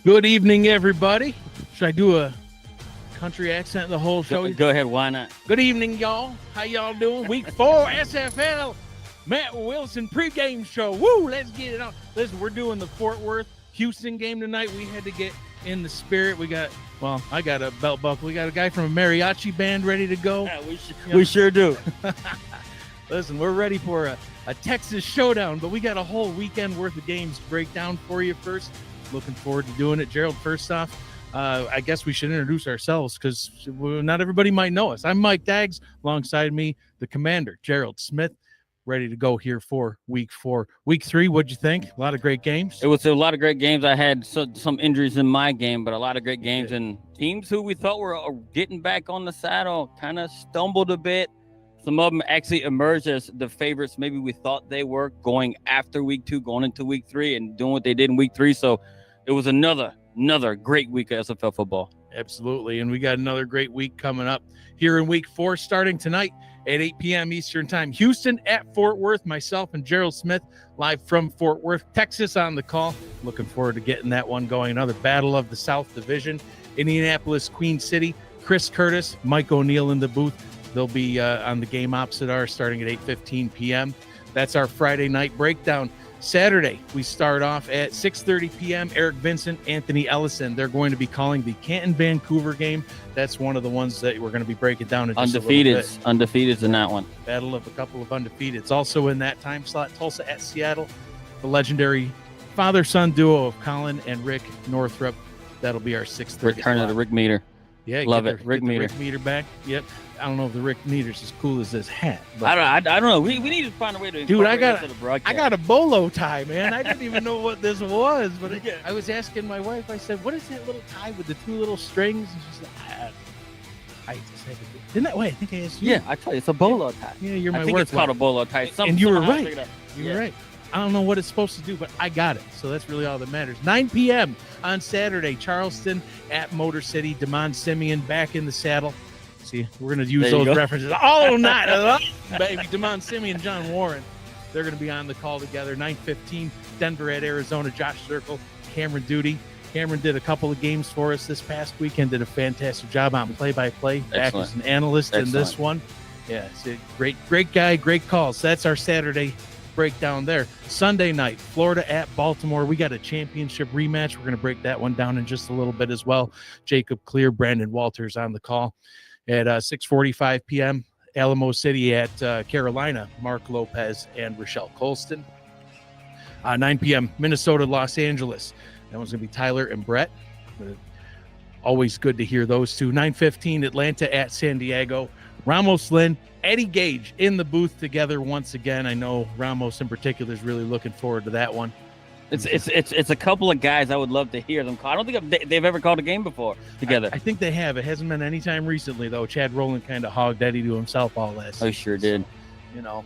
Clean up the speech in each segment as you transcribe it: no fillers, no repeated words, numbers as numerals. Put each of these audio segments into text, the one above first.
Good evening, everybody. Should I do a country accent the whole show? Go ahead, why not? Good evening, y'all. How y'all doing? Week 4 SFL Matt Wilson pregame show. Woo, let's get it on. Listen, we're doing the Fort Worth Houston game tonight. We had to get in the spirit. I got a belt buckle. We got a guy from a mariachi band ready to go. Yeah, we sure do. Listen, we're ready for a Texas showdown, but we got a whole weekend worth of games to break down for you first. Looking forward to doing it. Gerald, first off, I guess we should introduce ourselves because not everybody might know us. I'm Mike Daggs. Alongside me, the commander, Gerald Smith, ready to go here for week 4. Week 3, what'd you think? A lot of great games. It was a lot of great games. I had some injuries in my game, but a lot of great games. And teams who we thought were getting back on the saddle kind of stumbled a bit. Some of them actually emerged as the favorites. Maybe we thought they were going after week 2, going into week 3 and doing what they did in week 3. So it was another great week of SFL football. Absolutely. And we got another great week coming up here in week 4, starting tonight at 8 p.m. Eastern time. Houston at Fort Worth. Myself and Gerald Smith live from Fort Worth, Texas on the call. Looking forward to getting that one going. Another battle of the South Division. Indianapolis, Queen City. Chris Curtis, Mike O'Neill in the booth. They'll be on the game opposite ours starting at 8:15 p.m. That's our Friday night breakdown. Saturday, we start off at 6:30 p.m. Eric Vincent, Anthony Ellison. They're going to be calling the Canton Vancouver game. That's one of the ones that we're going to be breaking down in just a little bit. Undefeateds in that one. Battle of a couple of undefeateds. Also in that time slot, Tulsa at Seattle. The legendary father-son duo of Colin and Rick Northrup. That'll be our 6:30. Return of the Rick Meter. Yeah, love it. Rick Meter. Rick Meter back. Yep. I don't know if the Rick Meter's as cool as this hat. But I don't know. We need to find a way to. Dude, I got a bolo tie, man. I didn't even know what this was, but I was asking my wife. I said, "What is that little tie with the 2 little strings?" And she's like, "I just had to do." Isn't that way? I think I asked you. Yeah, I tell you, it's a bolo tie. Yeah, you're my I think work it's called a bolo tie. And you were right. You were right. I don't know what it's supposed to do, but I got it. So that's really all that matters. 9 p.m. on Saturday, Charleston at Motor City. Damon Simeon back in the saddle. See, we're going to use those references all night. Baby, Damon Simeon, John Warren. They're going to be on the call together. 9:15, Denver at Arizona. Josh Circle, Cameron Duty. Cameron did a couple of games for us this past weekend. Did a fantastic job on play-by-play. Back as an analyst in this one. Yeah, it's a great guy, great calls. So that's our Saturday breakdown there. Sunday night, Florida at Baltimore. We got a championship rematch. We're going to break that one down in just a little bit as well. Jacob Clear, Brandon Walters on the call at 6:45 p.m. Alamo City at Carolina, Mark Lopez and Rochelle Colston. 9 p.m. Minnesota, Los Angeles. That one's going to be Tyler and Brett. Always good to hear those two. 9:15 Atlanta at San Diego. Ramos Lynn, Eddie Gage in the booth together once again. I know Ramos in particular is really looking forward to that one. It's a couple of guys I would love to hear them call. I don't think they've ever called a game before together. I think they have. It hasn't been any time recently, though. Chad Rowland kind of hogged Eddie to himself all last season. Oh, sure did. You know.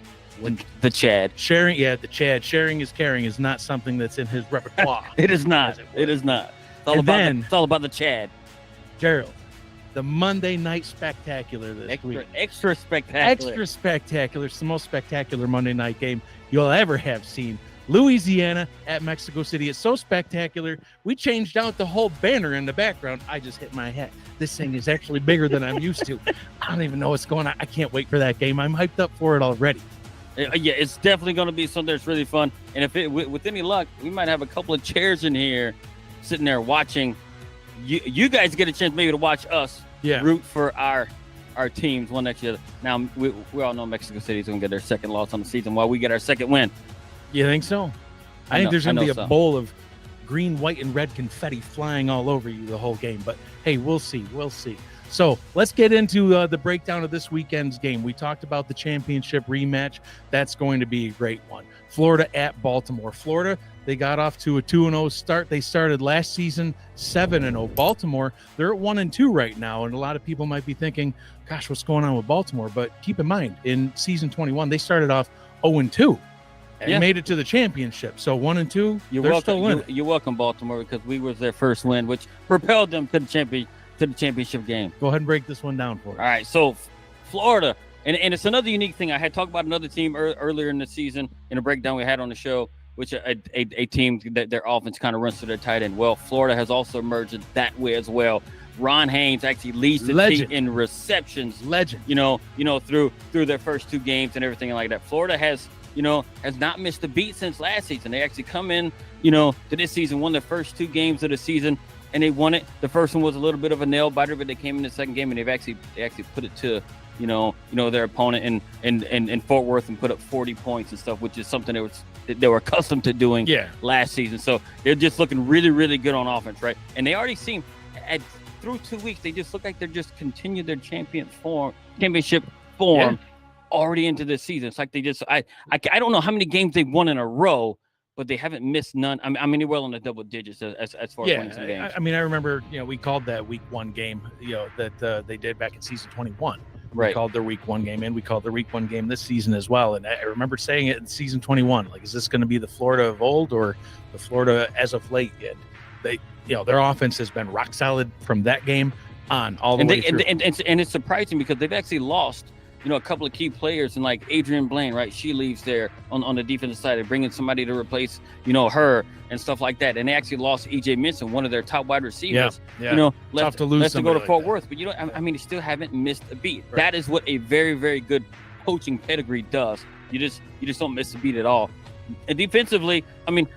The Chad. The Chad. Sharing is caring is not something that's in his repertoire. It is not. It is not. It's all about the Chad. Gerald. The Monday night spectacular this week. Extra spectacular. Extra spectacular. It's the most spectacular Monday night game you'll ever have seen. Louisiana at Mexico City. It's so spectacular. We changed out the whole banner in the background. I just hit my head. This thing is actually bigger than I'm used to. I don't even know what's going on. I can't wait for that game. I'm hyped up for it already. Yeah, it's definitely going to be something that's really fun. And if with any luck, we might have a couple of chairs in here sitting there watching. You guys get a chance maybe to watch us root for our teams one next to the other. Now, we all know Mexico City's going to get their second loss on the season while we get our second win. You think so? I think there's going to be a bowl of green, white, and red confetti flying all over you the whole game. But, hey, we'll see. We'll see. So let's get into the breakdown of this weekend's game. We talked about the championship rematch. That's going to be a great one. Florida at Baltimore. Florida, they got off to a 2-0 start. They started last season 7-0. Baltimore, they're at 1-2 right now. And a lot of people might be thinking, gosh, what's going on with Baltimore? But keep in mind, in season 21, they started off 0-2. And made it to the championship. So 1-2, they're still winning. You're welcome, Baltimore, because we was their first win, which propelled them to the championship game. Go ahead and break this one down for us. All right, so Florida, and it's another unique thing. I had talked about another team earlier in the season in a breakdown we had on the show. which a team that their offense kind of runs to their tight end. Well, Florida has also emerged that way as well. Ron Haynes actually leads the team in receptions. Legend. Through their first 2 games and everything like that. Florida has not missed a beat since last season. They actually come in, to this season, won the first 2 games of the season, and they won it. The first one was a little bit of a nail biter, but they came in the second game and they actually put it to their opponent in Fort Worth and put up 40 points and stuff, which is something they were accustomed to doing last season. So they're just looking really, really good on offense, right? And they already seem through 2 weeks, they just look like they're just continued their championship form already into this season. It's like they just I don't know how many games they've won in a row, but they haven't missed none. I mean, they're well in the double digits as far as winning some games. I remember, we called that week 1 game, that they did back in season 21. We called their week 1 game, and we called their week 1 game this season as well. And I remember saying it in season 21, like, is this going to be the Florida of old or the Florida as of late? And their offense has been rock solid from that game on all the way through. And it's surprising because they've actually lost, a couple of key players, and like Adrian Blaine, right? She leaves there on the defensive side. They're bringing somebody to replace, her and stuff like that. And they actually lost E.J. Minson, one of their top wide receivers. Tough to lose. Left to go to Fort Worth, but they still haven't missed a beat. Right. That is what a very, very good coaching pedigree does. You just don't miss a beat at all. And defensively,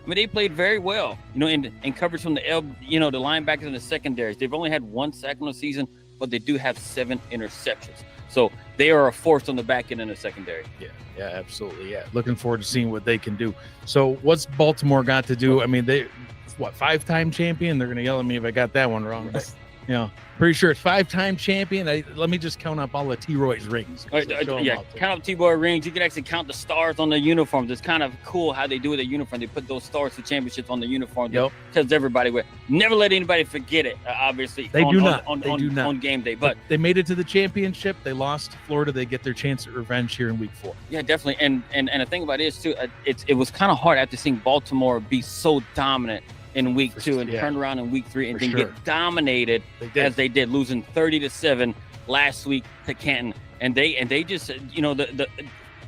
they played very well, in coverage from the linebackers and the secondaries. They've only had 1 sack on the season, but they do have 7 interceptions. So they are a force on the back end in the secondary. Yeah, absolutely. Yeah, looking forward to seeing what they can do. So what's Baltimore got to do? They 5-time champion? They're going to yell at me if I got that one wrong. But, pretty sure it's 5-time champion. Let me just count up all of T-Roy's rings. Count up T-Roy rings. You can actually count the stars on the uniforms. It's kind of cool how they do the uniform. They put those stars for championships on the uniform. Tells everybody where. Never let anybody forget it. Obviously, they do not on game day. But they made it to the championship. They lost to Florida. They get their chance at revenge here in week 4. Yeah, definitely. And the thing about it is too, it was kind of hard after seeing Baltimore be so dominant in week 2 and turn around in week 3 and then get dominated as they did, losing 30-7 last week to Canton. And they just,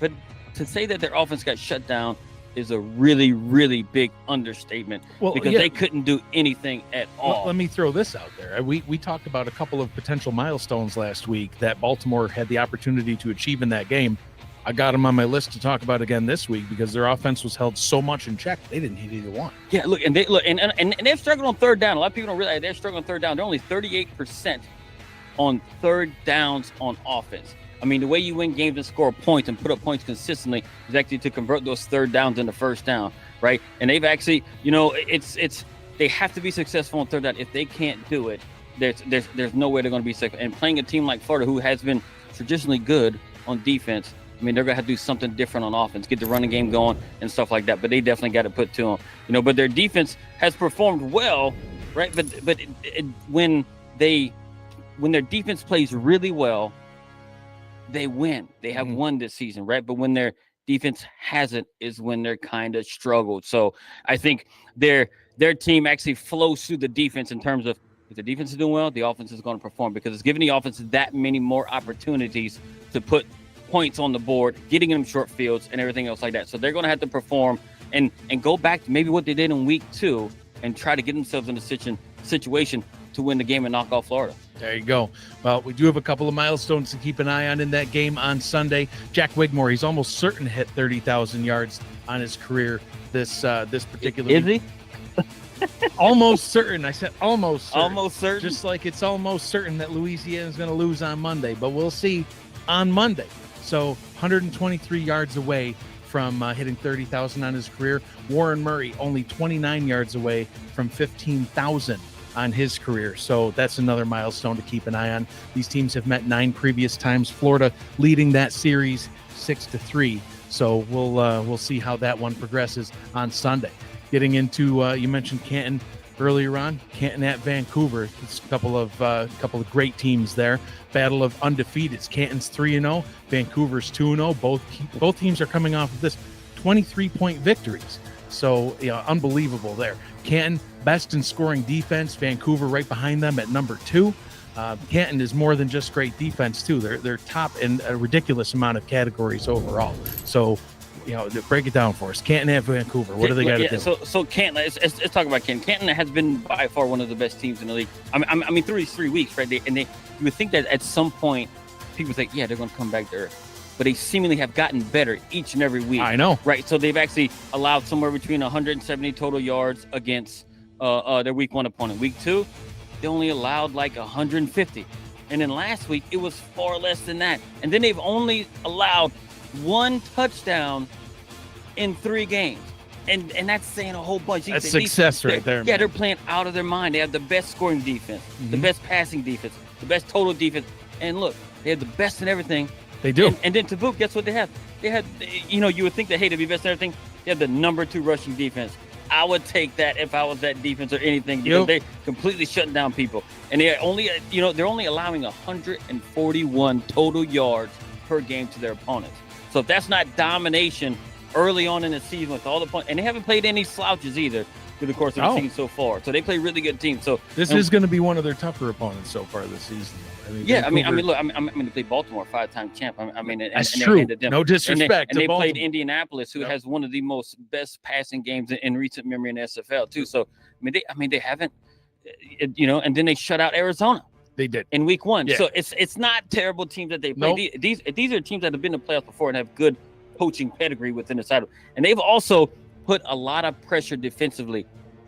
but to say that their offense got shut down is a really, really big understatement because they couldn't do anything at all. Let me throw this out there. We talked about a couple of potential milestones last week that Baltimore had the opportunity to achieve in that game. I got them on my list to talk about again this week because their offense was held so much in check. They didn't hit either one. Yeah, look, and they've struggled on third down. A lot of people don't realize they're struggling on third down. They're only 38% on third downs on offense. The way you win games and score points and put up points consistently is actually to convert those third downs into first down, right? And they've actually, they have to be successful on third down. If they can't do it, there's no way they're going to be successful. And playing a team like Florida, who has been traditionally good on defense, they're going to have to do something different on offense, get the running game going and stuff like that. But they definitely got to put to them, But their defense has performed well, right? But when their defense plays really well, they win. They have won this season, right? But when their defense hasn't, is when they're kind of struggled. So I think their team actually flows through the defense in terms of if the defense is doing well, the offense is going to perform because it's giving the offense that many more opportunities to put points on the board, getting them short fields and everything else like that. So they're going to have to perform and go back to maybe what they did in week 2 and try to get themselves in a situation to win the game and knock off Florida. There you go. Well, we do have a couple of milestones to keep an eye on in that game on Sunday. Jack Wigmore, he's almost certain to hit 30,000 yards on his career this particular week. Is he? Almost certain. I said almost certain. Almost certain. Just like it's almost certain that Louisiana is going to lose on Monday, but we'll see on Monday. So 123 yards away from hitting 30,000 on his career. Warren Murray only 29 yards away from 15,000 on his career. So that's another milestone to keep an eye on. These teams have met 9 previous times. Florida leading that series 6-3. So we'll see how that one progresses on Sunday. Getting into you mentioned Canton earlier on. Canton at Vancouver. It's a couple of great teams there. Battle of undefeateds. Canton's 3-0. Vancouver's 2-0. Both teams are coming off of this 23-point victories. So unbelievable there. Canton best in scoring defense. Vancouver right behind them at number 2. Canton is more than just great defense too. They're top in a ridiculous amount of categories overall. So break it down for us. Canton at Vancouver. What do they got to do? So Canton. Let's talk about Canton. Canton has been by far one of the best teams in the league. I mean, through these 3 weeks, right? You would think that at some point, people think, yeah, they're going to come back to earth, but they seemingly have gotten better each and every week. I know, right? So they've actually allowed somewhere between 170 total yards against their week 1 opponent. Week 2, they only allowed like 150. And then last week, it was far less than that. And then they've only allowed 1 touchdown in 3 games. And that's saying a whole bunch. That's success right there. Yeah, they're playing out of their mind. They have the best scoring defense, the best passing defense, the best total defense. And look, they have the best in everything. They do. And then to boot, guess what they have? They had, you would think that, hey, they'd be best in everything. They have the number 2 rushing defense. I would take that if I was that defense or anything, because they're completely shutting down people. And they're only allowing 141 total yards per game to their opponents. So if that's not domination early on in the season with all the points, and they haven't played any slouches either through the course of the season so far. So they play really good teams. So this is going to be one of their tougher opponents so far this season. They played Baltimore, 5-time champ. That's true. No disrespect. And they played Indianapolis, who has one of the most best passing games in recent memory in the SFL too. So they haven't, and then they shut out Arizona. They did in week 1. Yeah. So it's not terrible teams that they play. Nope. These are teams that have been in the playoffs before and have good coaching pedigree within the side. And they've also put a lot of pressure defensively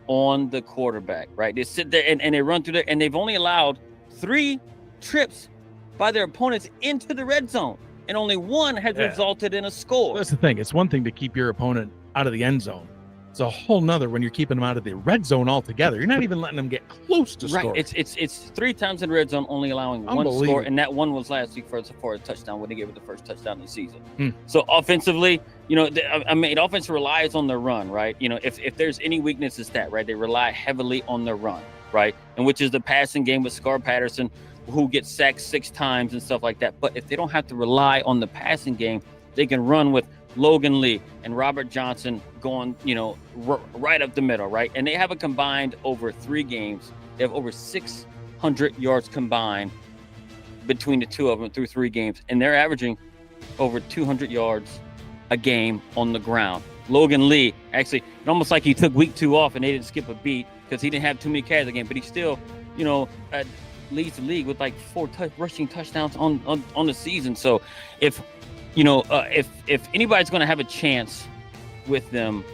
on the quarterback. Right? They sit there and they run through there, and they've only allowed 3 trips by their opponents into the red zone, and only 1 has resulted in a score. That's the thing. It's one thing to keep your opponent out of the end zone. It's a whole nother when you're keeping them out of the red zone altogether. You're not even letting them get close to score. Right. It's 3 times in red zone, only allowing 1 score, and that 1 was last week for a touchdown when they gave it the first touchdown of the season. So offensively, offense relies on the run, right? If there's any weakness, it's that, right? They rely heavily on the run, right? And which is the passing game with Scar Patterson, who gets sacked 6 times and stuff like that. But if they don't have to rely on the passing game, they can run with Logan Lee and Robert Johnson going, right up the middle, right? And they have a combined over 3 games. They have over 600 yards combined between the 2 of them through 3 games. And they're averaging over 200 yards a game on the ground. Logan Lee, actually, almost like he took week 2 off and they didn't skip a beat because he didn't have too many carries again, but he still, leads the league with like 4 rushing touchdowns on the season. So if anybody's going to have a chance with them,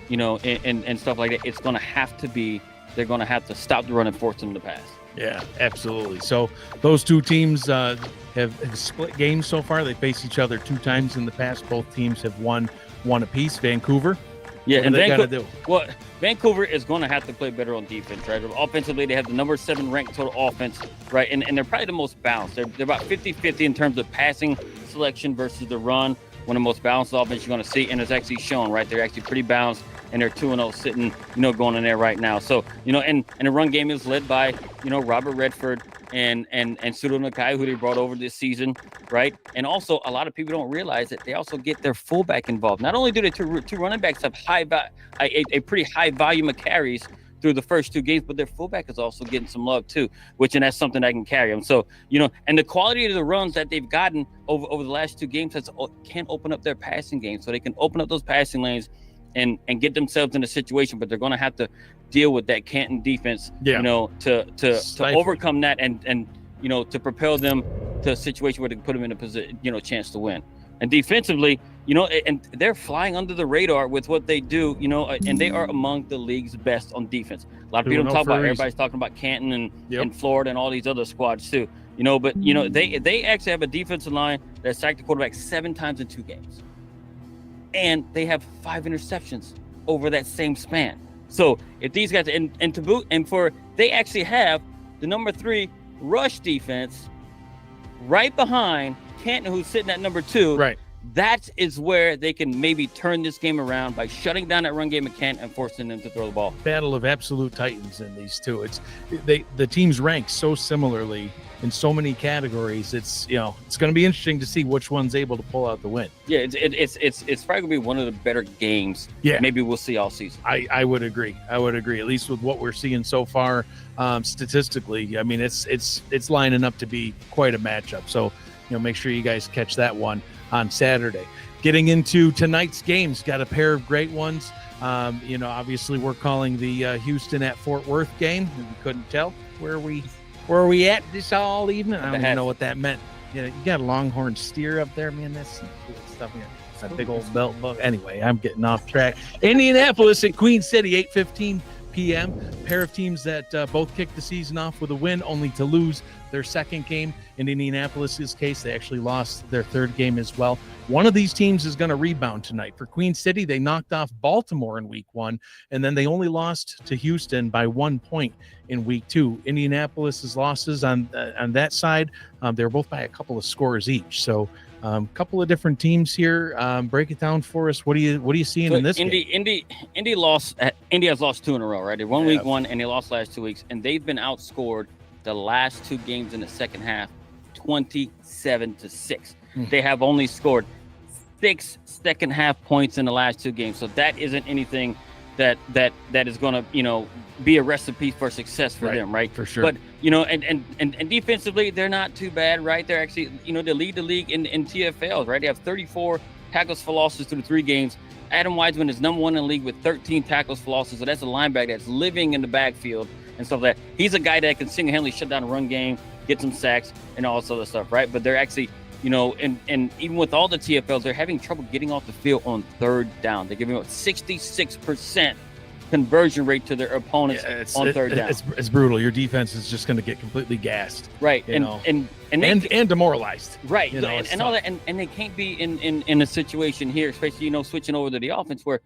and stuff like that, it's going to have to be, they're going to have to stop the run and force them to pass. Yeah, absolutely. So those 2 teams have split games so far. They face each other 2 times in the past. Both teams have won 1 apiece. Vancouver. Yeah, and they got to do. Well, Vancouver is going to have to play better on defense, right? Offensively, they have the number 7 ranked total offense, right? And they're probably the most balanced. They're about 50-50 in terms of passing selection versus the run. One of the most balanced offense you're going to see, and it's actually shown, right? They're actually pretty balanced, and they're 2-0 sitting, going in there right now. So, and the run game is led by, Robert Redford and Sudo Nakai, who they brought over this season, right? And also, a lot of people don't realize that they also get their fullback involved. Not only do they two running backs have a pretty high volume of carries through the first 2 games, but their fullback is also getting some love too, and that's something that can carry them. So, and the quality of the runs that they've gotten over the last 2 games can open up their passing game. So they can open up those passing lanes and get themselves in a situation, but they're going to have to deal with that Canton defense, to overcome that and to propel them to a situation where they can put them in a position, chance to win. And defensively, and they're flying under the radar with what they do, and they are among the league's best on defense. A lot of people don't talk about it. Everybody's talking about Canton and Florida and all these other squads too, but they actually have a defensive line that sacked the quarterback 7 times in 2 games. And they have 5 interceptions over that same span. So if these guys, and to boot, they actually have the number 3 rush defense right behind Canton, who's sitting at number 2. Right. That is where they can maybe turn this game around by shutting down that run game of Canton and forcing them to throw the ball. Battle of absolute titans in these 2. The teams rank so similarly in so many categories. It's it's going to be interesting to see which one's able to pull out the win. Yeah, it's probably going to be one of the better games. Yeah, maybe we'll see all season. I would agree. At least with what we're seeing so far, statistically. I mean, it's lining up to be quite a matchup. So make sure you guys catch that one on Saturday. getting into tonight's games, got a pair of great ones. Obviously we're calling the Houston at Fort Worth game. We couldn't tell where are we at this all evening. I don't even know what that meant. You got a longhorn steer up there, man. That's some cool stuff here. It's a big old belt bug. Anyway, I'm getting off track. Indianapolis at Queen City, 8:15 p.m. Pair of teams that both kicked the season off with a win, only to lose their second game. In Indianapolis's case, they actually lost their third game as well. One of these teams is going to rebound tonight. For Queen City, they knocked off Baltimore in week 1, and then they only lost to Houston by 1 point in week 2. Indianapolis's losses on that side, they're both by a couple of scores each. So a couple of different teams here. Break it down for us. What are you seeing in this game? Indy has lost 2 in a row, right? They won week 1 and they lost last 2 weeks, and they've been outscored the last 2 games in the second half, 27-6. They have only scored 6 second half points in the last 2 games. So that isn't anything that is going to, be a recipe for success for them, right? For sure. But, and defensively, they're not too bad, right? They're actually, they lead the league in TFLs, right? They have 34 tackles for losses through the 3 games. Adam Wiseman is number 1 in the league with 13 tackles for losses. So that's a linebacker that's living in the backfield and stuff like that. He's a guy that can single-handedly shut down a run game, get some sacks, and all this other stuff, right? But they're actually, and even with all the TFLs, they're having trouble getting off the field on third down. They're giving up 66% conversion rate to their opponents on third down. It's brutal. Your defense is just going to get completely gassed, right? And demoralized, right? And all that, and they can't be in a situation here, especially switching over to the offense where,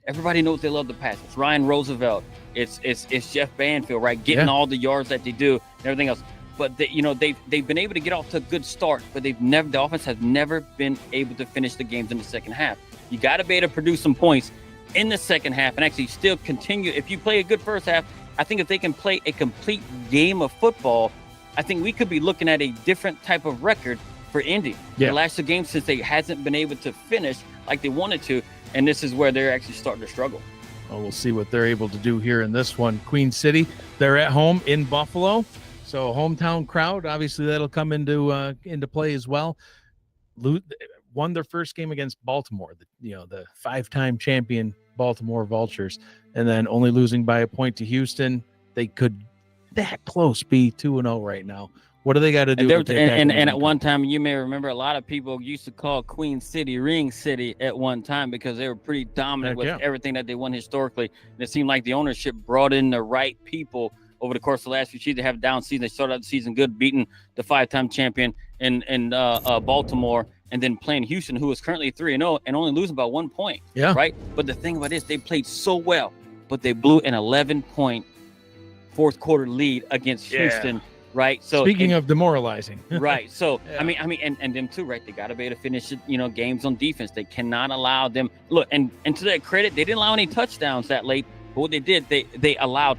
everybody knows they love the pass. It's Ryan Roosevelt, it's Jeff Banfield, right? Getting all the yards that they do and everything else. But they've been able to get off to a good start, but the offense has never been able to finish the games in the second half. You got to be able to produce some points in the second half and actually still continue. If you play a good first half, I think if they can play a complete game of football, I think we could be looking at a different type of record for Indy. The last 2 games since they hasn't been able to finish like they wanted to, and this is where they're actually starting to struggle. Well, we'll see what they're able to do here in this one. Queen City, they're at home in Buffalo, so hometown crowd. Obviously, that'll come into play as well. Won their first game against Baltimore, the 5-time champion Baltimore Vultures, and then only losing by a point to Houston. They could that close be 2-0 right now. What do they got to do? And at one time, you may remember, a lot of people used to call Queen City Ring City at one time because they were pretty dominant with everything that they won historically. And it seemed like the ownership brought in the right people over the course of the last few seasons. They have a down season. They started out the season good, beating the 5-time champion in Baltimore, and then playing Houston, who is currently 3-0 and only losing by 1 point. Yeah. Right. But the thing about this, they played so well, but they blew an 11-point fourth quarter lead against Houston. Right. So speaking of demoralizing, right. So I mean, and them too, right? They got to be able to finish, games on defense. They cannot allow them. Look, and to their credit, they didn't allow any touchdowns that late. But what they did, they allowed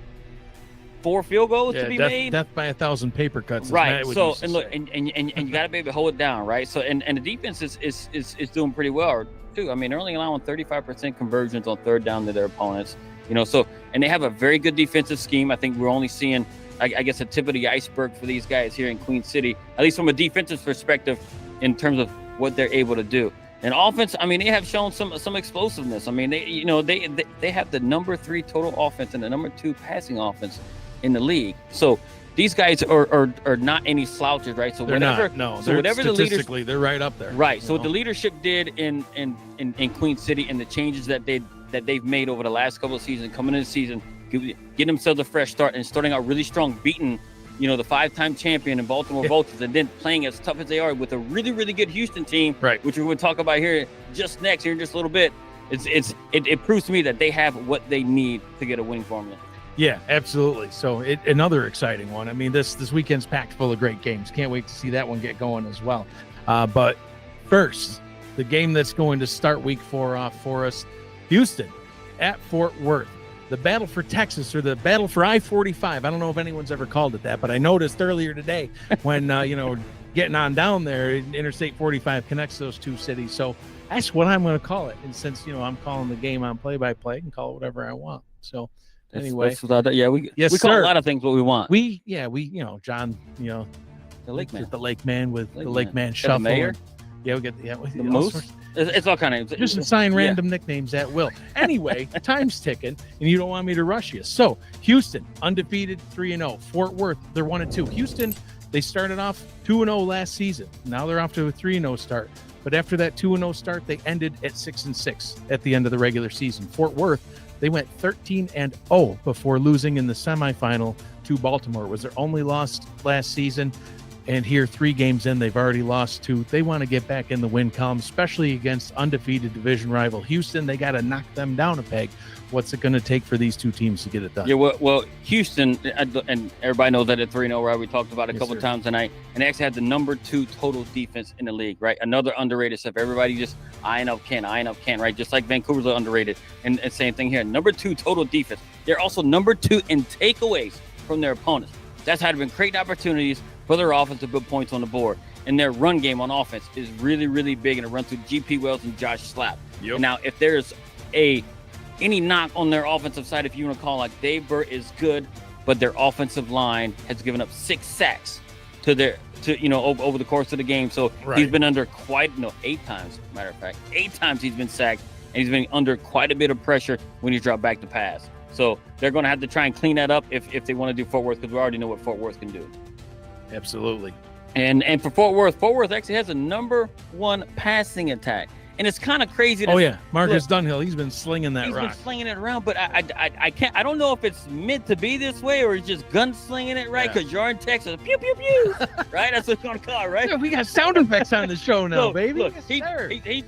4 field goals to be made. Death by 1,000 paper cuts. Right. So and look, and you got to be able to hold it down, right? So and the defense is doing pretty well too. I mean, they're only allowing 35% conversions on third down to their opponents. So and they have a very good defensive scheme. I think we're only seeing, I guess, a tip of the iceberg for these guys here in Queen City, at least from a defensive perspective, in terms of what they're able to do. And offense, I mean, they have shown some explosiveness. I mean, they have the number 3 total offense and the number 2 passing offense in the league. So these guys are not any slouches, right? So whatever the leadership, they're right up there, right? So what the leadership did in Queen City and the changes that they've made over the last couple of seasons, coming into the season, get themselves a fresh start and starting out really strong, beating the 5-time champion in Baltimore Vultures, and then playing as tough as they are with a really, really good Houston team, right, which we're going to talk about here just next, here in just a little bit. It proves to me that they have what they need to get a winning formula. Yeah, absolutely. So another exciting one. I mean, this weekend's packed full of great games. Can't wait to see that one get going as well. But first, the game that's going to start week 4 off for us, Houston at Fort Worth. The battle for Texas, or the battle for I-45. I don't know if anyone's ever called it that, but I noticed earlier today when, getting on down there, Interstate 45 connects those 2 cities. So that's what I'm going to call it. And since, I'm calling the game on play-by-play, I can call it whatever I want. So anyway. We call a lot of things what we want. We John, the lake man. The lake man with lake the lake man Got shuffle. a mayor? Yeah, we get The Moose. It's all kind of just assign random nicknames at will. Anyway, time's ticking, and you don't want me to rush you. So Houston undefeated 3-0. Fort Worth, they're 1-2. Houston, they started off 2-0 last season. Now they're off to a 3-0 start. But after that 2-0 start, they ended at 6-6 at the end of the regular season. Fort Worth, they went 13-0 before losing in the semifinal to Baltimore. It was their only loss last season. And here, 3 games in, they've already lost 2. They want to get back in the win column, especially against undefeated division rival Houston. They got to knock them down a peg. What's it going to take for these 2 teams to get it done? Yeah, well, Houston, and everybody knows that at 3-0, right? We talked about it a couple times tonight, and they actually had the number 2 total defense in the league, right? Another underrated stuff. Everybody just eyeing up Canton, right? Just like Vancouver's underrated, and same thing here. Number 2 total defense. They're also number 2 in takeaways from their opponents. That's how they've been creating opportunities for their offense to put points on the board. And their run game on offense is really, really big, and it runs through GP Wells and Josh Slapp. Yep. And now, if there's any knock on their offensive side, if you want to call, like, Dave Burt is good, but their offensive line has given up 6 sacks to over the course of the game. So he's been under 8 times, matter of fact. 8 times he's been sacked, and he's been under quite a bit of pressure when he's dropped back to pass. So they're going to have to try and clean that up if they want to do Fort Worth, because we already know what Fort Worth can do. Absolutely. And for Fort Worth actually has a number 1 passing attack. And it's kind of crazy. Marcus Dunhill, he's been slinging that rock. He's been slinging it around, but I don't know if it's meant to be this way or it's just gunslinging it, right? Because you're in Texas, pew, pew, pew, right? That's what it's going to call, right? Yeah, we got sound effects on the show now, baby. Look, he's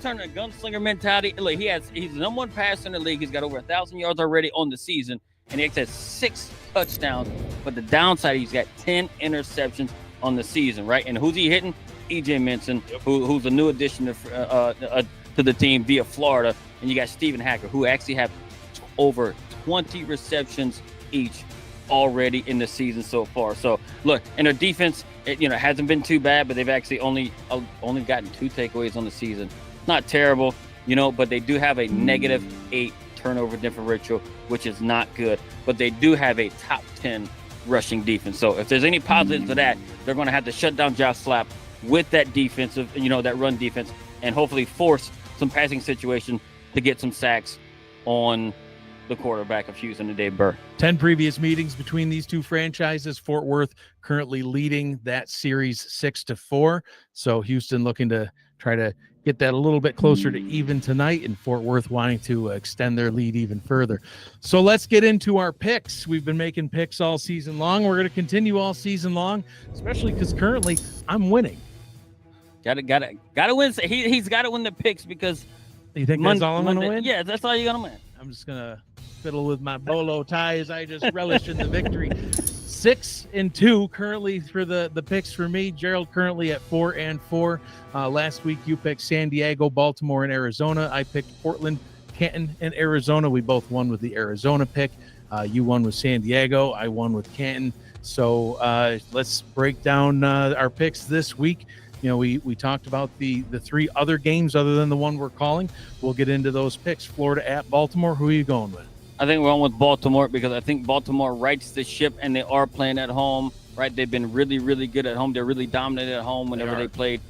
turned a gunslinger mentality. Look, he's the number 1 passer in the league. He's got over 1,000 yards already on the season, and he has 6 touchdowns. But the downside, he's got 10 interceptions on the season, right? And who's he hitting? E.J. Minson, who's a new addition to the team via Florida. And you got Stephen Hacker, who actually have over 20 receptions each already in the season so far. So look, and their defense, hasn't been too bad, but they've actually only gotten 2 takeaways on the season. Not terrible, but they do have a negative 8 turnover differential, which is not good. But they do have a top 10 rushing defense. So if there's any positives to that, they're going to have to shut down Josh Slapp with that defensive, that run defense, and hopefully force some passing situation to get some sacks on the quarterback of Houston and Dave Burt. 10 previous meetings between these 2 franchises. Fort Worth currently leading that series 6-4. So Houston looking to try to get that a little bit closer to even tonight, and Fort Worth wanting to extend their lead even further. So let's get into our picks. We've been making picks all season long. We're going to continue all season long, especially because currently I'm winning. Got to win. He's got to win the picks because you think that's all I'm going to win? Yeah, that's all you're going to win. I'm just going to fiddle with my bolo tie as I just relish in the victory. 6-2 currently for the picks for me. Gerald currently at 4-4. Last week you picked San Diego, Baltimore, and Arizona. I picked Portland, Canton, and Arizona. We both won with the Arizona pick. You won with San Diego. I won with Canton. So let's break down our picks this week. We talked about the 3 other games other than the one we're calling. We'll get into those picks. Florida at Baltimore. Who are you going with? I think we're on with Baltimore because I think Baltimore rights the ship, and they are playing at home, right? They've been really, really good at home. They're really dominant at home whenever they played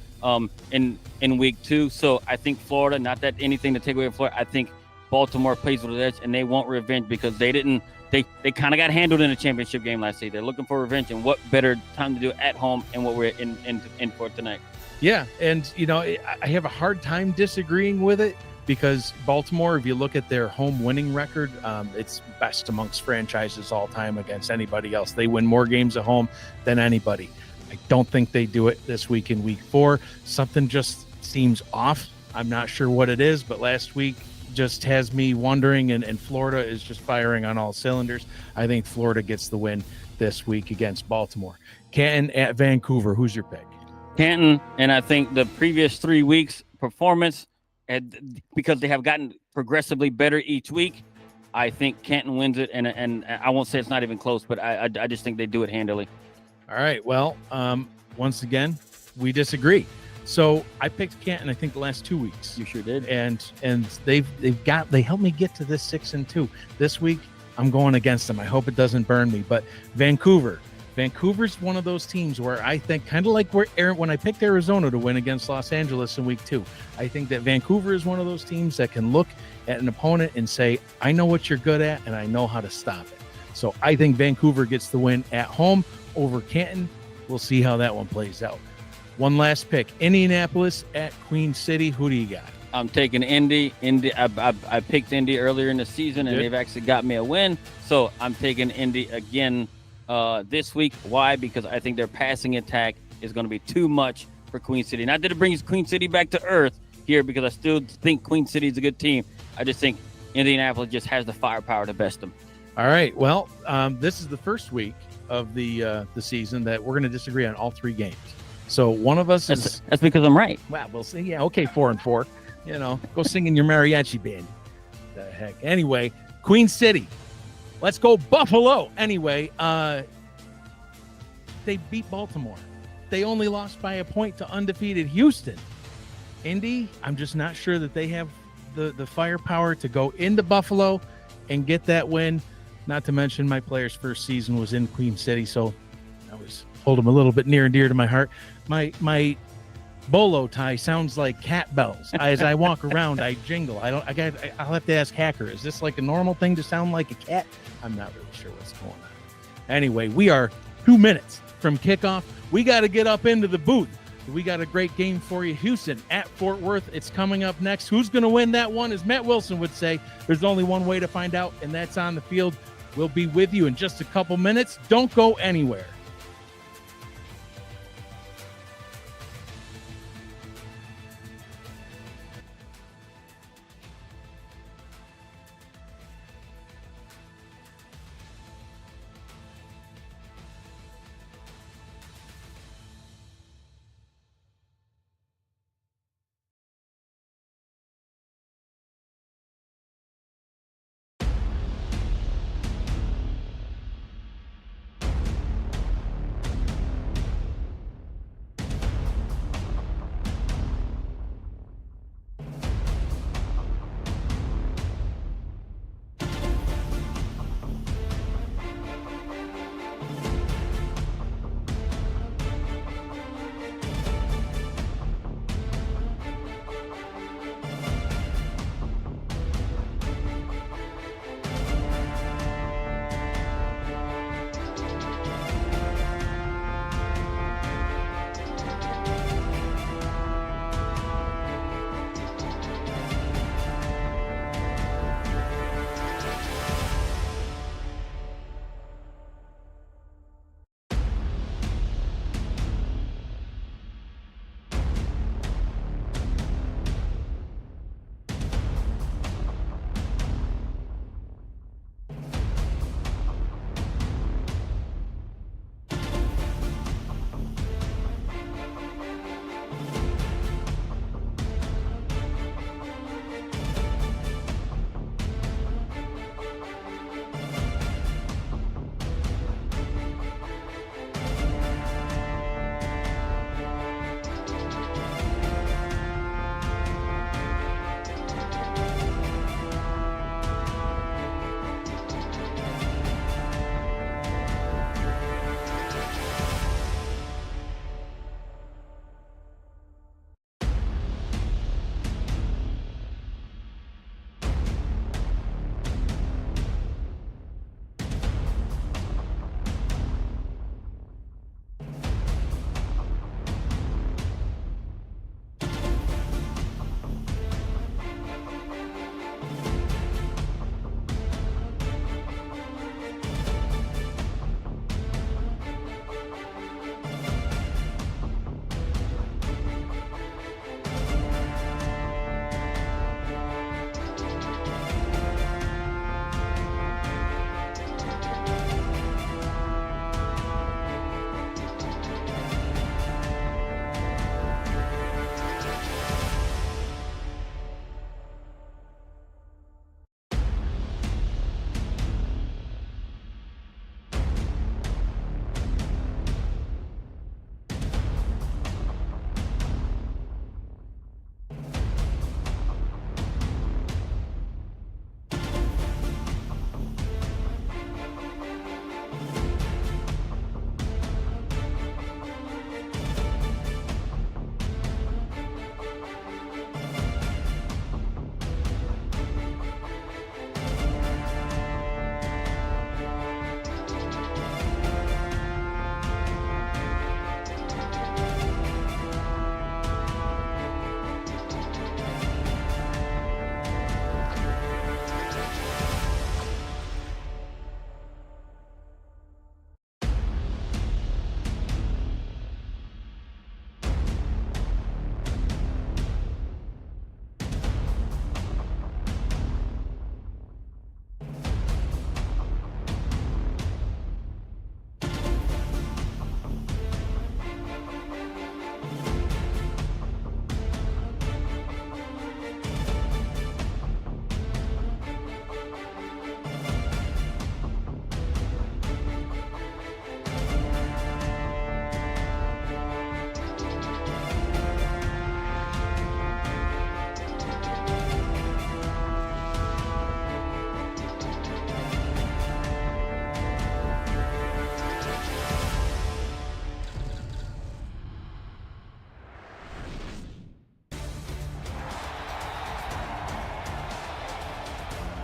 in week 2. So I think Florida, not that anything to take away from Florida, I think Baltimore plays with an edge, and they want revenge because they kind of got handled in a championship game last season. They're looking for revenge, and what better time to do it at home and what we're in for tonight. Yeah, and I have a hard time disagreeing with it because Baltimore, if you look at their home winning record, it's best amongst franchises all time against anybody else. They win more games at home than anybody. I don't think they do it this week in week 4. Something just seems off. I'm not sure what it is, but last week just has me wondering, and Florida is just firing on all cylinders. I think Florida gets the win this week against Baltimore. Canton at Vancouver. Who's your pick? Canton, and I think the previous 3 weeks' performance, because they have gotten progressively better each week, I think Canton wins it, and I won't say it's not even close, but I just think they do it handily. All right, well, once again, we disagree. So I picked Canton, I think, the last 2 weeks. You sure did. And they helped me get to this 6-2. This week, I'm going against them. I hope it doesn't burn me. But Vancouver, Vancouver's one of those teams where I think, kind of like when I picked Arizona to win against Los Angeles in week 2, I think that Vancouver is one of those teams that can look at an opponent and say, I know what you're good at and I know how to stop it. So I think Vancouver gets the win at home over Canton. We'll see how that one plays out. One last pick, Indianapolis at Queen City. Who do you got? I'm taking Indy. I picked Indy earlier in the season, and they've actually got me a win. So I'm taking Indy again this week. Why? Because I think their passing attack is going to be too much for Queen City. Not that it brings Queen City back to earth here, because I still think Queen City is a good team. I just think Indianapolis just has the firepower to best them. All right. Well, this is the first week of the season that we're going to disagree on all 3 games. So one of us that's because I'm right. Wow, we'll see. Yeah, okay, 4-4. You know, go sing in your mariachi band. The heck. Anyway, Queen City. Let's go Buffalo. Anyway, they beat Baltimore. They only lost by a point to undefeated Houston. Indy, I'm just not sure that they have the firepower to go into Buffalo and get that win. Not to mention my player's first season was in Queen City, so I was hold them a little bit near and dear to my heart. My bolo tie sounds like cat bells. As I walk around, I jingle. I'll have to ask Hacker, is this like a normal thing to sound like a cat? I'm not really sure what's going on. Anyway, we are 2 minutes from kickoff. We got to get up into the booth. We got a great game for you. Houston at Fort Worth. It's coming up next. Who's going to win that one? As Matt Wilson would say, there's only one way to find out, and that's on the field. We'll be with you in just a couple minutes. Don't go anywhere.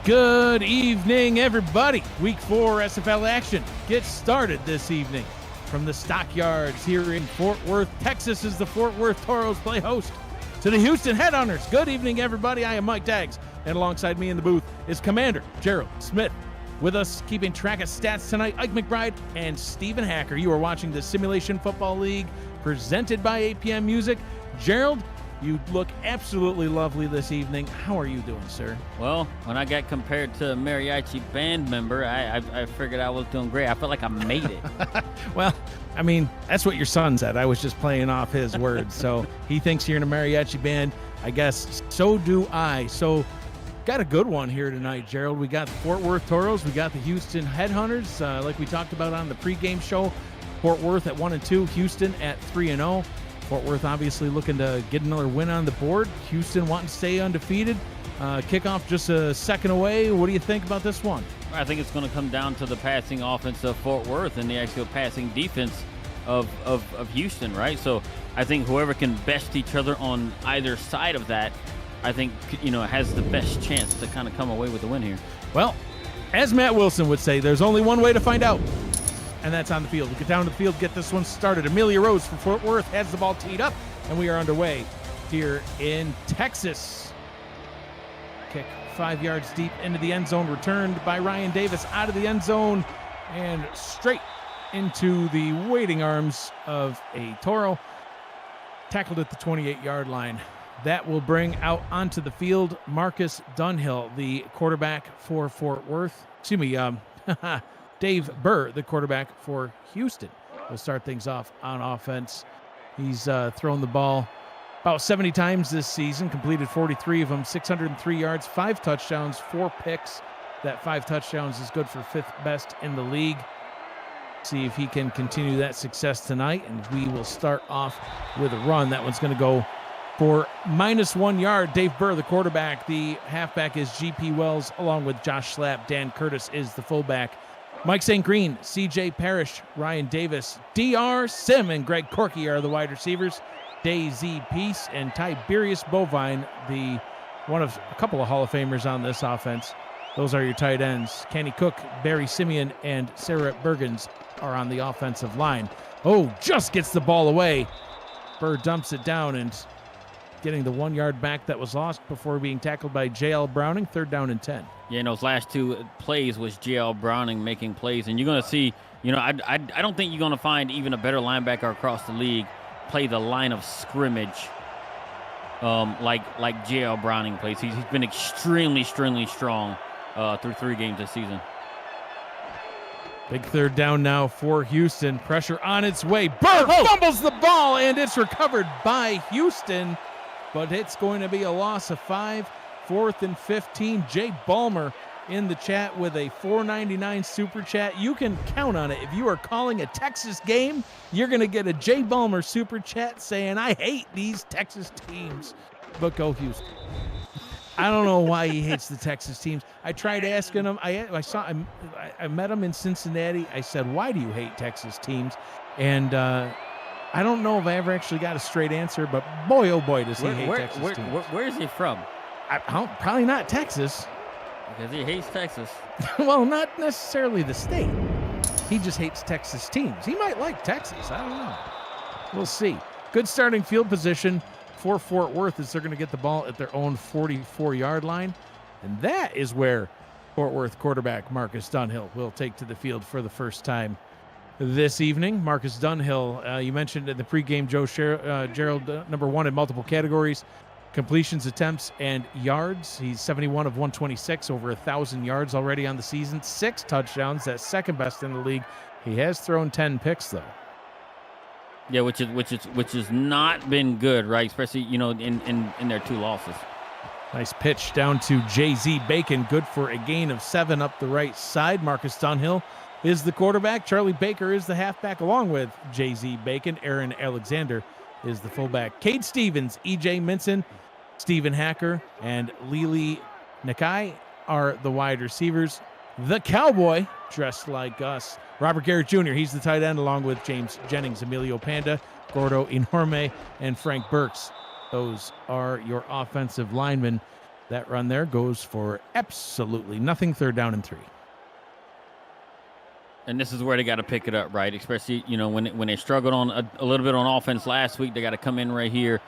Good evening, everybody. Week 4 SFL action gets started this evening from the Stockyards here in Fort Worth, Texas, as the Fort Worth Toros play host to the Houston Headhunters. Good evening, everybody. I am Mike Daggs, and alongside me in the booth is Commander Gerald Smith. With us, keeping track of stats tonight, Ike McBride and Stephen Hacker. You are watching the Simulation Football League presented by APM Music. Gerald, you look absolutely lovely this evening. How are you doing, sir? Well, when I got compared to a mariachi band member, I figured I was doing great. I felt like I made it. Well, I mean, that's what your son said. I was just playing off his words. So he thinks you're in a mariachi band. I guess so do I. So got a good one here tonight, Gerald. We got the Fort Worth Toros. We got the Houston Headhunters, like we talked about on the pregame show. Fort Worth at 1-2, Houston at 3-0. Fort Worth obviously looking to get another win on the board. Houston wanting to stay undefeated. Kickoff just a second away. What do you think about this one? I think it's going to come down to the passing offense of Fort Worth and the actual passing defense of Houston, right? So I think whoever can best each other on either side of that, I think, has the best chance to kind of come away with the win here. Well, as Matt Wilson would say, there's only one way to find out, and that's on the field. We get down to the field, get this one started. Amelia Rose for Fort Worth has the ball teed up, and we are underway here in Texas. Kick 5 yards deep into the end zone, returned by Ryan Davis out of the end zone and straight into the waiting arms of a Toro. Tackled at the 28-yard line. That will bring out onto the field Marcus Dunhill, the quarterback for Fort Worth. Excuse me, Dave Burr, the quarterback for Houston, will start things off on offense. He's thrown the ball about 70 times this season, completed 43 of them, 603 yards, 5 touchdowns, 4 picks. That 5 touchdowns is good for 5th best in the league. See if he can continue that success tonight, and we will start off with a run. That one's going to go for -1 yard. Dave Burr, the quarterback. The halfback is G.P. Wells, along with Josh Slapp. Dan Curtis is the fullback. Mike St. Green, C.J. Parrish, Ryan Davis, D.R. Sim, and Greg Corky are the wide receivers. Daisy Peace and Tiberius Bovine, one of a couple of Hall of Famers on this offense. Those are your tight ends. Kenny Cook, Barry Simeon, and Sarah Bergens are on the offensive line. Oh, just gets the ball away. Burr dumps it down and getting the 1 yard back that was lost before being tackled by J.L. Browning. 3rd down and 10. Yeah, those last 2 plays was J.L. Browning making plays. And you're going to see, I don't think you're going to find even a better linebacker across the league play the line of scrimmage like J.L. Browning plays. He's been extremely, extremely strong through 3 games this season. Big 3rd down now for Houston. Pressure on its way. Burr fumbles the ball, and it's recovered by Houston. But it's going to be a loss of 5, 4th and 15. Jay Ballmer in the chat with a $4.99 super chat. You can count on it. If you are calling a Texas game, you're going to get a Jay Ballmer super chat saying, I hate these Texas teams, but go Houston. I don't know why he hates the Texas teams. I tried asking him. I met him in Cincinnati. I said, why do you hate Texas teams? And I don't know if I ever actually got a straight answer, but boy, oh boy, does he hate Texas teams. Where is he from? Probably not Texas. Because he hates Texas. Well, not necessarily the state. He just hates Texas teams. He might like Texas. I don't know. We'll see. Good starting field position for Fort Worth as they're going to get the ball at their own 44-yard line. And that is where Fort Worth quarterback Marcus Dunhill will take to the field for the first time this evening. Marcus Dunhill, you mentioned in the pregame, Gerald, number 1 in multiple categories, completions, attempts, and yards. He's 71 of 126, over 1,000 yards already on the season, 6 touchdowns. That's 2nd best in the league. He has thrown 10 picks though. Yeah, which has not been good, right? Especially in their 2 losses. Nice pitch down to J.Z. Bacon, good for a gain of 7 up the right side. Marcus Dunhill is the quarterback. Charlie Baker is the halfback, along with J.Z. Bacon. Aaron Alexander is the fullback. Cade Stevens, E.J. Minson, Stephen Hacker, and Lily Nakai are the wide receivers. The Cowboy, dressed like us, Robert Garrett Jr., he's the tight end, along with James Jennings, Emilio Panda, Gordo Enorme, and Frank Burks. Those are your offensive linemen. That run there goes for absolutely nothing. 3rd down and 3. And this is where they got to pick it up, right? Especially, when they struggled on a little bit on offense last week, they got to come in right here.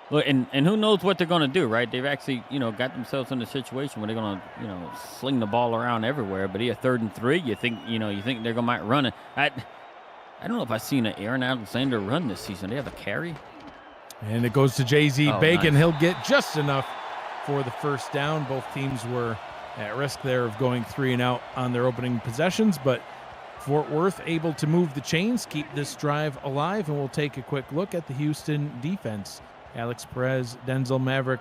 Look, and who knows what they're going to do, right? They've actually, got themselves in a situation where they're going to, sling the ball around everywhere. But here, 3rd and 3, you think they're going to might run it. I don't know if I've seen an Aaron Alexander run this season. They have a carry. And it goes to Jay-Z Bacon. Nice. He'll get just enough for the 1st down. Both teams were at risk there of going 3 and out on their opening possessions, but Fort Worth able to move the chains, keep this drive alive, and we'll take a quick look at the Houston defense. Alex Perez, Denzel Maverick,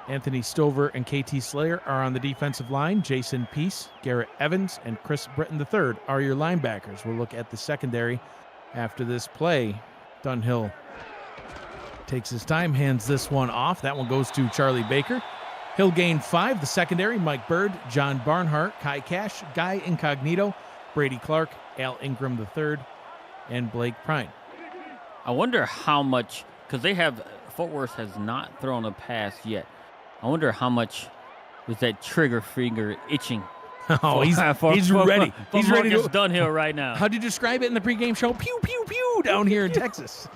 Anthony Stover, and KT Slayer are on the defensive line. Jason Peace, Garrett Evans, and Chris Britton III are your linebackers. We'll look at the secondary after this play. Dunhill takes his time, hands this one off. That one goes to Charlie Baker. He'll gain 5. The secondary, Mike Bird, John Barnhart, Kai Cash, Guy Incognito, Brady Clark, Al Ingram III, and Blake Prine. I wonder how much, because Fort Worth has not thrown a pass yet. I wonder how much was that trigger finger itching. Oh, he's ready. He's ready to Dunhill right now. How'd you describe it in the pregame show? Pew, pew, pew, down here in Texas.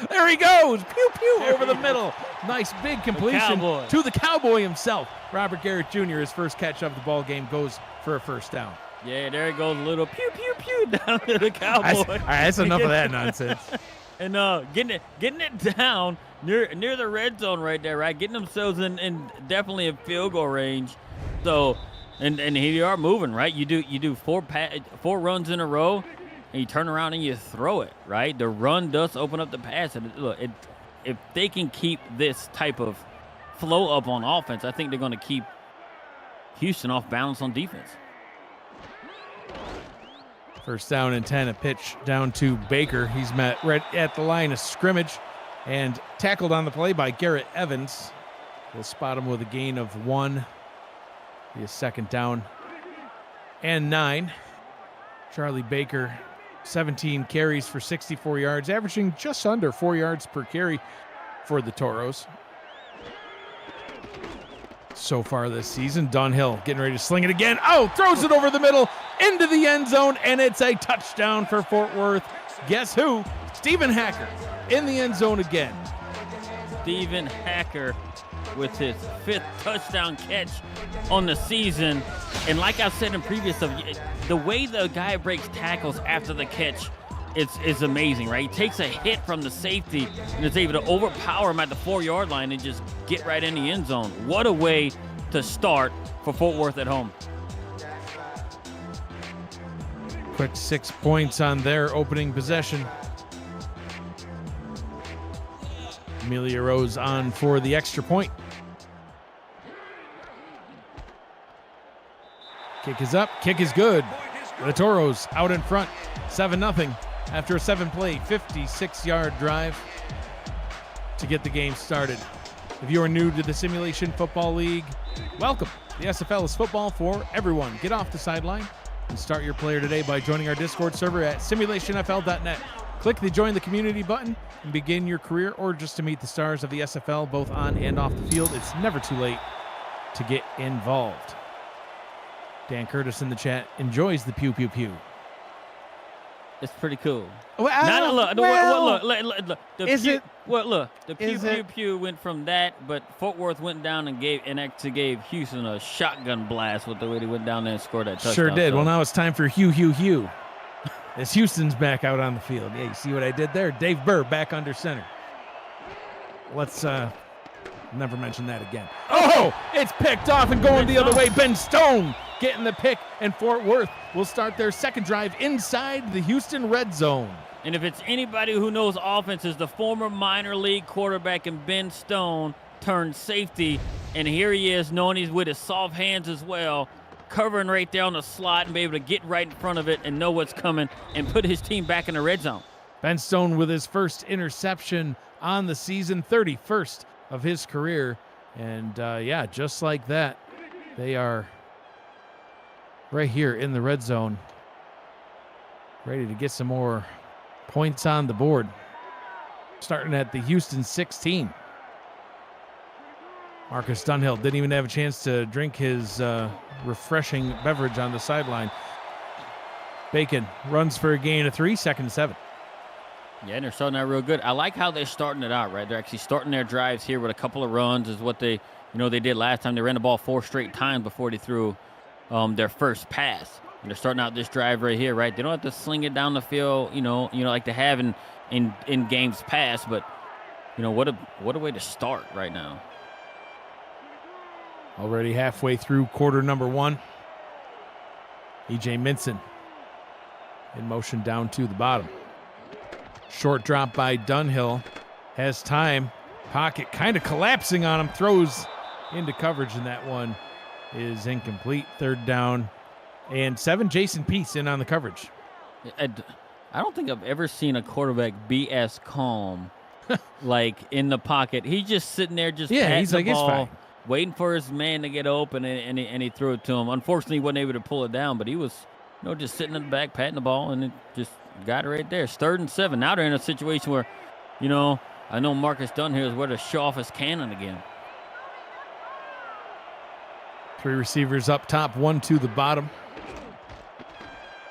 There he goes. Pew, pew, over the middle. Nice big completion to the Cowboy himself. Robert Garrett Jr., his first catch of the ball game, goes for a 1st down. Yeah, there he goes, a little pew, pew, pew down to the Cowboy. All right, that's enough of that nonsense. And getting it down near the red zone right there, right? Getting themselves in definitely in field goal range. So, and here you are moving, right? You do 4 runs in a row, and you turn around and you throw it, right? The run does open up the pass. And look, if they can keep this type of flow up on offense, I think they're going to keep Houston off balance on defense. 1st down and 10, a pitch down to Baker. He's met right at the line of scrimmage and tackled on the play by Garrett Evans. We'll spot him with a gain of 1. Be a 2nd down and 9. Charlie Baker, 17 carries for 64 yards, averaging just under 4 yards per carry for the Toros so far this season. Dunhill getting ready to sling it again. Oh, throws it over the middle into the end zone, and it's a touchdown for Fort Worth. Guess who? Stephen Hacker in the end zone again. Stephen Hacker with his 5th touchdown catch on the season. And like I said in previous stuff, the way the guy breaks tackles after the catch is amazing, right? He takes a hit from the safety and is able to overpower him at the 4-yard line and just get right in the end zone. What a way to start for Fort Worth at home. Quick 6 points on their opening possession. Amelia Rose on for the extra point. Kick is up. Kick is good. The Toros out in front. 7-0 after a 7-play, 56-yard drive to get the game started. If you are new to the Simulation Football League, welcome. The SFL is football for everyone. Get off the sideline and start your player today by joining our Discord server at simulationfl.net. Click the Join the Community button and begin your career, or just to meet the stars of the SFL both on and off the field. It's never too late to get involved. Dan Curtis in the chat enjoys the pew pew pew. It's pretty cool. Well, look. The pew pew went from that, but Fort Worth went down and actually gave Houston a shotgun blast with the way they went down there and scored that touchdown. Sure did. Well, now it's time for Hugh. As Houston's back out on the field. Yeah, you see what I did there? Dave Burr back under center. Let's never mention that again. Oh, it's picked off and going the other way. Ben Stone getting the pick, and Fort Worth will start their second drive inside the Houston red zone. And if it's anybody who knows offense, is the former minor league quarterback and Ben Stone turned safety, and here he is, knowing he's with his soft hands as well, covering right there on the slot and be able to get right in front of it and know what's coming and put his team back in the red zone. Ben Stone with his first interception on the season, 31st of his career. And just like that, they are right here in the red zone, ready to get some more points on the board. Starting at the Houston 16. Marcus Dunhill didn't even have a chance to drink his refreshing beverage on the sideline. Bacon runs for a gain of 3, 2nd and 7. Yeah, and they're starting out real good. I like how they're starting it out, right? They're actually starting their drives here with a couple of runs is what they did last time. They ran the ball 4 straight times before they threw their first pass. And they're starting out this drive right here, right? They don't have to sling it down the field, like they have in games past, but what a way to start right now. Already halfway through quarter number 1. E.J. Minson in motion down to the bottom. Short drop by Dunhill. Has time. Pocket kind of collapsing on him. Throws into coverage, and that one is incomplete. 3rd down and 7. Jason Peace in on the coverage. I don't think I've ever seen a quarterback be as calm, like in the pocket. He's just sitting there, just patting he's the like, ball, it's fine. Waiting for his man to get open, and he threw it to him. Unfortunately, he wasn't able to pull it down, but he was, just sitting in the back, patting the ball, and it just got it right there. It's 3rd and 7. Now they're in a situation where, I know Marcus Dunhill is where to show off his cannon again. 3 receivers up top, 1 to the bottom.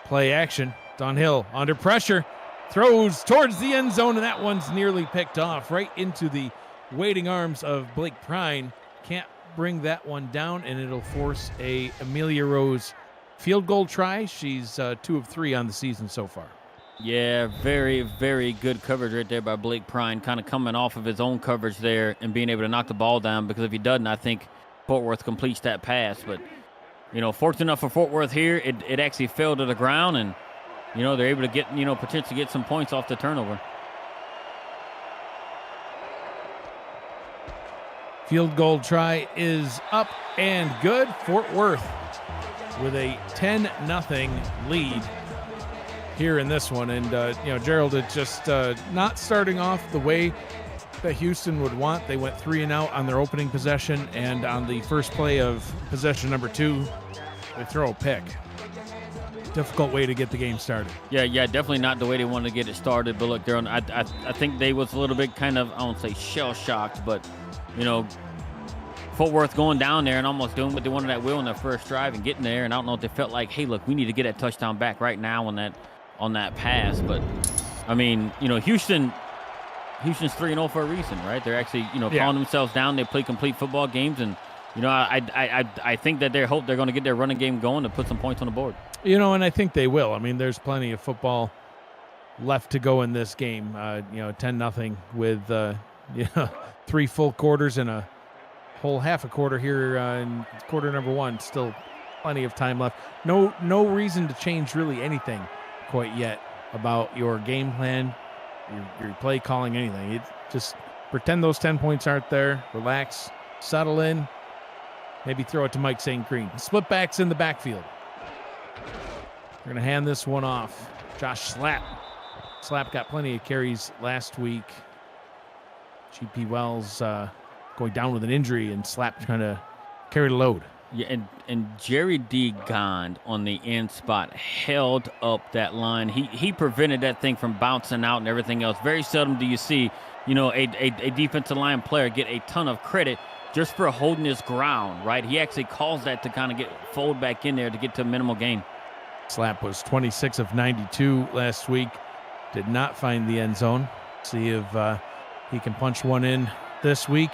Play action. Dunhill under pressure. Throws towards the end zone, and that one's nearly picked off right into the waiting arms of Blake Prine. Can't bring that one down, and it'll force a Amelia Rose field goal try. She's 2 of 3 on the season so far. Yeah, very, very good coverage right there by Blake Prine, kind of coming off of his own coverage there and being able to knock the ball down, because if he doesn't, I think Fort Worth completes that pass. But, fortunate enough for Fort Worth here, it actually fell to the ground, and, they're able to get, potentially get some points off the turnover. Field goal try is up and good. Fort Worth with a 10-0 lead here in this one. And, Gerald, it's just not starting off the way that Houston would want. They went 3 and out on their opening possession, and on the first play of possession number 2, they throw a pick. Difficult way to get the game started. Yeah, definitely not the way they wanted to get it started. But look, I think they was a little bit kind of, I won't say shell-shocked, but, Fort Worth going down there and almost doing what they wanted at will in their first drive and getting there. And I don't know if they felt like, hey, look, we need to get that touchdown back right now on that pass. But, I mean, Houston's 3-0 for a reason, right? They're actually, calling themselves down. They play complete football games. And, I think that they're going to get their running game going to put some points on the board. And I think they will. I mean, there's plenty of football left to go in this game. 10-0 with, 3 full quarters and a whole half a quarter here in quarter number 1. Still plenty of time left. No reason to change really anything quite yet about your game plan, your play calling, anything. It just pretend those 10 points aren't there. Relax, settle in, maybe throw it to Mike St. Green. Split backs in the backfield. We're going to hand this one off. Josh Slapp. Slapp got plenty of carries last week. GP Wells going down with an injury, and Slapp trying to carry the load. Yeah, and Jerry D. Gond on the end spot held up that line. He prevented that thing from bouncing out and everything else. Very seldom do you see, a defensive line player get a ton of credit just for holding his ground, right? He actually calls that to kind of fold back in there to get to a minimal gain. Slapp was 26 of 92 last week. Did not find the end zone. See if he can punch one in this week.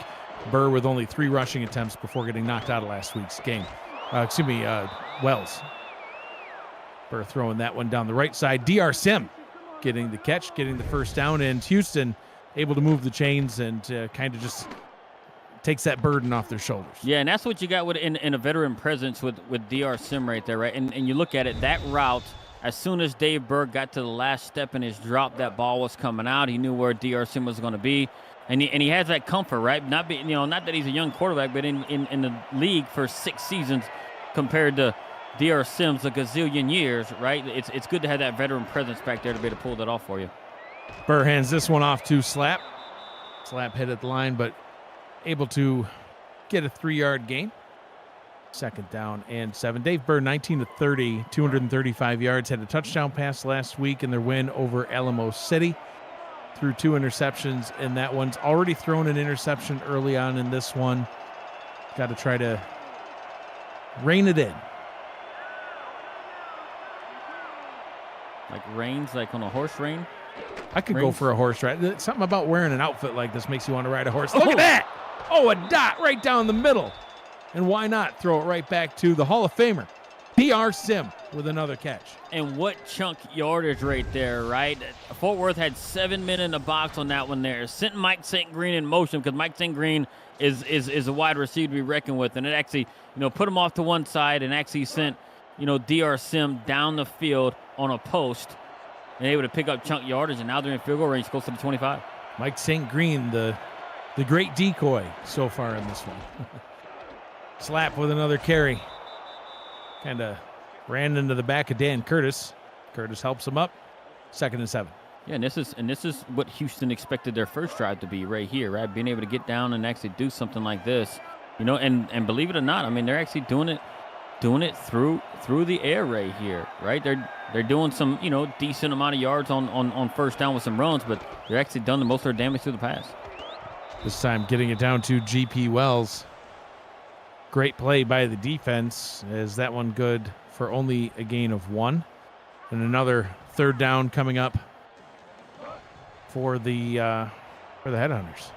Burr with only 3 rushing attempts before getting knocked out of last week's game. Wells. Burr throwing that one down the right side. DR Sim getting the catch, getting the first down, and Houston able to move the chains and kind of just takes that burden off their shoulders. Yeah, and that's what you got in a veteran presence with DR Sim right there, right? And you look at it, that route, as soon as Dave Burr got to the last step in his drop, that ball was coming out. He knew where DR Sim was going to be. And he has that comfort, right? Not that he's a young quarterback, but in the league for 6 seasons compared to DR Sims a gazillion years, right? It's good to have that veteran presence back there to be able to pull that off for you. Burr hands this one off to Slapp. Slapp hit at the line, but able to get a 3-yard gain. 2nd down and 7. Dave Burr, 19 of 30, 235 yards. Had a touchdown pass last week in their win over Alamo City. Threw 2 interceptions, and that one's already thrown an interception early on in this one. Got to try to rein it in. Like reins, like on a horse rein? I could go for a horse ride. Something about wearing an outfit like this makes you want to ride a horse. Look at that! Oh, a dot right down the middle. And why not throw it right back to the Hall of Famer, PR Sim, with another catch. And what chunk yardage right there, right? Fort Worth had 7 men in the box on that one there. Sent Mike St. Green in motion because Mike St. Green is a wide receiver to be reckoned with. And it actually, put him off to one side and actually sent, DR Sim down the field on a post and able to pick up chunk yardage. And now they're in field goal range close to the 25. Mike St. Green, the great decoy so far in this one. Slap with another carry. Kind of ran into the back of Dan Curtis. Curtis helps him up. 2nd and 7. Yeah, and this is what Houston expected their first drive to be right here, right? Being able to get down and actually do something like this, and believe it or not, I mean, they're actually doing it through the air right here, right? They're doing some, decent amount of yards on first down with some runs, but they're actually done the most of their damage through the pass. This time getting it down to GP Wells. Great play by the defense. Is that one good for only a gain of 1? And another 3rd down coming up for the Headhunters.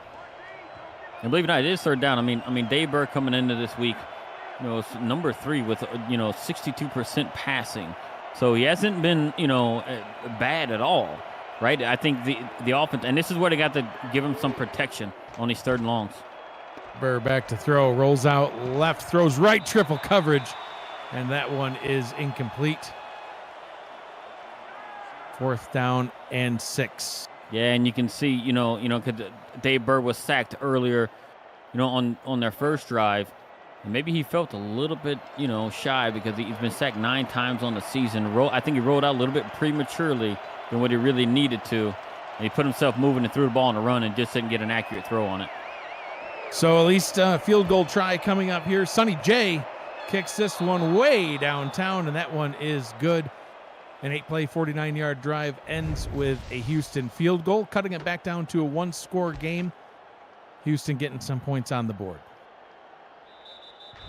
And believe it or not, it is 3rd down. I mean, Dave Burr coming into this week, it's number 3 with 62% passing. So he hasn't been bad at all, right? I think the offense, and this is where they got to give him some protection on these 3rd and longs. Burr back to throw, rolls out left, throws right, triple coverage, and that one is incomplete. 4th down and 6. Yeah, and you can see, because Dave Burr was sacked earlier, on their first drive, and maybe he felt a little bit, shy because he's been sacked 9 times on the season. I think he rolled out a little bit prematurely than what he really needed to, and he put himself moving and threw the ball on the run and just didn't get an accurate throw on it. So at least a field goal try coming up here. Sonny J kicks this one way downtown, and that one is good. An 8-play, 49-yard drive ends with a Houston field goal, cutting it back down to a 1-score game. Houston getting some points on the board.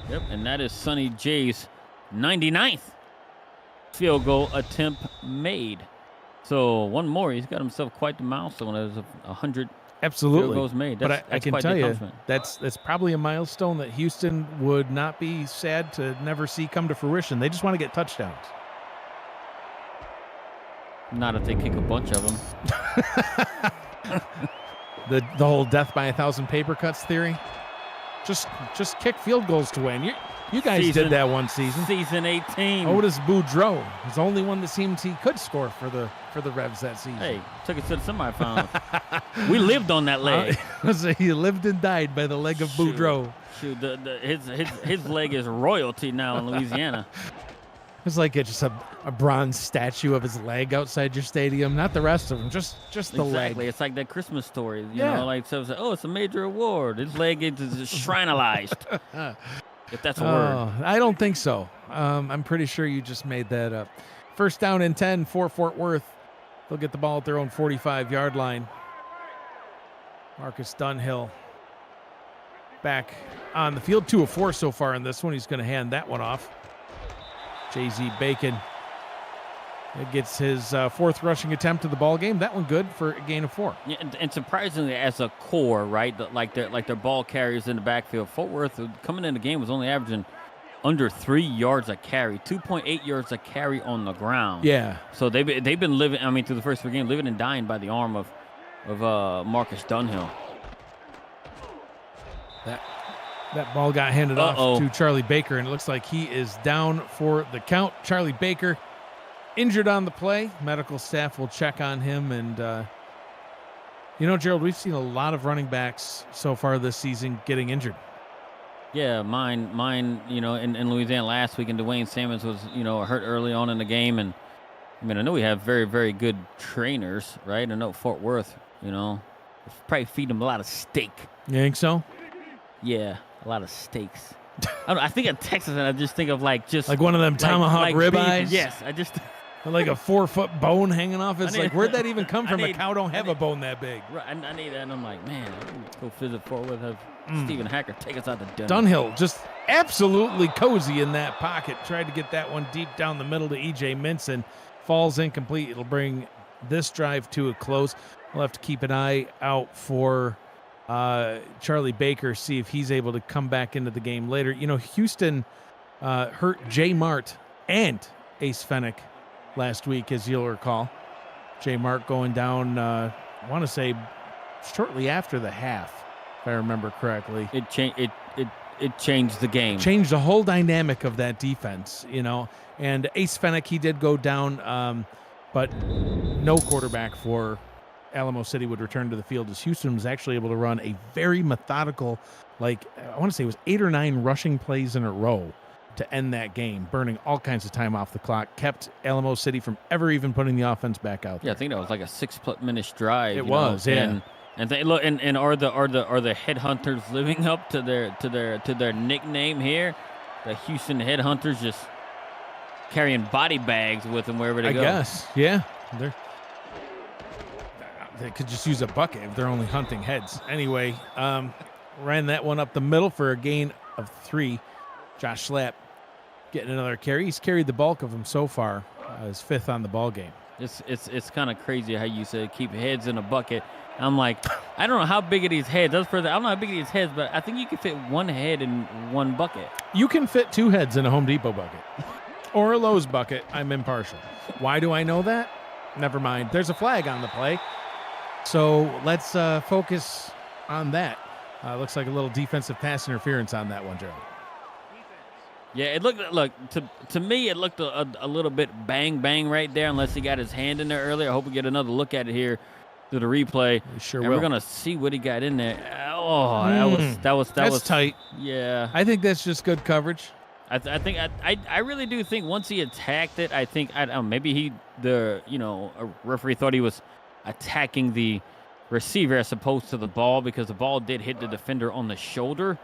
Yep, and that is Sonny J's 99th field goal attempt made. So one more, he's got himself quite the milestone as 100 Absolutely. field goals made. But I can tell you, that's probably a milestone that Houston would not be sad to never see come to fruition. They just want to get touchdowns. Not if they kick a bunch of them. The whole death by 1,000 paper cuts theory. Just kick field goals to win. You guys did that one season. Season 18. Otis Boudreaux was the only one that seemed he could score for the Revs that season. Hey, took it to the semifinals. We lived on that leg. So he lived and died by the leg of Boudreaux. Shoot, his leg is royalty now in Louisiana. It's like just a bronze statue of his leg outside your stadium, not the rest of him, just the leg. Exactly. It's like that Christmas story, you know, like so it's like, oh, it's a major award. His leg is shrinalized. If that's a word. I don't think so. I'm pretty sure you just made that up. 1st down and 10 for Fort Worth. They'll get the ball at their own 45-yard line. Marcus Dunhill back on the field. 2 of 4 so far in this one. He's going to hand that one off. J.Z. Bacon gets his 4th rushing attempt of the ball game. That one good for a gain of 4. Yeah, and surprisingly, as a core, right, like their ball carriers in the backfield, Fort Worth coming in the game was only averaging under 3 yards a carry, 2.8 yards a carry on the ground. Yeah. So they've been living. I mean, through the first 3 games, living and dying by the arm of Marcus Dunhill. That ball got handed off to Charlie Baker, and it looks like he is down for the count. Charlie Baker injured on the play. Medical staff will check on him. And, Gerald, we've seen a lot of running backs so far this season getting injured. Yeah, mine, in Louisiana last week, and Dwayne Sammons was, hurt early on in the game. And, I know we have very, very good trainers, right? I know Fort Worth, probably feed them a lot of steak. You think so? Yeah. A lot of steaks. I think of Texas, and I just think of like one of them tomahawk ribeyes. Yes, I just like a 4-foot bone hanging off. It's like, where'd that even come from? A cow don't have a bone that big. Right, I need that, and I'm like, man, let's go visit Fort Worth. Have Stephen Hacker take us out to dinner. Dunhill just absolutely cozy in that pocket. Tried to get that one deep down the middle to E.J. Minson. Falls incomplete. It'll bring this drive to a close. We'll have to keep an eye out for Charlie Baker, see if he's able to come back into the game later. You know, Houston hurt Jay Mart and Ace Fennick last week, as you'll recall. Jay Mart going down, I want to say, shortly after the half, if I remember correctly. It changed the game. Changed the whole dynamic of that defense, you know. And Ace Fennick, he did go down, but no quarterback for Alamo City would return to the field, as Houston was actually able to run a very methodical, like, I want to say it was 8 or 9 rushing plays in a row to end that game, burning all kinds of time off the clock, kept Alamo City from ever even putting the offense back out there. Yeah, I think that was like a 6-minute drive. It was, yeah. And they look, and are the headhunters living up to their nickname here? The Houston Headhunters just carrying body bags with them wherever they go. I guess, yeah. They could just use a bucket if they're only hunting heads. Anyway, ran that one up the middle for a gain of 3. Josh Schlapp getting another carry. He's carried the bulk of them so far. His 5th on the ball game. It's kind of crazy how you said keep heads in a bucket. I'm like, I don't know how big are these heads. I don't know how big are these heads, but I think you can fit one head in one bucket. You can fit 2 heads in a Home Depot bucket or a Lowe's bucket. I'm impartial. Why do I know that? Never mind. There's a flag on the play. So let's focus on that. Looks like a little defensive pass interference on that one, Gerald. Yeah, it looked to me it looked a little bit bang right there, unless he got his hand in there earlier. I hope we get another look at it here through the replay. We sure and will. We're gonna see what he got in there. Oh, that was tight. Yeah, I think that's just good coverage. I really do think once he attacked it, I don't know, maybe a referee thought he was attacking the receiver as opposed to the ball, because the ball did hit the defender on the shoulder,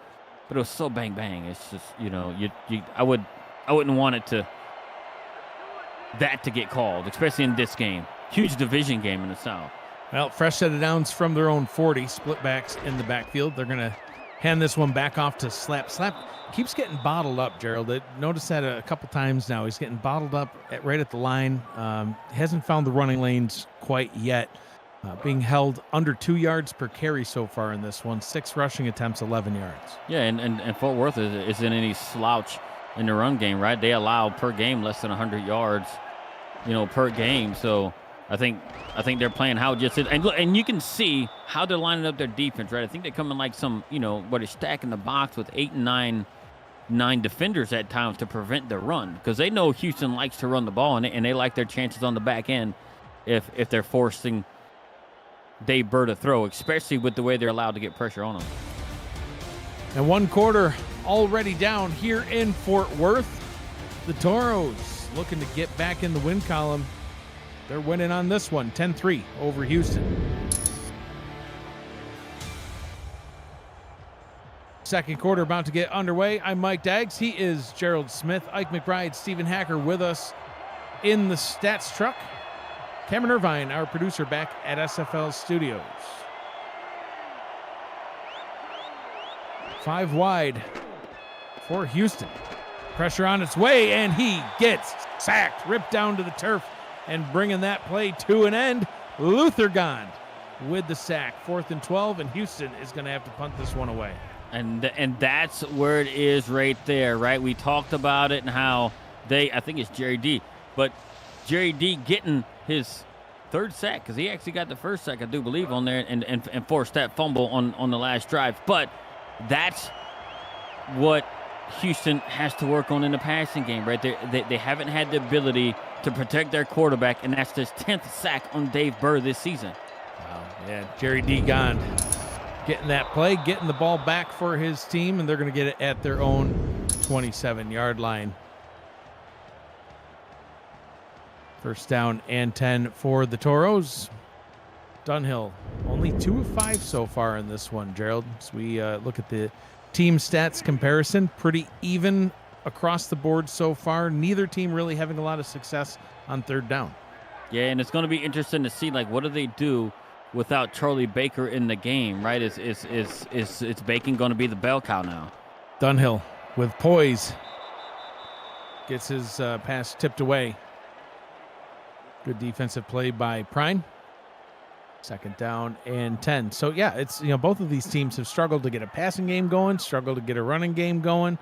but it was so bang. It's just, I wouldn't want that to get called, especially in this game. Huge division game in the South. Well, fresh set of downs from their own 40, split backs in the backfield. They're going to hand this one back off to Schlapp. Schlapp keeps getting bottled up, Gerald. Noticed that a couple times now. He's getting bottled up right at the line. Hasn't found the running lanes quite yet. Being held under 2 yards per carry so far in this one. 6 rushing attempts, 11 yards. Yeah, and Fort Worth isn't any slouch in the run game, right? They allow per game less than 100 yards, per game. So I think they're playing how just is. And you can see how they're lining up their defense, right? I think they come in like some, where they're stacking the box with 8 and 9 defenders at times to prevent the run, because they know Houston likes to run the ball, and they like their chances on the back end if they're forcing Dave Burr to throw, especially with the way they're allowed to get pressure on them. And 1 quarter already down here in Fort Worth. The Toros looking to get back in the win column. They're winning on this one, 10-3 over Houston. Second quarter about to get underway. I'm Mike Daggs. He is Gerald Smith. Ike McBride, Stephen Hacker with us in the stats truck. Cameron Irvine, our producer, back at SFL Studios. 5 wide for Houston. Pressure on its way, and he gets sacked, ripped down to the turf, and bringing that play to an end. Luther Gond with the sack. 4th and 12, and Houston is going to have to punt this one away. And that's where it is right there, right? We talked about it and how I think it's Jerry D, but Jerry D getting his 3rd sack, because he actually got the 1st sack, I do believe, on there, and forced that fumble on the last drive. But that's what Houston has to work on in the passing game, right? They haven't had the ability to protect their quarterback, and that's his 10th sack on Dave Burr this season. Wow, yeah, Jerry D. Gond getting that play, getting the ball back for his team, and they're going to get it at their own 27-yard line. 1st down and 10 for the Toros. Dunhill, only 2 of 5 so far in this one, Gerald. As we look at the team stats comparison, pretty even across the board so far. Neither team really having a lot of success on third down. Yeah, and it's going to be interesting to see, like, what do they do without Charlie Baker in the game, right? Is Bacon going to be the bell cow now? Dunhill with poise gets his pass tipped away. Good defensive play by Prine. Second down and 10. So, yeah, it's, both of these teams have struggled to get a passing game going, struggled to get a running game going.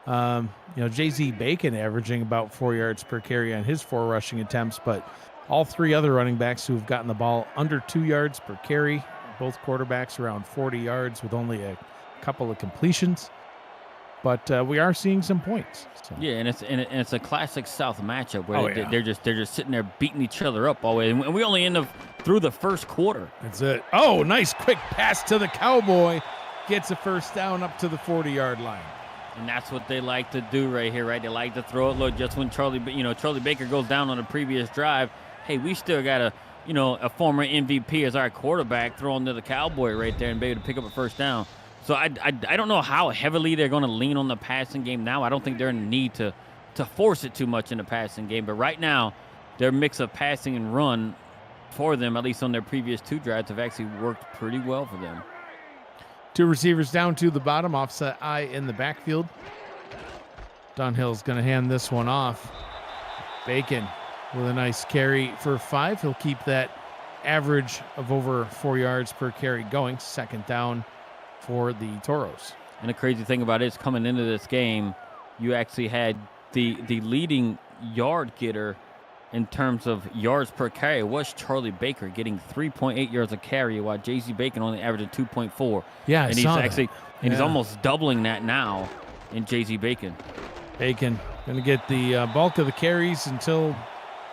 J.Z. Bacon averaging about 4 yards per carry on his 4 rushing attempts, but all 3 other running backs who have gotten the ball under 2 yards per carry, both quarterbacks around 40 yards with only a couple of completions. But we are seeing some points. So. Yeah, and it's a classic South matchup where they're just sitting there beating each other up all the way, and we only end up through the first quarter. That's it. Oh, nice quick pass to the Cowboy, gets a first down up to the 40-yard line. And that's what they like to do right here, right? They like to throw it low. Just when Charlie Baker goes down on the previous drive, hey, we still got a former MVP as our quarterback throwing to the Cowboy right there and be able to pick up a first down. So I don't know how heavily they're going to lean on the passing game now. I don't think they're in the need to force it too much in the passing game. But right now, their mix of passing and run for them, at least on their previous 2 drives, have actually worked pretty well for them. 2 receivers down to the bottom, offset I in the backfield. Dunhill's going to hand this one off. Bacon with a nice carry for 5. He'll keep that average of over 4 yards per carry going. Second down for the Toros. And the crazy thing about it is, coming into this game, you actually had the leading yard getter in terms of yards per carry was Charlie Baker, getting 3.8 yards a carry, while J.Z. Bacon only averaging 2.4. Yeah, and he's almost doubling that now in J.Z. Bacon. Bacon going to get the bulk of the carries until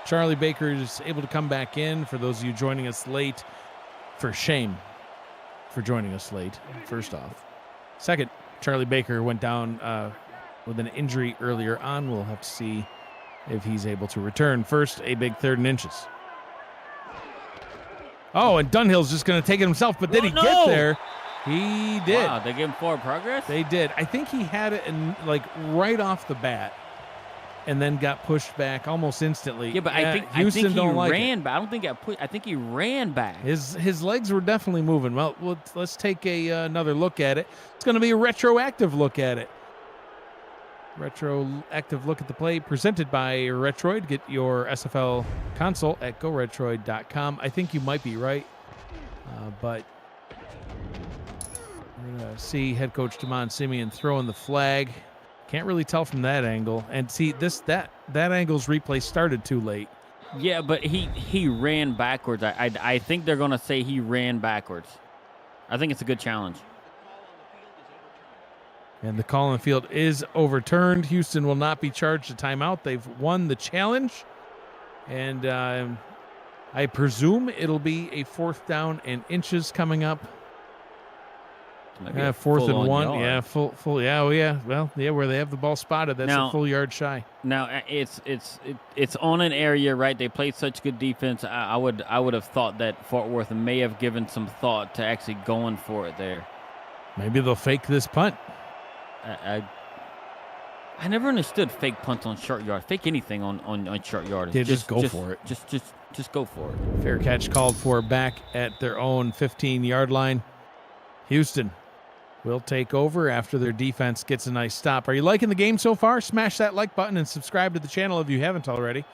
Charlie Baker is able to come back in. For those of you joining us late, for shame for joining us late, first off. Second, Charlie Baker went down with an injury earlier on. We'll have to see if he's able to return. First, a big 3rd and inches. Oh, and Dunhill's just going to take it himself, but did he get there? He did. Wow, they gave him forward progress? They did. I think he had it right off the bat, and then got pushed back almost instantly. Yeah, but I think he ran back. I don't think got pushed. I think he ran back. His legs were definitely moving. Well, let's take another look at it. It's going to be a retroactive look at it. Retroactive look at the play presented by Retroid. Get your SFL console at goretroid.com. I think you might be right, but we're going to see head coach Damon Simeon throwing the flag. Can't really tell from that angle. And see, that angle's replay started too late. Yeah, but he ran backwards. I think they're going to say he ran backwards. I think it's a good challenge. And the call on the field is overturned. Houston will not be charged a timeout. They've won the challenge. And I presume it'll be a 4th down and inches coming up. 4th and 1. Yard. Yeah, full. Yeah, oh yeah. Well, yeah, where they have the ball spotted, that's a full yard shy. Now it's on an area, right? They played such good defense. I would have thought that Fort Worth may have given some thought to actually going for it there. Maybe they'll fake this punt. I never understood fake punts on short yard. Fake anything on short yard. Yeah, just go for it. Just go for it. Fair catch called for back at their own 15-yard line. Houston will take over after their defense gets a nice stop. Are you liking the game so far? Smash that like button and subscribe to the channel if you haven't already.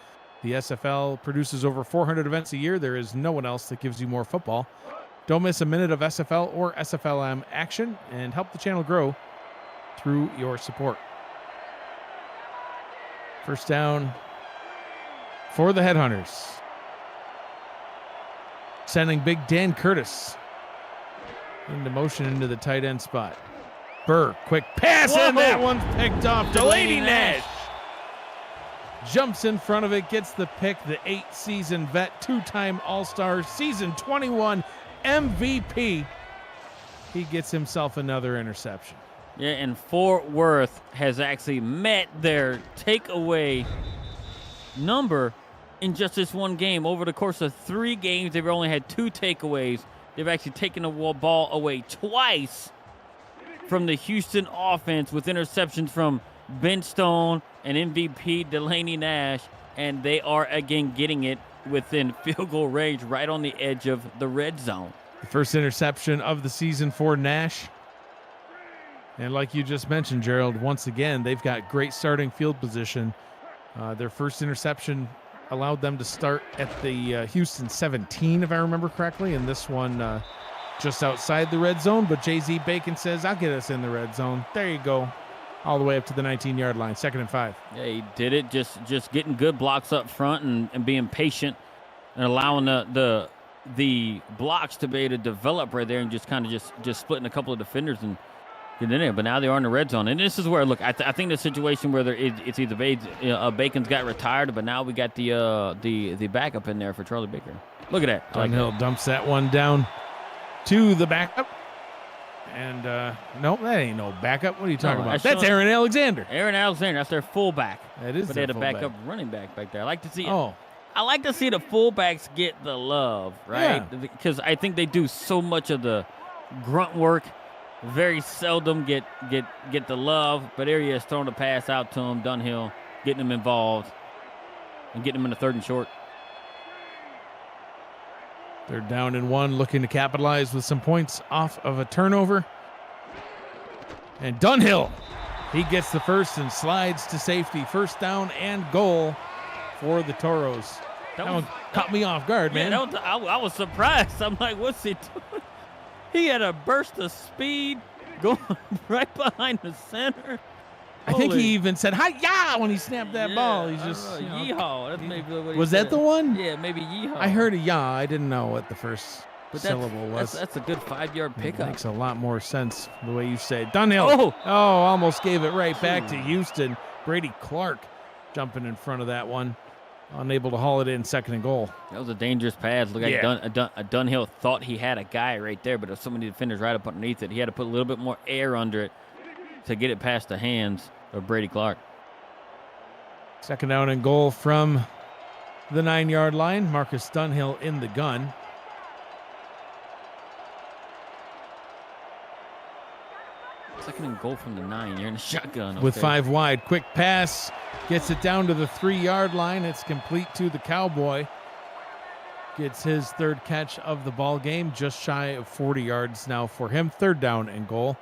The SFL produces over 400 events a year. There is no one else that gives you more football. Don't miss a minute of SFL or SFLM action, and help the channel grow through your support. First down for the Headhunters. Sending big Dan Curtis into motion into the tight end spot. Burr, quick pass, and that one's picked off. Delaney Nash jumps in front of it, gets the pick. The 8-season vet, 2-time All-Star, season 21 MVP. He gets himself another interception. Yeah, and Fort Worth has actually met their takeaway number in just this one game. Over the course of 3 games, they've only had 2 takeaways. They've actually taken the ball away twice from the Houston offense, with interceptions from Ben Stone, and MVP Delaney Nash, and they are again getting it within field goal range right on the edge of the red zone. The first interception of the season for Nash. And like you just mentioned, Gerald, once again, they've got great starting field position. Their first interception allowed them to start at the Houston 17, if I remember correctly, and this one just outside the red zone. But Jay-Z Bacon says, I'll get us in the red zone. There you go. All the way up to the 19-yard line, 2nd and 5. Yeah, he did it, just getting good blocks up front and being patient and allowing the blocks to be able to develop right there and just kind of just splitting a couple of defenders and get in there. But now they are in the red zone. And this is where, look, I think the situation where it's either Bacon's got retired, but now we got the backup in there for Charlie Baker. Look at that. Dunhill dumps that one down to the backup. And, no, that ain't no backup. What are you talking about? That's Aaron Alexander. Aaron Alexander, that's their fullback. That is. But they had a backup running back there. I like to see Oh. I like to see the fullbacks get the love, right? Because I think they do so much of the grunt work, very seldom get the love. But here he is throwing a pass out to him, Dunhill, getting him involved, and getting him in the 3rd and short. 3rd down and 1, looking to capitalize with some points off of a turnover. And Dunhill, he gets the first and slides to safety. 1st down and goal for the Toros. That one caught me off guard, man. I was surprised. I'm like, what's he doing? He had a burst of speed going right behind the center. I think he even said "hi-ya" when he snapped that ball. He's just yeehaw. That's maybe what he was said. That the one? Yeah, maybe yeehaw. I heard a "ya." I didn't know what the first syllable was. That's a good 5-yard pickup. Makes a lot more sense the way you say it. Dunhill. Oh, almost gave it right back to Houston. Brady Clark jumping in front of that one. Unable to haul it in, 2nd and goal. That was a dangerous pass. Look like Dunhill thought he had a guy right there, but there's so many defenders right up underneath it. He had to put a little bit more air under it to get it past the hands of Brady Clark. 2nd down and goal from the 9-yard line. Marcus Dunhill in the gun. Second and goal from the 9. You're in a shotgun. With 5 wide. Quick pass. Gets it down to the 3-yard line. It's complete to the Cowboy. Gets his 3rd catch of the ball game. Just shy of 40 yards now for him. 3rd down and goal.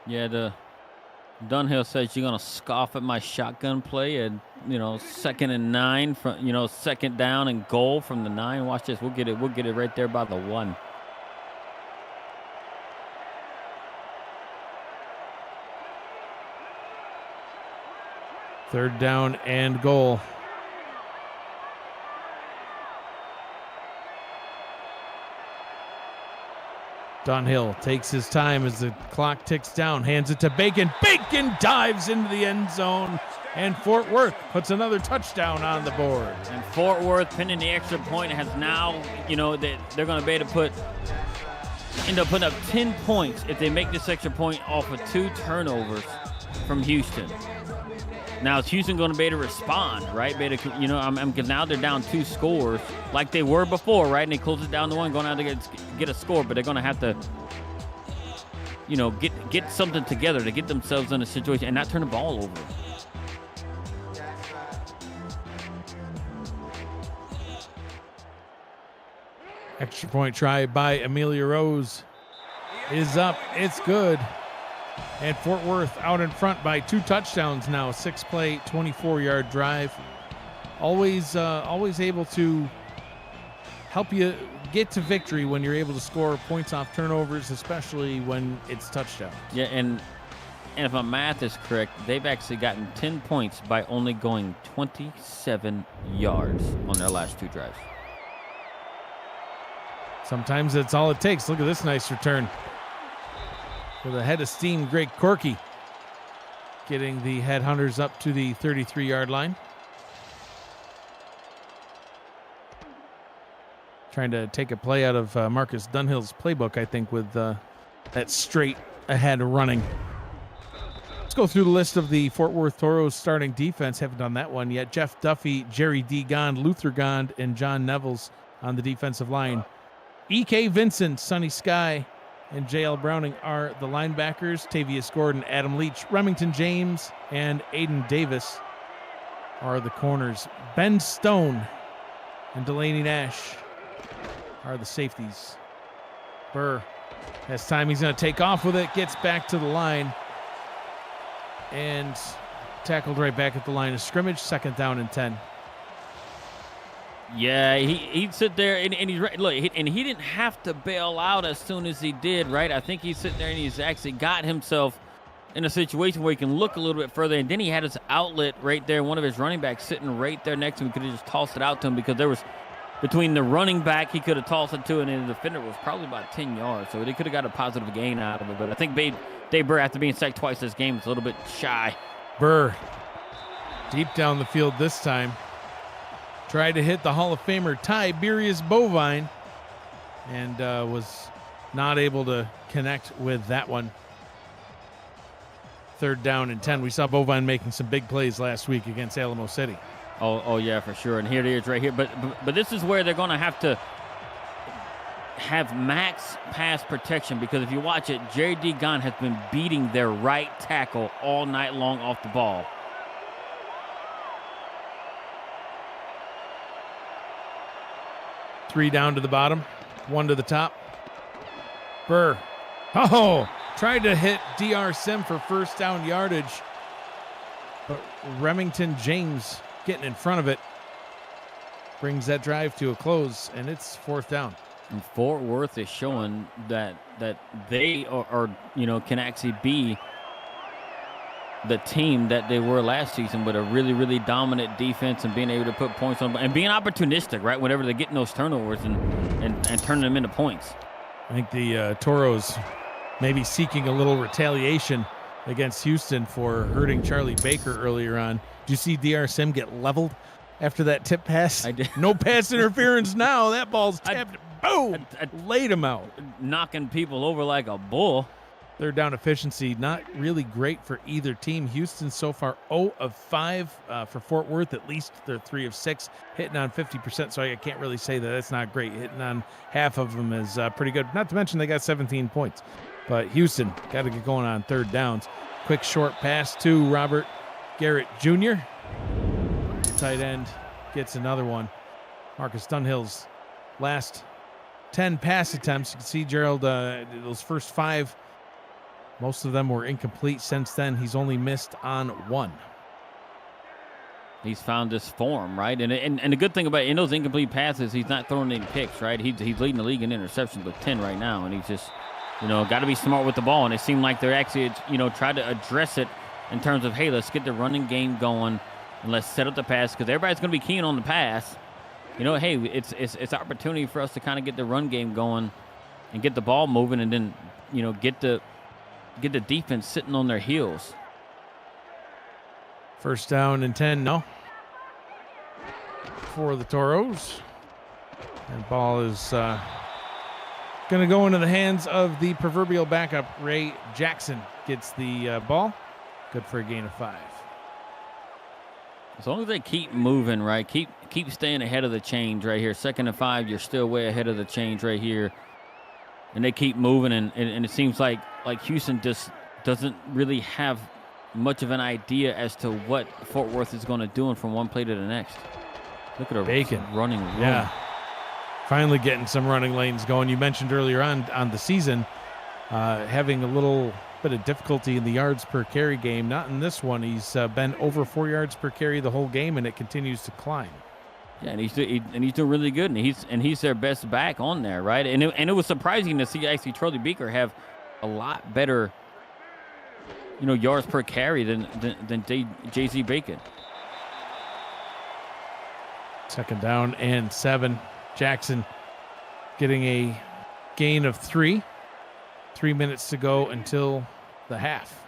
Yeah, the Dunhill says you're going to scoff at my shotgun play. And, 2nd and 9. From 2nd down and goal from the 9. Watch this. We'll get it right there by the 1. Third down and goal. Dunhill takes his time as the clock ticks down, hands it to Bacon. Bacon dives into the end zone, and Fort Worth puts another touchdown on the board. And Fort Worth, pinning the extra point, has now, they're going to be able to end up putting up 10 points if they make this extra point off of 2 turnovers from Houston. Now, is Houston going to be able to respond, right? Because now they're down 2 scores like they were before, right? And they close it down to 1, going out to get a score, but they're going to have to, get something together to get themselves in a situation and not turn the ball over. Extra point try by Amelia Rose is up. It's good. And Fort Worth out in front by 2 touchdowns now. 6-play, 24-yard drive. Always able to help you get to victory when you're able to score points off turnovers, especially when it's touchdowns. Yeah, and if my math is correct, they've actually gotten 10 points by only going 27 yards on their last 2 drives. Sometimes that's all it takes. Look at this nice return. With a head of steam, Greg Corky getting the Headhunters up to the 33-yard line. Trying to take a play out of Marcus Dunhill's playbook, I think, with that straight ahead running. Let's go through the list of the Fort Worth Toros starting defense. Haven't done that one yet. Jeff Duffy, Jerry D. Gond, Luther Gond, and John Nevels on the defensive line. E.K. Vincent, Sonny Sky, and J.L. Browning are the linebackers. Tavius Gordon, Adam Leach, Remington James, and Aiden Davis are the corners. Ben Stone and Delaney Nash are the safeties. Burr has time. He's going to take off with it, gets back to the line, and tackled right back at the line of scrimmage. 2nd down and 10. Yeah, he'd sit there, and he's right. Look, and he didn't have to bail out as soon as he did, right? I think he's sitting there, and he's actually got himself in a situation where he can look a little bit further, and then he had his outlet right there, one of his running backs sitting right there next to him. He could have just tossed it out to him because there was, between the running back he could have tossed it to, and then the defender was probably about 10 yards, so they could have got a positive gain out of it. But I think Dave Burr, after being sacked twice this game, is a little bit shy. Burr, deep down the field this time. Tried to hit the Hall of Famer Tiberius Bovine and was not able to connect with that one. 3rd down and 10. We saw Bovine making some big plays last week against Alamo City. Oh yeah, for sure. And here it is right here. But this is where they're going to have max pass protection, because if you watch it, J.D. Gahn has been beating their right tackle all night long off the ball. Three down to the bottom, 1 to the top. Burr, tried to hit DR Sim for 1st down yardage, but Remington James getting in front of it brings that drive to a close, and it's 4th down. And Fort Worth is showing that they are can actually be the team that they were last season, with a really, really dominant defense and being able to put points on and being opportunistic, right? Whenever they're getting those turnovers and turning them into points. I think the Toros maybe seeking a little retaliation against Houston for hurting Charlie Baker earlier on. Did you see DR Sim get leveled after that tip pass? I did. No pass interference now. That ball's tapped. Boom! Laid him out. Knocking people over like a bull. 3rd down efficiency, not really great for either team. Houston so far 0 of 5 for Fort Worth. At least they're 3 of 6, hitting on 50%. So I can't really say that that's not great. Hitting on half of them is pretty good. Not to mention they got 17 points. But Houston got to get going on 3rd downs. Quick short pass to Robert Garrett Jr. Tight end gets another one. Marcus Dunhill's last 10 pass attempts. You can see Gerald, those first 5, most of them were incomplete. Since then, he's only missed on 1. He's found this form, right? And the good thing about in those incomplete passes, he's not throwing any picks, right? He's leading the league in interceptions with 10 right now, and he's just, got to be smart with the ball. And it seemed like they're actually, try to address it in terms of, hey, let's get the running game going and let's set up the pass, because everybody's going to be keen on the pass. Hey, it's opportunity for us to kind of get the run game going and get the ball moving, and then, get the defense sitting on their heels. 1st down and 10 now for the Toros. And ball is going to go into the hands of the proverbial backup. Ray Jackson gets the ball. Good for a gain of 5. As long as they keep moving, right? Keep staying ahead of the change right here. 2nd and 5, you're still way ahead of the change right here. And they keep moving, and it seems like Houston just doesn't really have much of an idea as to what Fort Worth is going to do from one play to the next. Look at our Bacon running room. Yeah, finally getting some running lanes going. You mentioned earlier on the season having a little bit of difficulty in the yards per carry game. Not in this one. He's been over 4 yards per carry the whole game, and it continues to climb. Yeah, and he's doing really good, and he's their best back on there, right? And it was surprising to see actually Charlie Baker have a lot better, yards per carry than J.Z. Bacon. 2nd down and 7. Jackson getting a gain of 3. 3 minutes to go until the half.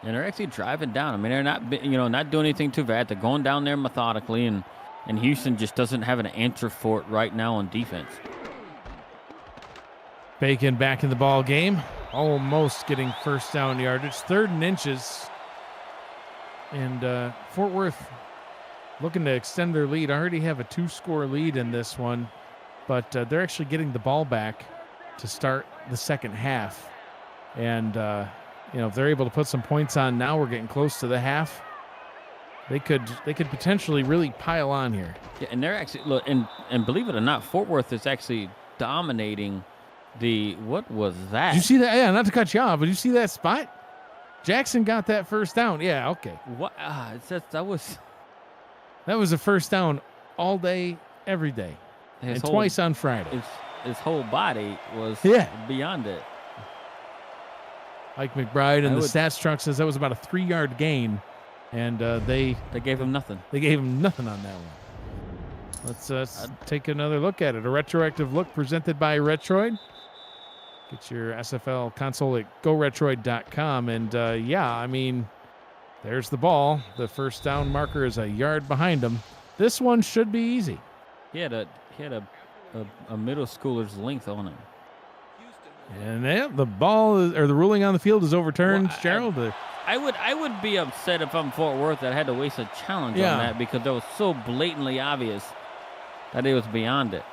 And they're actually driving down. I mean, they're not doing anything too bad. They're going down there methodically, and Houston just doesn't have an answer for it right now on defense. Bacon back in the ball game, almost getting 1st down yardage. 3rd and inches. And Fort Worth looking to extend their lead. I already have a 2-score lead in this one. but they're actually getting the ball back to start the second half. And, if they're able to put some points on now, we're getting close to the half. They could potentially really pile on here. Yeah, and they're actually look, and believe it or not, Fort Worth is actually dominating the. What was that? Did you see that? Yeah, not to cut you off, but did you see that spot? Jackson got that first down. Yeah, okay. What? That was a first down all day, every day, and twice on Friday. His whole body was beyond it. Mike McBride and the stats truck says that was about a 3-yard gain, and they gave him nothing. They gave him nothing on that one. Let's take another look at it. A retroactive look presented by Retroid. Get your SFL console at goretroid.com. And, there's the ball. The first down marker is a yard behind him. This one should be easy. He had a middle schooler's length on him. And the ball the ruling on the field is overturned, well, Gerald. I would be upset if I'm Fort Worth that I had to waste a challenge on that because that was so blatantly obvious that it was beyond it.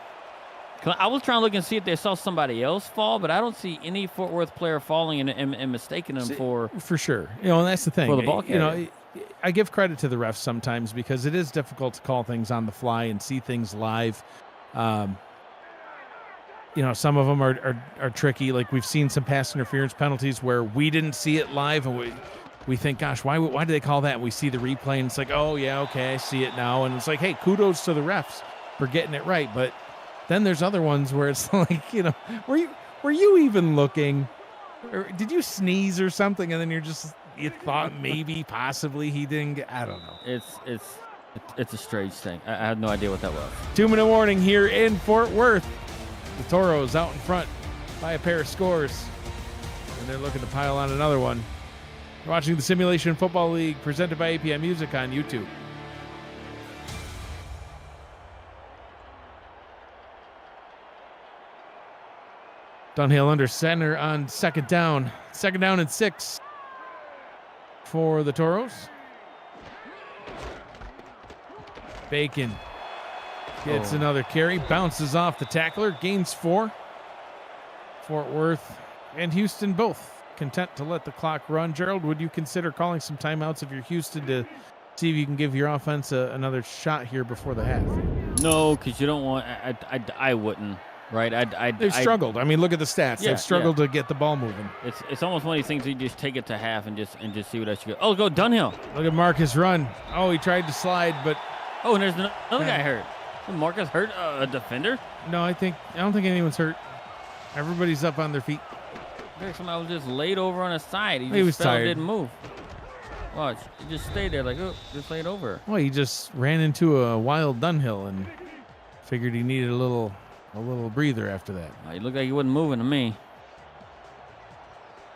I was trying to look and see if they saw somebody else fall, but I don't see any Fort Worth player falling and mistaking them for sure. And that's the thing. For the ball carrier. I give credit to the refs sometimes because it is difficult to call things on the fly and see things live. Some of them are tricky. Like we've seen some pass interference penalties where we didn't see it live, and we think, gosh, why did they call that? And we see the replay, and it's like, oh yeah, okay, I see it now, and it's like, hey, kudos to the refs for getting it right. But then there's other ones where it's like, were you even looking? Or did you sneeze or something, and then you thought maybe possibly he didn't get? I don't know. It's a strange thing. I have no idea what that was. 2-minute warning here in Fort Worth. The Toros out in front by a pair of scores, and they're looking to pile on another one. You're watching the Simulation Football League presented by APM Music on YouTube. Dunhill under center on second down. Second down and 6 for the Toros. Bacon gets another carry, bounces off the tackler, gains 4. Fort Worth and Houston both content to let the clock run. Gerald, would you consider calling some timeouts if you're Houston to see if you can give your offense another shot here before the half? No, because you don't want. I wouldn't. Right? They've struggled. I mean, look at the stats. They've struggled to get the ball moving. It's almost one of these things where you just take it to half and just see what else you go. Oh, go Dunhill. Look at Marcus run. Oh, he tried to slide, but and there's another guy hurt. Marcus hurt a defender? No, I don't think anyone's hurt. Everybody's up on their feet. Somebody was just laid over on his side. He was fell, tired. Didn't move. Watch, he just stayed there like, just laid over. Well, he just ran into a wild Dunhill and figured he needed a little breather after that. He looked like he wasn't moving to me.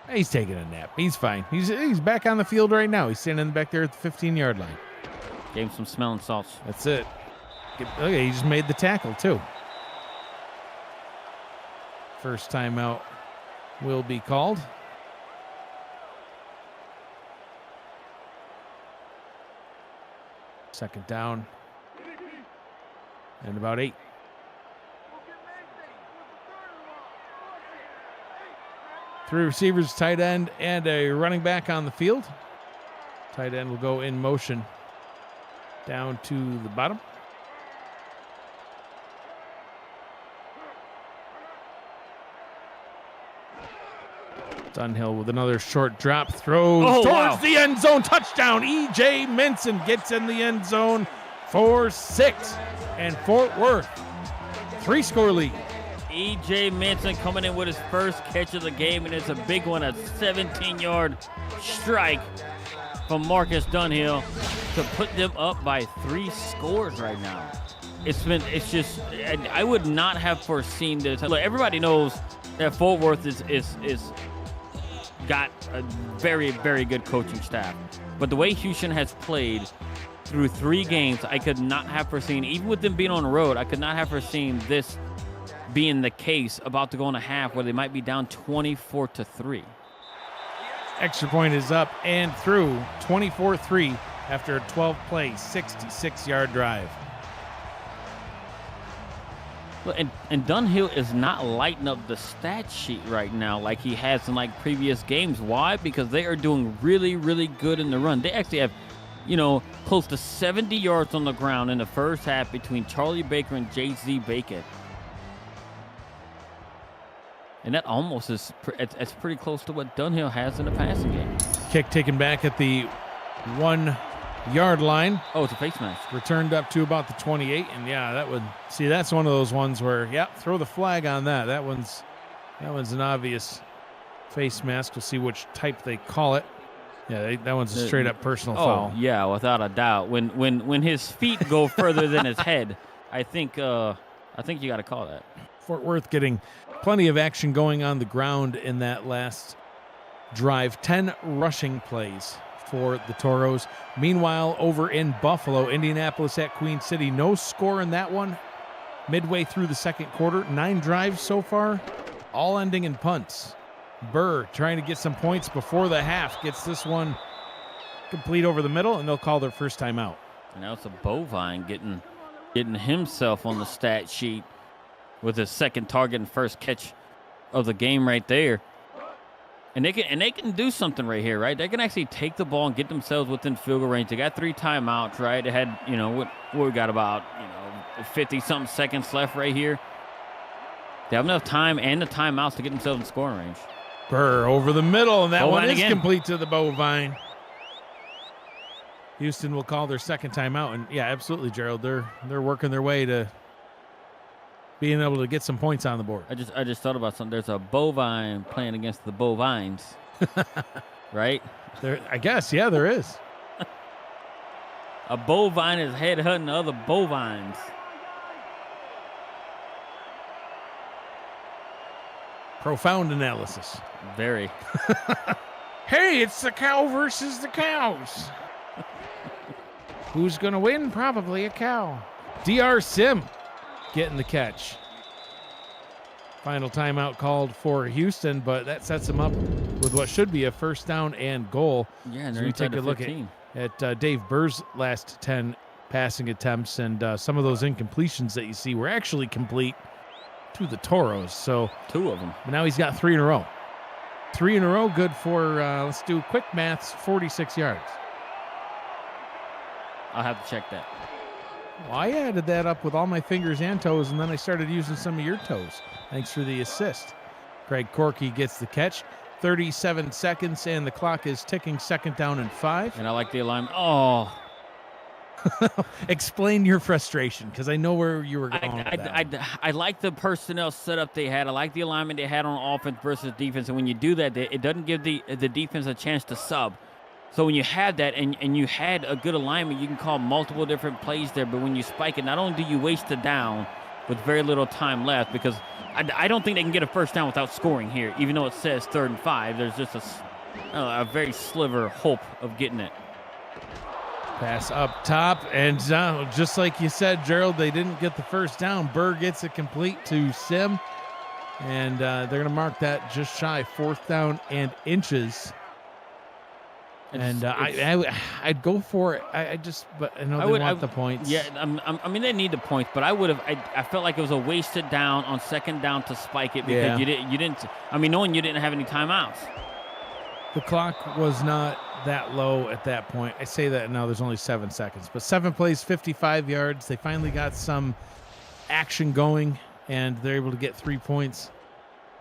He's taking a nap. He's fine. He's back on the field right now. He's standing back there at the 15-yard line. Gave him some smelling salts. That's it. Okay, he just made the tackle, too. First timeout will be called. Second down. And about 8. Three receivers, tight end, and a running back on the field. Tight end will go in motion down to the bottom. Dunhill with another short drop, throws towards the end zone, touchdown. E.J. Minson gets in the end zone for 6, and Fort Worth 3-score lead. E.J. Minson coming in with his first catch of the game, and it's a big one, a 17-yard strike from Marcus Dunhill to put them up by 3 scores right now. It's just, I would not have foreseen this. Look, everybody knows that Fort Worth is got a very, very good coaching staff. But the way Houston has played through 3 games, I could not have foreseen, even with them being on the road, I could not have foreseen this being the case about to go on a half where they might be down 24-3. Extra point is up and through, 24-3 after a 12-play, 66-yard drive. Look, and Dunhill is not lighting up the stat sheet right now like he has in like previous games. Why? Because they are doing really, really good in the run. They actually have, close to 70 yards on the ground in the first half between Charlie Baker and J.Z. Bacon. And that almost is it's pretty close to what Dunhill has in the passing game. Kick taken back at the 1 yard line. Oh, it's a face mask. Returned up to about the 28, and yeah, that's one of those ones where throw the flag on that. That one's an obvious face mask. We'll see which type they call it. Yeah, that one's a straight up personal foul. Yeah, without a doubt. When his feet go further than his head, I think you got to call that. Fort Worth getting plenty of action going on the ground in that last drive. 10 rushing plays for the Toros. Meanwhile, over in Buffalo, Indianapolis at Queen City, no score in that one. Midway through the second quarter, 9 drives so far, all ending in punts. Burr trying to get some points before the half, gets this one complete over the middle, and they'll call their first timeout. And now it's a Bovine getting himself on the stat sheet with his second target and first catch of the game right there. And they can do something right here, right? They can actually take the ball and get themselves within field goal range. They got 3 timeouts, right? They had, what we got about, 50-something seconds left right here. They have enough time and the timeouts to get themselves in scoring range. Burr over the middle, and that Bovine one is again. complete to the Bovine. Houston will call their second timeout, and yeah, absolutely, Gerald. They're working their way to being able to get some points on the board. I just thought about something. There's a Bovine playing against the Bovines, right? I guess, yeah, there is. A Bovine is headhunting other Bovines. Profound analysis. Very. Hey, it's the cow versus the cows. Who's going to win? Probably a cow. DR Sim getting the catch. Final timeout called for Houston, but that sets them up with what should be a first down and goal. Yeah, and so we take a look at Dave Burr's last 10 passing attempts, and some of those incompletions that you see were actually complete to the Toros. So 2 of them. But now he's got 3 in a row. 3 in a row, good for, let's do quick maths, 46 yards. I'll have to check that. Well, I added that up with all my fingers and toes, and then I started using some of your toes. Thanks for the assist. Craig Corky gets the catch. 37 seconds, and the clock is ticking. Second down and 5. And I like the alignment. Oh. Explain your frustration, because I know where you were going with that. I like the personnel setup they had. I like the alignment they had on offense versus defense. And when you do that, it doesn't give the defense a chance to sub. So when you have that and you had a good alignment, you can call multiple different plays there. But when you spike it, not only do you waste a down with very little time left, because I don't think they can get a first down without scoring here, even though it says 3rd and 5. There's just a very sliver hope of getting it. Pass up top, and just like you said, Gerald, they didn't get the first down. Burr gets it complete to Sim, and they're going to mark that just shy, 4th down and inches. And I'd go for it. But I know they want the points. Yeah, I mean they need the points, but I felt like it was a wasted down on 2nd down to spike it because you didn't. I mean, knowing you didn't have any timeouts. The clock was not that low at that point. I say that now. There's only 7 seconds, but 7 plays, 55 yards. They finally got some action going, and they're able to get 3 points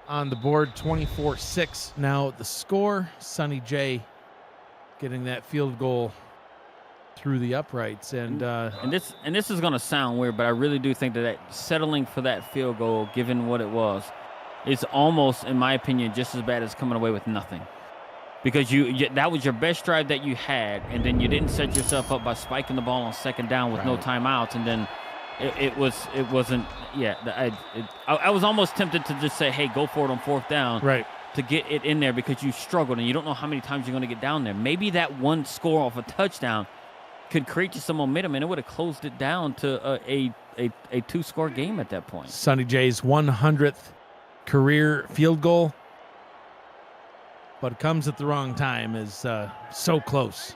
on the board. 24-6 now the score. Sonny J getting that field goal through the uprights, and this is going to sound weird, but I really do think that settling for that field goal, given what it was, is almost, in my opinion, just as bad as coming away with nothing. Because that was your best drive that you had, and then you didn't set yourself up by spiking the ball on 2nd down with no timeouts, and then it wasn't. Yeah, I was almost tempted to just say, hey, go for it on 4th down, right, to get it in there because you struggled and you don't know how many times you're going to get down there. Maybe that one score off a touchdown could create you some momentum, and it would have closed it down to a 2-score game at that point. Sonny J's 100th career field goal, but it comes at the wrong time. Is so close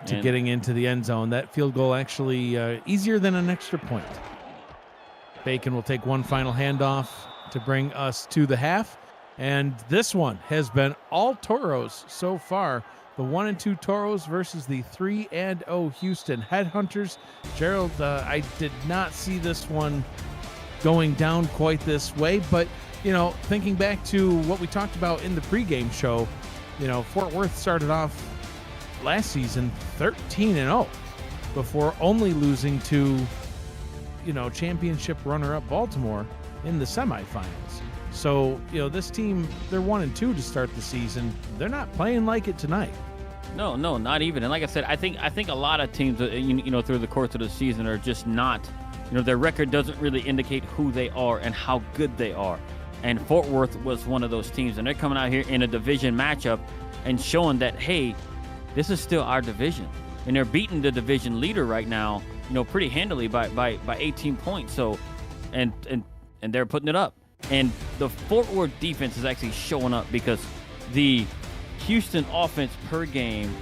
to getting into the end zone. That field goal actually easier than an extra point. Bacon will take one final handoff to bring us to the half. And this one has been all Toros so far. The 1-2 Toros versus the 3-0 Houston Headhunters. Gerald, I did not see this one going down quite this way, but thinking back to what we talked about in the pregame show, Fort Worth started off last season 13-0 before only losing to championship runner-up Baltimore in the semifinals. So, this team, they're 1-2 to start the season. They're not playing like it tonight. No, not even. And like I said, I think a lot of teams, through the course of the season are just not, their record doesn't really indicate who they are and how good they are. And Fort Worth was one of those teams, and they're coming out here in a division matchup and showing that, hey, this is still our division. And they're beating the division leader right now, pretty handily by 18 points. So, and they're putting it up. And the Fort Worth defense is actually showing up because the Houston offense per game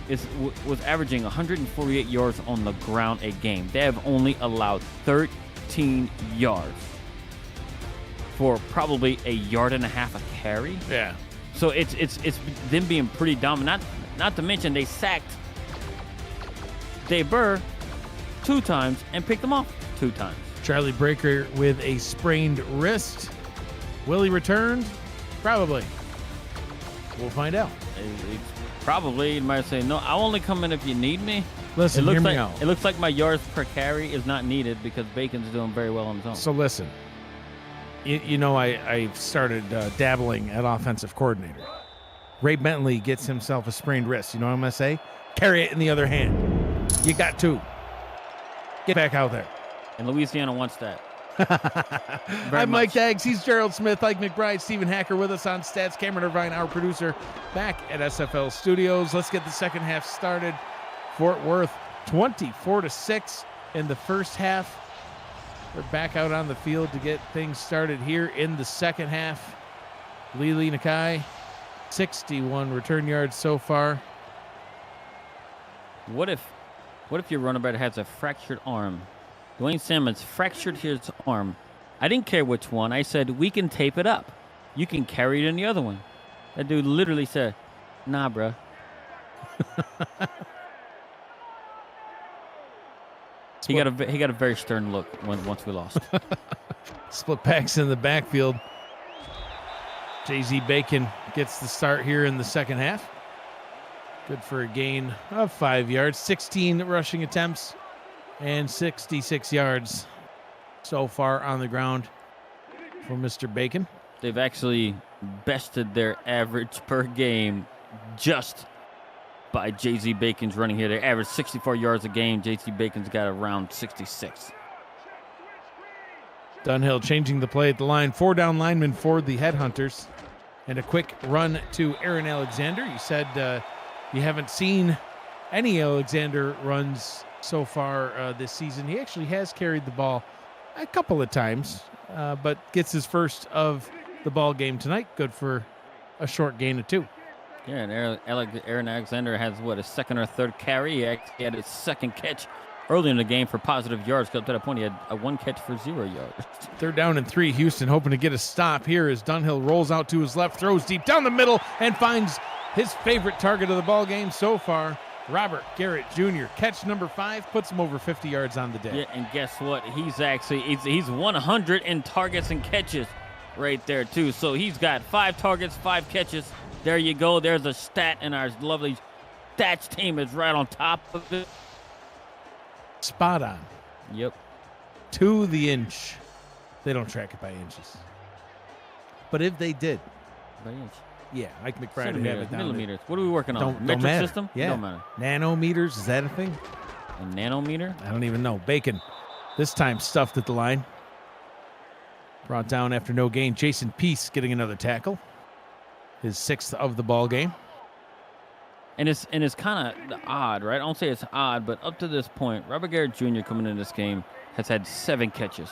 was averaging 148 yards on the ground a game. They have only allowed 13 yards for probably a yard and a half a carry. Yeah. So it's them being pretty dominant. Not to mention they sacked Dave Burr 2 times and picked them off 2 times. Charlie Breaker with a sprained wrist. Will he return? Probably. We'll find out. Probably. You might say, no, I'll only come in if you need me. Listen, hear me out. It looks like my yards per carry is not needed because Bacon's doing very well on his own. So listen, I started dabbling at offensive coordinator. Ray Bentley gets himself a sprained wrist. You know what I'm going to say? Carry it in the other hand. You got 2. Get back out there. And Louisiana wants that. I'm Mike Daggs. He's Gerald Smith, Ike McBride, Stephen Hacker with us on Stats. Cameron Irvine, our producer, back at SFL Studios. Let's get the second half started. Fort Worth 24-6 in the first half. We're back out on the field to get things started here in the second half. Lili Nakai, 61 return yards so far. What if your running back has a fractured arm? Dwayne Simmons fractured his arm. I didn't care which one. I said, we can tape it up. You can carry it in the other one. That dude literally said, nah, bro. He got a very stern look once we lost. Split backs in the backfield. J.Z. Bacon gets the start here in the second half. Good for a gain of 5 yards. 16 rushing attempts and 66 yards so far on the ground for Mr. Bacon. They've actually bested their average per game just by J.Z. Bacon's running here. They average 64 yards a game. J.Z. Bacon's got around 66. Dunhill changing the play at the line. 4 down linemen for the Headhunters. And a quick run to Aaron Alexander. You said you haven't seen any Alexander runs so far this season. He actually has carried the ball a couple of times, but gets his first of the ball game tonight. Good for a short gain of 2. Yeah, and Aaron Alexander has, a second or third carry. He actually had his second catch early in the game for positive yards. Up to that point, he had a 1 catch for 0 yards. 3rd down and 3. Houston hoping to get a stop here as Dunhill rolls out to his left, throws deep down the middle, and finds his favorite target of the ball game so far, Robert Garrett Jr. Catch number 5 puts him over 50 yards on the day. Yeah, and guess what? He's 100 in targets and catches right there too. So he's got 5 targets, 5 catches. There you go. There's a stat, and our lovely stats team is right on top of it. Spot on. Yep. To the inch. They don't track it by inches. But if they did. By inch. Yeah, Ike McBride would have it down. Millimeters. What are we working on? Don't Metric matter. system? Yeah. Don't matter. Nanometers, is that a thing? A nanometer? I don't even know. Bacon, this time stuffed at the line. Brought down after no gain. Jason Peace getting another tackle. His 6th of the ball game. And it's kind of odd, right? I don't say it's odd, but up to this point, Robert Garrett Jr. coming in this game has had 7 catches,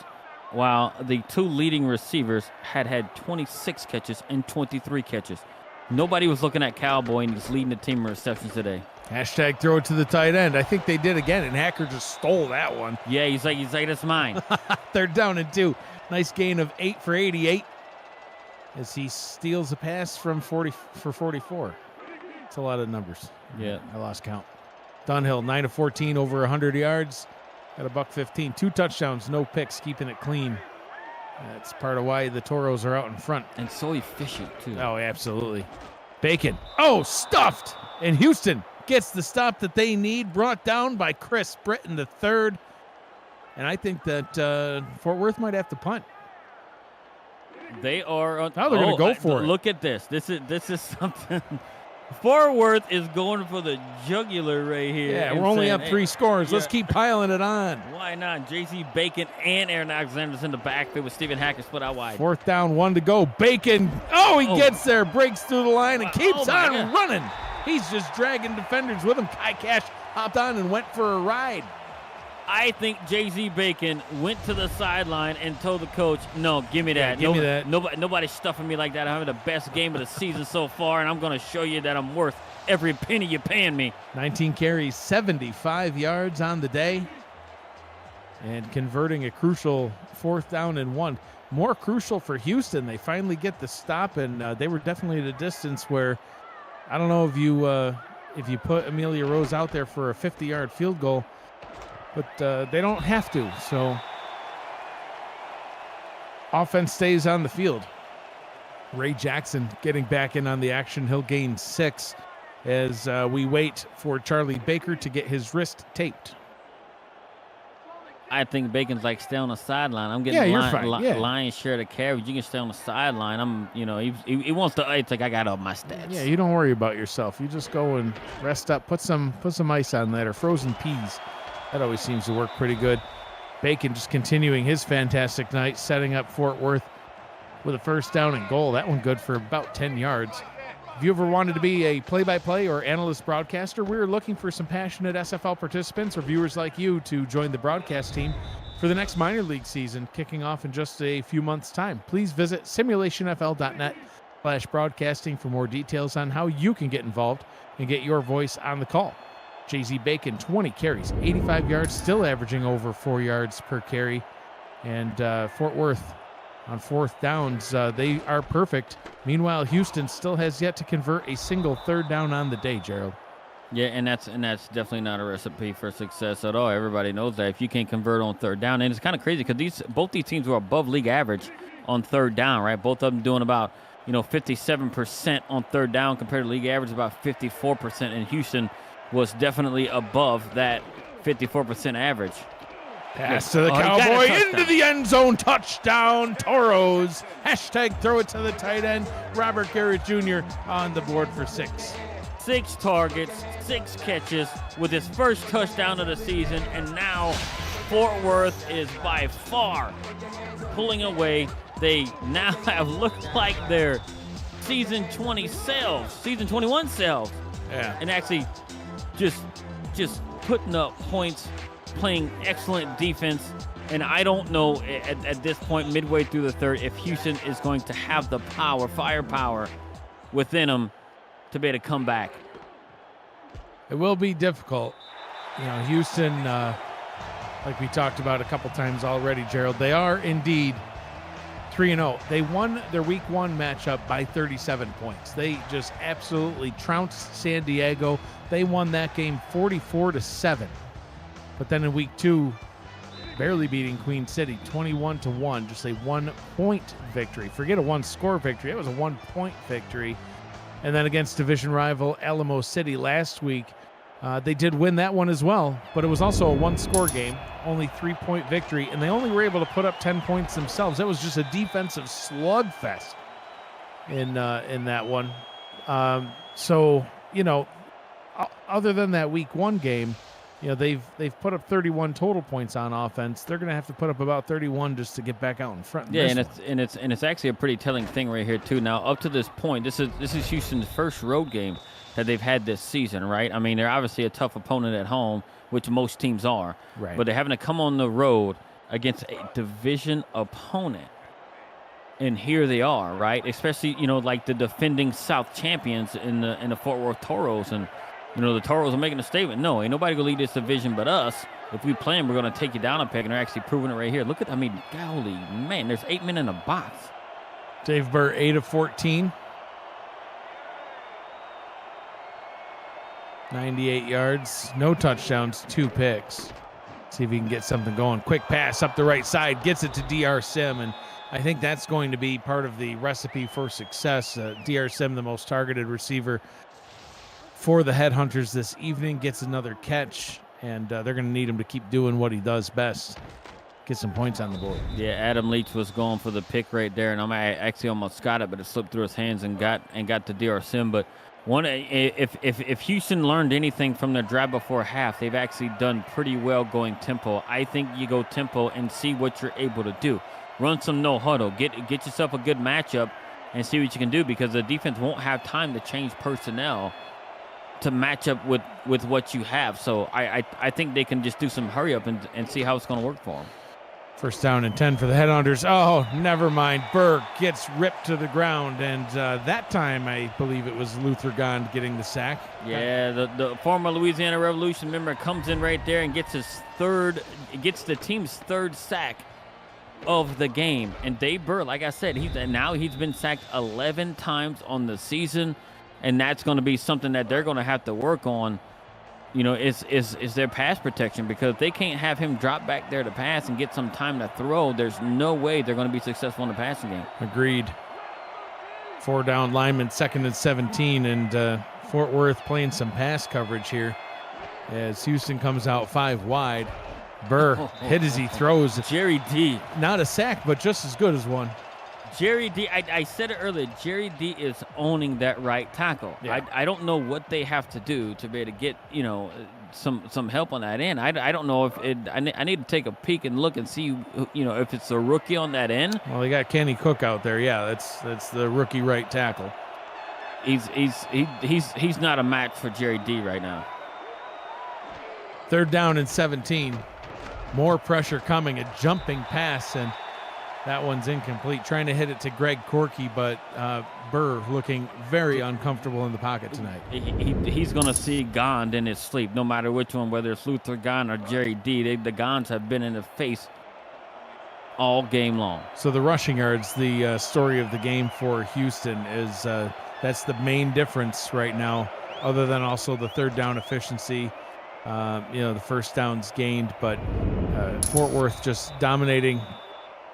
while the 2 leading receivers had 26 catches and 23 catches. Nobody was looking at Cowboy, and he's leading the team in receptions today. Hashtag throw it to the tight end. I think they did again, and Hacker just stole that one. Yeah, he's like, that's mine. 3rd down and 2. Nice gain of 8 for 88 as he steals a pass from 40 for 44. It's a lot of numbers. Yeah. I lost count. Dunhill, 9 of 14, over 100 yards. Got a $115. 2 touchdowns, no picks, keeping it clean. That's part of why the Toros are out in front. And so efficient, too. Oh, absolutely. Bacon. Oh, stuffed. And Houston gets the stop that they need, brought down by Chris Britton the third. And I think that Fort Worth might have to punt. They are. Now they're going to go for it. Look at this. This is something. Fort Worth is going for the jugular right here. Yeah, we're only up 3 scores. Yeah. Let's keep piling it on. Why not? J.C. Bacon and Aaron Alexander's in the backfield with Stephen Hackett split out wide. 4th down, 1 to go. Bacon. Oh, he gets there, breaks through the line, and keeps on running. He's just dragging defenders with him. Kai Cash hopped on and went for a ride. I think J.Z. Bacon went to the sideline and told the coach, no, give me that. Give me that. Nobody's stuffing me like that. I'm having the best game of the season so far, and I'm going to show you that I'm worth every penny you're paying me. 19 carries, 75 yards on the day, and converting a crucial 4th down and 1. More crucial for Houston. They finally get the stop, and they were definitely at a distance where I don't know if you put Amelia Rose out there for a 50-yard field goal, but they don't have to. So offense stays on the field. Ray Jackson getting back in on the action. He'll gain 6 as we wait for Charlie Baker to get his wrist taped. I think Bacon's like stay on the sideline. I'm getting lion's share of the carries. You can stay on the sideline. He wants to. It's like I got all my stats. Yeah, you don't worry about yourself. You just go and rest up. Put some ice on that or frozen peas. That always seems to work pretty good. Bacon just continuing his fantastic night, setting up Fort Worth with a 1st down and goal. That one good for about 10 yards. If you ever wanted to be a play-by-play or analyst broadcaster, we're looking for some passionate SFL participants or viewers like you to join the broadcast team for the next minor league season, kicking off in just a few months' time. Please visit simulationfl.net/broadcasting for more details on how you can get involved and get your voice on the call. J.Z. Bacon, 20 carries, 85 yards, still averaging over 4 yards per carry. And Fort Worth on 4th downs, they are perfect. Meanwhile, Houston still has yet to convert a single 3rd down on the day, Gerald. Yeah, and that's definitely not a recipe for success at all. Everybody knows that if you can't convert on 3rd down, and it's kind of crazy because both these teams were above league average on 3rd down, right? Both of them doing about 57% on 3rd down compared to league average about 54%, and Houston was definitely above that 54% average. Pass to the Cowboy into the end zone. Touchdown, Toros. Hashtag throw it to the tight end. Robert Garrett Jr. on the board for 6. 6 targets, 6 catches with his first touchdown of the season. And now Fort Worth is by far pulling away. They now have looked like their season 21 selves. Yeah. And actually just putting up points, playing excellent defense, and I don't know at this point, midway through the 3rd, if Houston is going to have the firepower within them to be able to come back. It will be difficult. Houston, like we talked about a couple times already, Gerald, they are indeed 3-0. They won their Week 1 matchup by 37 points. They just absolutely trounced San Diego. They won that game 44-7. But then in Week 2, barely beating Queen City 21-1, just a 1-point victory. Forget a 1-score victory. It was a 1-point victory. And then against division rival Alamo City last week, they did win that one as well, but it was also a 1-score game, only 3-point victory, and they only were able to put up 10 points themselves. That was just a defensive slugfest in that one. Other than that Week 1 game, they've put up 31 total points on offense. They're going to have to put up about 31 just to get back out in front. Yeah, and it's actually a pretty telling thing right here too. Now, up to this point, this is Houston's first road game that they've had this season, right? I mean, they're obviously a tough opponent at home, which most teams are. Right. But they're having to come on the road against a division opponent. And here they are, right? Especially, like the defending South champions in the Fort Worth Toros. And, the Toros are making a statement. No, ain't nobody going to lead this division but us. If we play them, we're going to take you down a peg, and they're actually proving it right here. Look at, golly, man, there's 8 men in the box. Dave Burr, 8 of 14. 98 yards, no touchdowns, 2 picks. See if he can get something going. Quick pass up the right side, gets it to DR Sim, and I think that's going to be part of the recipe for success. DR Sim, the most targeted receiver for the Headhunters this evening, gets another catch, and they're going to need him to keep doing what he does best. Get some points on the board. Yeah, Adam Leach was going for the pick right there, and I actually almost got it, but it slipped through his hands and got to DR Sim. But if Houston learned anything from their drive before half, they've actually done pretty well going tempo. I think you go tempo and see what you're able to do. Run some no huddle. Get yourself a good matchup and see what you can do, because the defense won't have time to change personnel to match up with what you have. So I think they can just do some hurry up and see how it's going to work for them. First down and 10 for the Headhunters. Oh, never mind. Burr gets ripped to the ground, and that time I believe it was Luther Gond getting the sack. Yeah, the former Louisiana Revolution member comes in right there and gets the team's third sack of the game. And Dave Burr, like I said, he's been sacked 11 times on the season, and that's going to be something that they're going to have to work on. Is their pass protection, because they can't have him drop back there to pass and get some time to throw. There's no way they're going to be successful in the passing game. Agreed. 4 down linemen, 2nd and 17, and Fort Worth playing some pass coverage here as Houston comes out 5 wide. Burr hit as he throws. Jerry D. Not a sack, but just as good as one. Jerry D, I said it earlier, Jerry D is owning that right tackle. Yeah. I don't know what they have to do to be able to get, some help on that end. I don't know if I need to take a peek and look and see, if it's a rookie on that end. Well, they got Kenny Cook out there. Yeah, that's the rookie right tackle. He's not a match for Jerry D right now. 3rd down and 17. More pressure coming, a jumping pass, and that one's incomplete. Trying to hit it to Greg Corky, but Burr looking very uncomfortable in the pocket tonight. He's going to see Gond in his sleep, no matter which one, whether it's Luther Gond or Jerry D. The Gonds have been in the face all game long. So the rushing yards, the story of the game for Houston is that's the main difference right now, other than also the 3rd down efficiency. The first downs gained, but Fort Worth just dominating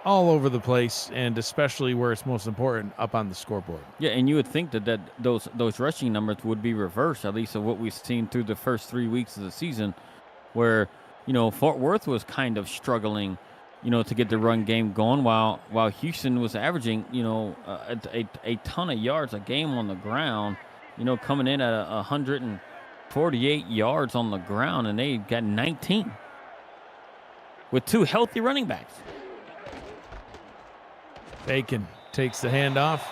all over the place, and especially where it's most important, up on the scoreboard. Yeah, and you would think that those rushing numbers would be reversed, at least of what we've seen through the first 3 weeks of the season, where Fort Worth was kind of struggling, to get the run game going, while Houston was averaging a ton of yards a game on the ground, coming in at 148 yards on the ground, and they got 19 with 2 healthy running backs. Bacon takes the handoff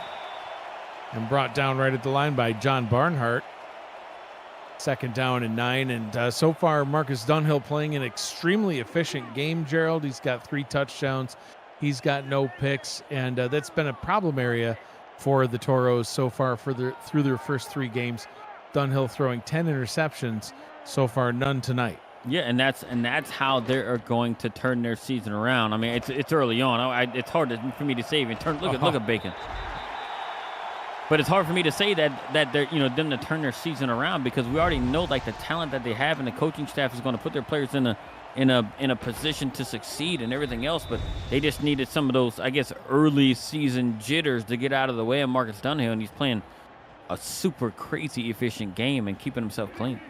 and brought down right at the line by John Barnhart. 2nd down and 9, and so far Marcus Dunhill playing an extremely efficient game, Gerald. He's got 3 touchdowns. He's got no picks, and that's been a problem area for the Toros so far through their first 3 games. Dunhill throwing 10 interceptions so far, none tonight. Yeah, and that's how they are going to turn their season around. I mean, it's early on. It's hard for me to say even turn. Look at Bacon. But it's hard for me to say that they're them to turn their season around, because we already know the talent that they have, and the coaching staff is going to put their players in a position to succeed and everything else. But they just needed some of those, I guess, early season jitters to get out of the way of Marcus Dunhill, and he's playing a super crazy efficient game and keeping himself clean.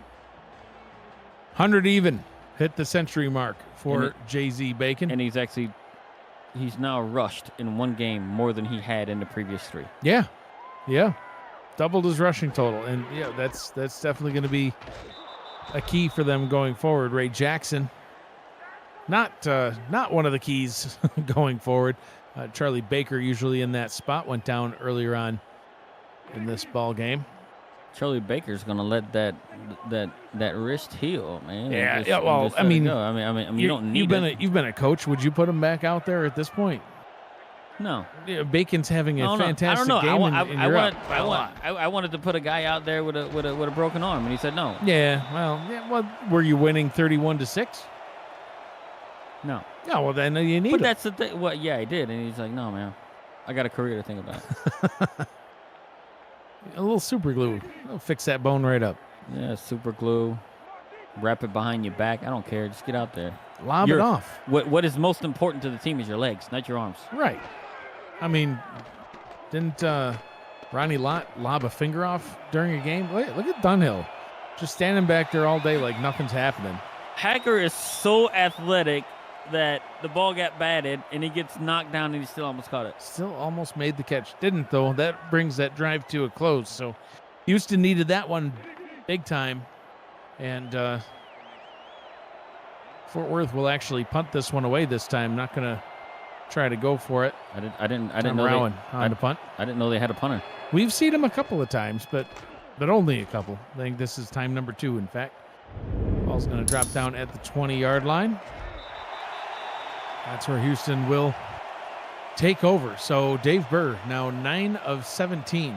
100 even hit the century mark for Jay-Z Bacon. And he's now rushed in one game more than he had in the previous 3. Yeah. Doubled his rushing total. And yeah, that's definitely going to be a key for them going forward. Ray Jackson, not one of the keys going forward. Charlie Baker usually in that spot, went down earlier on in this ball game. Charlie Baker's going to let that wrist heal, man. Yeah. Well, I mean, you don't need you've been a coach. Would you put him back out there at this point? No. Bacon's having a fantastic I don't know. game. I wanted to put a guy out there with a broken arm, and he said no. Well, were you winning 31-6? No. Yeah, well then you need. But that's the thing. Well, yeah, he did, and he's like, no, man, I got a career to think about. A little super glue. I'll fix that bone right up. Yeah, super glue. Wrap it behind your back. I don't care. Just get out there. Lob it off. What is most important to the team is your legs, not your arms. Right. I mean, didn't Ronnie Lott lob a finger off during a game? Look at Dunhill. Just standing back there all day like nothing's happening. Hacker is so athletic that the ball got batted, and he gets knocked down, and he still almost caught it. Still almost made the catch. Didn't, though. That brings that drive to a close. So Houston needed that one big time. And Fort Worth will actually punt this one away this time. Not going to try to go for it. I didn't know Rowan on the punt. I didn't know they had a punter. We've seen him a couple of times, but only a couple. I think this is time number 2, in fact. Ball's going to drop down at the 20-yard line. That's where Houston will take over. So Dave Burr now 9 of 17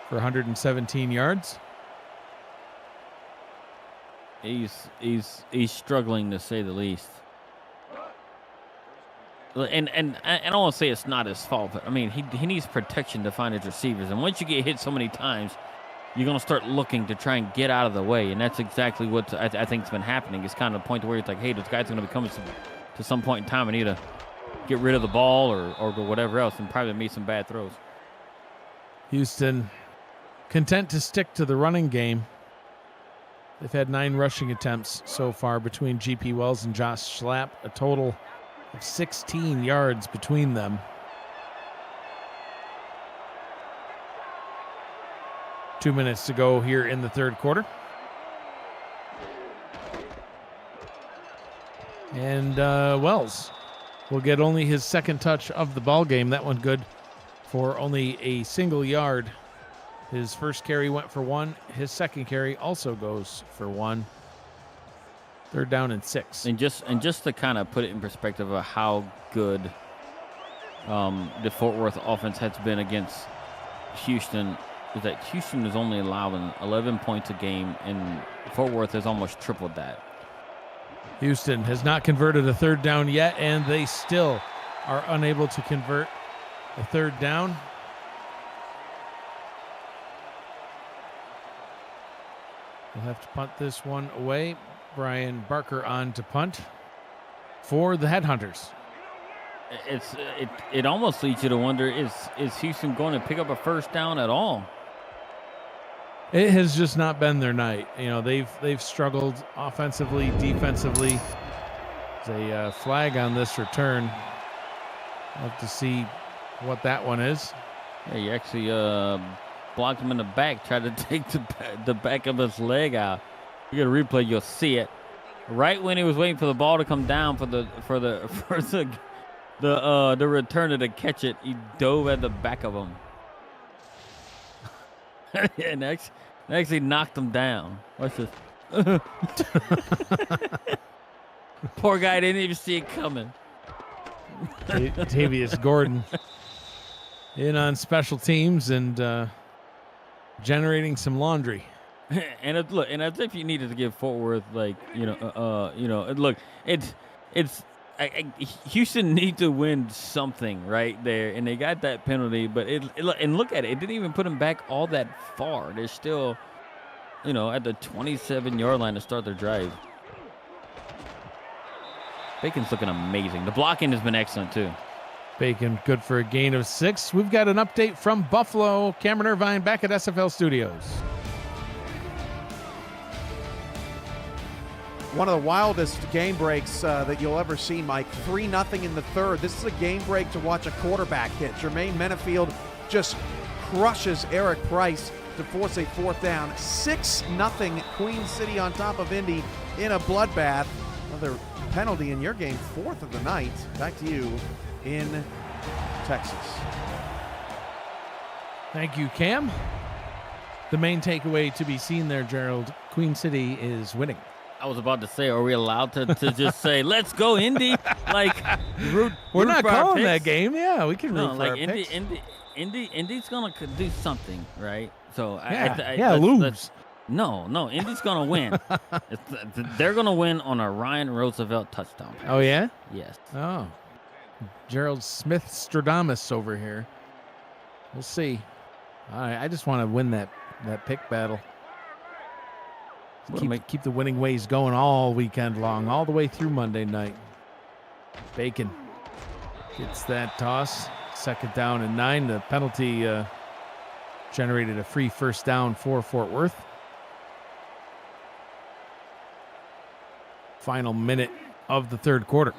for 117 yards. He's struggling, to say the least. And I don't want to say it's not his fault, but I mean he needs protection to find his receivers. And once you get hit so many times, you're going to start looking to try and get out of the way. And that's exactly what I think has been happening. It's kind of the point where it's like, hey, this guy's going to be coming to some point in time. I need to get rid of the ball or whatever else, and probably make some bad throws. Houston content to stick to the running game. They've had 9 rushing attempts so far between G.P. Wells and Josh Schlapp, a total of 16 yards between them. 2 minutes to go here in the third quarter. And Wells will get only his second touch of the ball game. That one good for only a single yard. His first carry went for 1. His second carry also goes for 1. 3rd down and 6. And just to kind of put it in perspective of how good the Fort Worth offense has been against Houston, is that Houston is only allowing 11 points a game, and Fort Worth has almost tripled that. Houston has not converted a 3rd down yet, and they still are unable to convert a 3rd down. We'll have to punt this one away. Brian Barker on to punt for the Headhunters. It almost leads you to wonder, is Houston going to pick up a first down at all? It has just not been their night. You know, they've struggled offensively, defensively. There's a flag on this return. I'll have to see what that one is. Yeah, you actually blocked him in the back, tried to take the back of his leg out. You get a replay, you'll see it. Right when he was waiting for the ball to come down for the returner to catch it, he dove at the back of him. And actually knocked him down. Watch this. Poor guy didn't even see it coming. Tavius Gordon in on special teams and generating some laundry. And as if you needed to give Fort Worth, like, look, Houston need to win something right there, and they got that penalty. But and look at it, it didn't even put them back all that far. They're still, at the 27-yard line to start their drive. Bacon's looking amazing. The blocking has been excellent too. Bacon good for a gain of 6. We've got an update from Buffalo. Cameron Irvine back at SFL Studios. One of the wildest game breaks that you'll ever see, Mike. 3-0 in the third. This is a game break to watch a quarterback hit. Jermaine Menefield just crushes Eric Price to force a 4th down. 6-0 Queen City on top of Indy in a bloodbath. Another penalty in your game, 4th of the night. Back to you in Texas. Thank you, Cam. The main takeaway to be seen there, Gerald, Queen City is winning. I was about to say, are we allowed to just say, let's go Indy? Like, we're not for our calling that picks. game. Yeah, we can root No, for like our picks. Indy's gonna do something, right? So lose. No, Indy's gonna win. They're gonna win on a Ryan Roosevelt touchdown pass. Oh yeah. Yes. Oh, Gerald Smith Stradamus over here. We'll see. All right, I just want to win that pick battle. Keep the winning ways going all weekend long, all the way through Monday night. Bacon gets that toss. 2nd down and 9. The penalty generated a free first down for Fort Worth. Final minute of the 3rd quarter.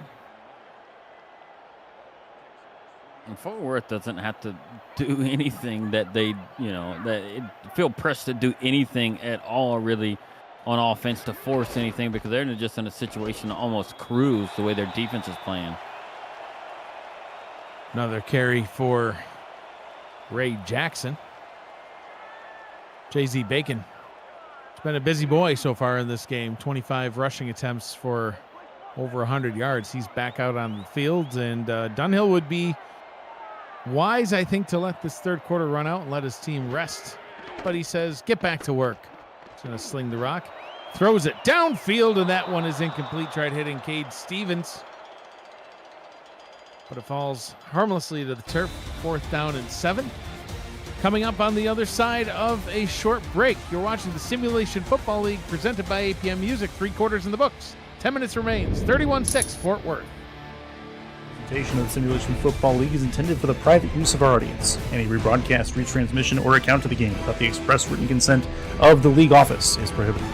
And Fort Worth doesn't have to do anything that they, feel pressed to do anything at all, really, on offense to force anything, because they're just in a situation to almost cruise the way their defense is playing. Another carry for Ray Jackson. J.Z. Bacon. It's been a busy boy so far in this game. 25 rushing attempts for over 100 yards. He's back out on the field, and Dunhill would be wise, I think, to let this 3rd quarter run out and let his team rest. But he says, get back to work. He's going to sling the rock. Throws it downfield, and that one is incomplete. Tried hitting Cade Stevens, but it falls harmlessly to the turf. 4th down and 7. Coming up on the other side of a short break, you're watching the Simulation Football League presented by APM Music. 3 quarters in the books. 10 minutes remains. 31-6 Fort Worth. Presentation of the Simulation Football League is intended for the private use of our audience. Any rebroadcast, retransmission, or account of the game without the express written consent of the league office is prohibited.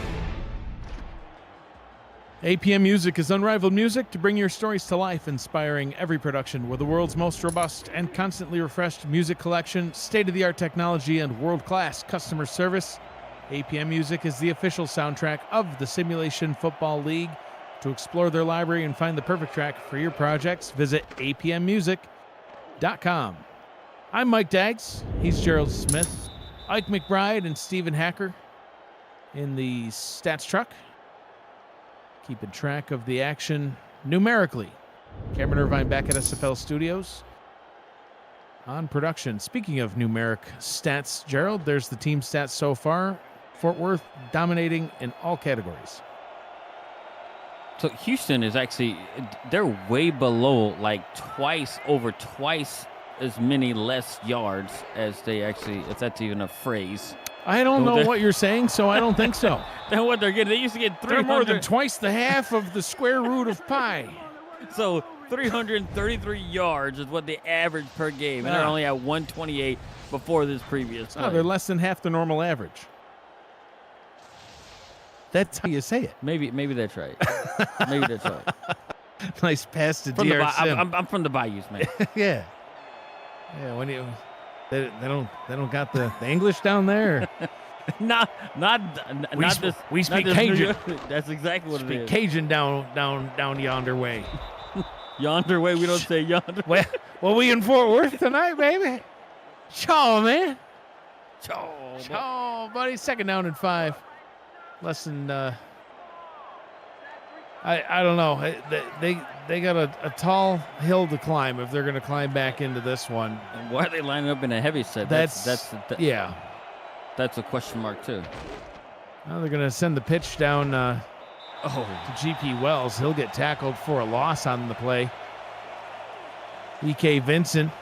APM Music is unrivaled music to bring your stories to life, inspiring every production with the world's most robust and constantly refreshed music collection, state-of-the-art technology, and world-class customer service. APM Music is the official soundtrack of the Simulation Football League. To explore their library and find the perfect track for your projects, visit apmmusic.com. I'm Mike Daggs. He's Gerald Smith. Ike McBride and Stephen Hacker in the stats truck, keeping track of the action numerically. Cameron Irvine back at SFL Studios on production. Speaking of numeric stats, Gerald, there's the team stats so far. Fort Worth dominating in all categories. So Houston is actually, they're way below, like twice as many less yards as they actually, if that's even a phrase. I don't know what you're saying, so I don't think so. Than what they're getting. They used to get 300. They're more than twice the half of the square root of pi. So 333 yards is what they average per game, and they're only at 128 before this previous play. Oh, they're less than half the normal average. That's how you say it. Maybe that's right. Maybe that's right. Nice pass to DR Sim. I'm from the Bayous, man. Yeah. When they don't got the English down there. We speak Cajun. That's exactly what it is. Speak Cajun down yonder way. Yonder way. We don't say yonder. Well, we in Fort Worth tonight, baby. Chaw, man. Chaw, buddy. 2nd down and 5. Less than I don't know. They got a tall hill to climb if they're going to climb back into this one. And why are they lining up in a heavy set? That's a question mark too. Now they're going to send the pitch down to GP Wells. He'll get tackled for a loss on the play. EK Vincent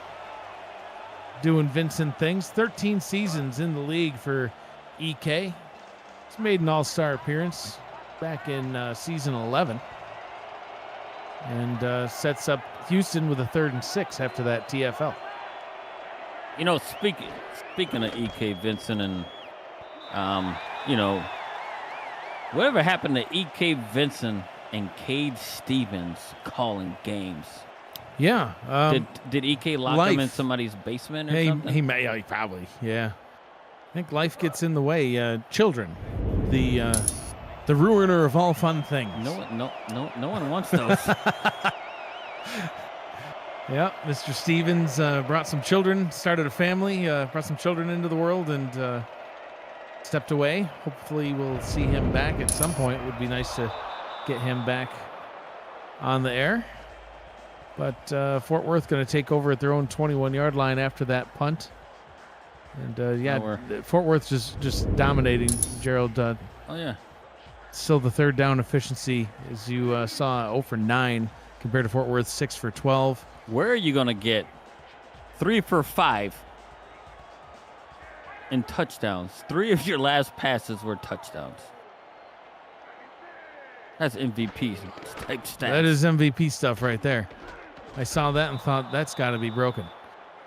doing Vincent things. 13 seasons in the league for EK. He's made an all-star appearance back in season 11. And sets up Houston with a 3rd and 6 after that TFL. You know, speaking of EK Vincent and, whatever happened to EK Vincent and Cade Stevens calling games? Yeah. Did EK lock him in somebody's basement or something? He probably, yeah. I think life gets in the way. Children, the ruiner of all fun things. No one wants those. Yeah, Mr. Stevens brought some children, started a family, brought some children into the world, and stepped away. Hopefully we'll see him back at some point. It would be nice to get him back on the air. But Fort Worth going to take over at their own 21-yard line after that punt. And, Fort Worth just dominating, Gerald. Oh, yeah. Still the third down efficiency, as you saw, 0 for 9 compared to Fort Worth, 6 for 12. Where are you going to get 3 for 5 in touchdowns? 3 of your last passes were touchdowns. That's MVP type stats. That is MVP stuff right there. I saw that and thought that's got to be broken.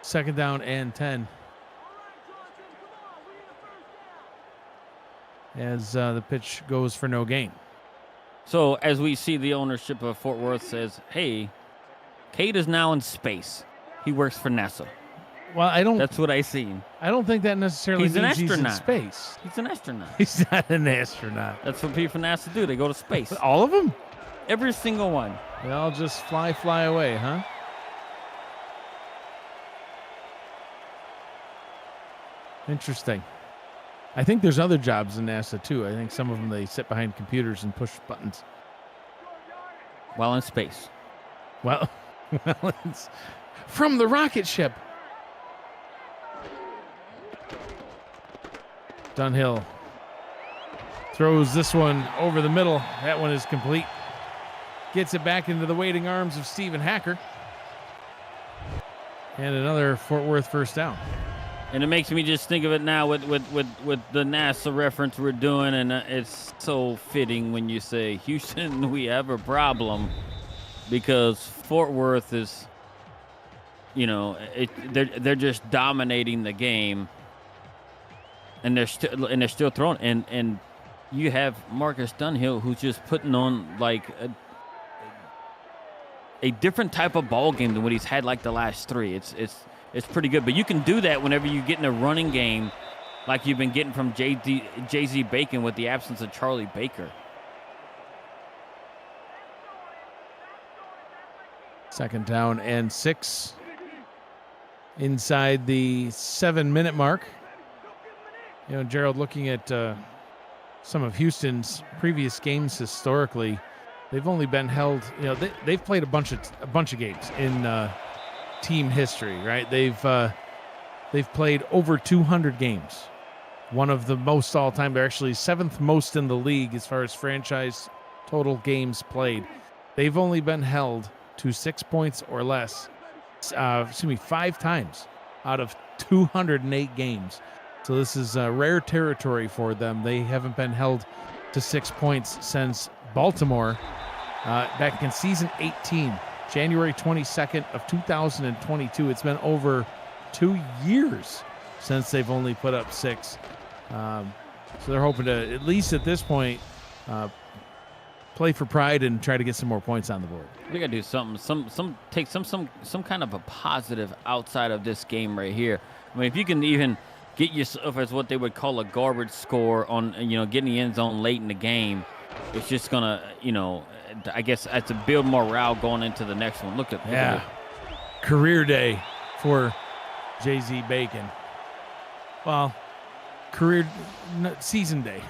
2nd down and 10. As the pitch goes for no gain. So as we see, the ownership of Fort Worth says, hey, Cade is now in space. He works for NASA. Well, That's what I see. I don't think that necessarily He's an means astronaut. he's in space. He's an astronaut. He's not an astronaut. That's what people from NASA do. They go to space. All of them? Every single one. They all just fly away, huh? Interesting. I think there's other jobs in NASA, too. I think some of them, they sit behind computers and push buttons. While in space. Well, it's from the rocket ship. Dunhill throws this one over the middle. That one is complete. Gets it back into the waiting arms of Stephen Hacker. And another Fort Worth first down. And it makes me just think of it now with the NASA reference we're doing, and it's so fitting when you say, Houston, we have a problem, because Fort Worth is, they're just dominating the game, and they're still throwing, and you have Marcus Dunhill, who's just putting on like a different type of ball game than what he's had like the last 3. It's pretty good, but you can do that whenever you get in a running game like you've been getting from J.Z. Bacon with the absence of Charlie Baker. 2nd down and 6 inside the 7-minute mark. Gerald, looking at some of Houston's previous games historically, they've only been held, they've played a bunch of games in team history, right? They've played over 200 games. One of the most all time. They're actually 7th most in the league as far as franchise total games played. They've only been held to 6 points or less, 5 times out of 208 games. So this is rare territory for them. They haven't been held to 6 points since Baltimore back in season 18. January 22nd of 2022. It's been over 2 years since they've only put up 6. So they're hoping to, at least at this point, play for pride and try to get some more points on the board. We gotta do something. Take some kind of a positive outside of this game right here. I mean, if you can even get yourself as what they would call a garbage score on, getting the end zone late in the game, it's just gonna, I guess to build morale going into the next one. Look at career day for J.Z. Bacon. Well, season day.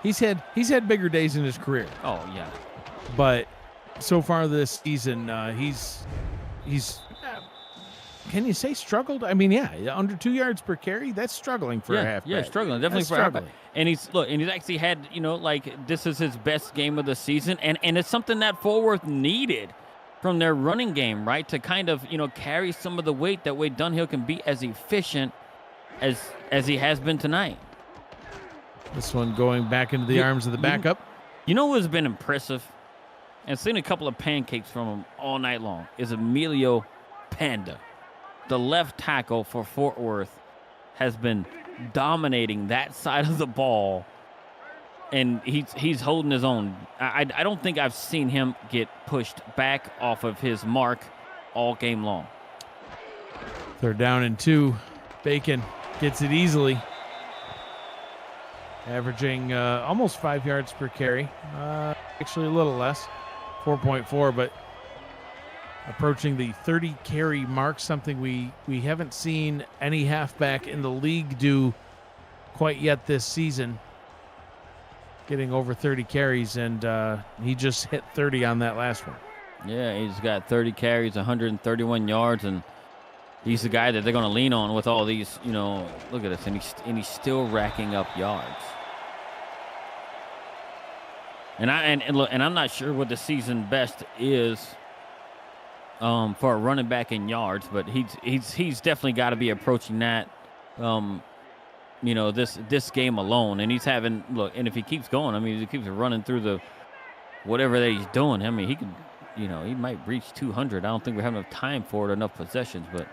he's had bigger days in his career. Oh yeah, but so far this season, he's can you say struggled? I mean, under 2 yards per carry, that's struggling for a halfback. Yeah, struggling, definitely that's for struggling. a halfback. And he's actually had, this is his best game of the season, and it's something that Fort Worth needed from their running game, right? To kind of, carry some of the weight. That way Dunhill can be as efficient as he has been tonight. This one going back into the arms of the backup. What's been impressive, and seen a couple of pancakes from him all night long, is Emilio Panda. The left tackle for Fort Worth has been dominating that side of the ball, and he's holding his own. I don't think I've seen him get pushed back off of his mark all game long. 3rd down and 2. Bacon gets it easily, averaging almost 5 yards per carry. Actually a little less, 4.4, but approaching the 30 carry mark, something we haven't seen any halfback in the league do quite yet this season, getting over 30 carries, and he just hit 30 on that last one. Yeah, he's got 30 carries, 131 yards, and he's the guy that they're going to lean on with all these, look at this, and he's still racking up yards. And I'm not sure what the season best is for a running back in yards, but he's definitely got to be approaching that, this game alone. And he's having and if he keeps going, I mean, he keeps running through the whatever that he's doing. I mean, he could, he might reach 200. I don't think we have enough time for it, enough possessions, but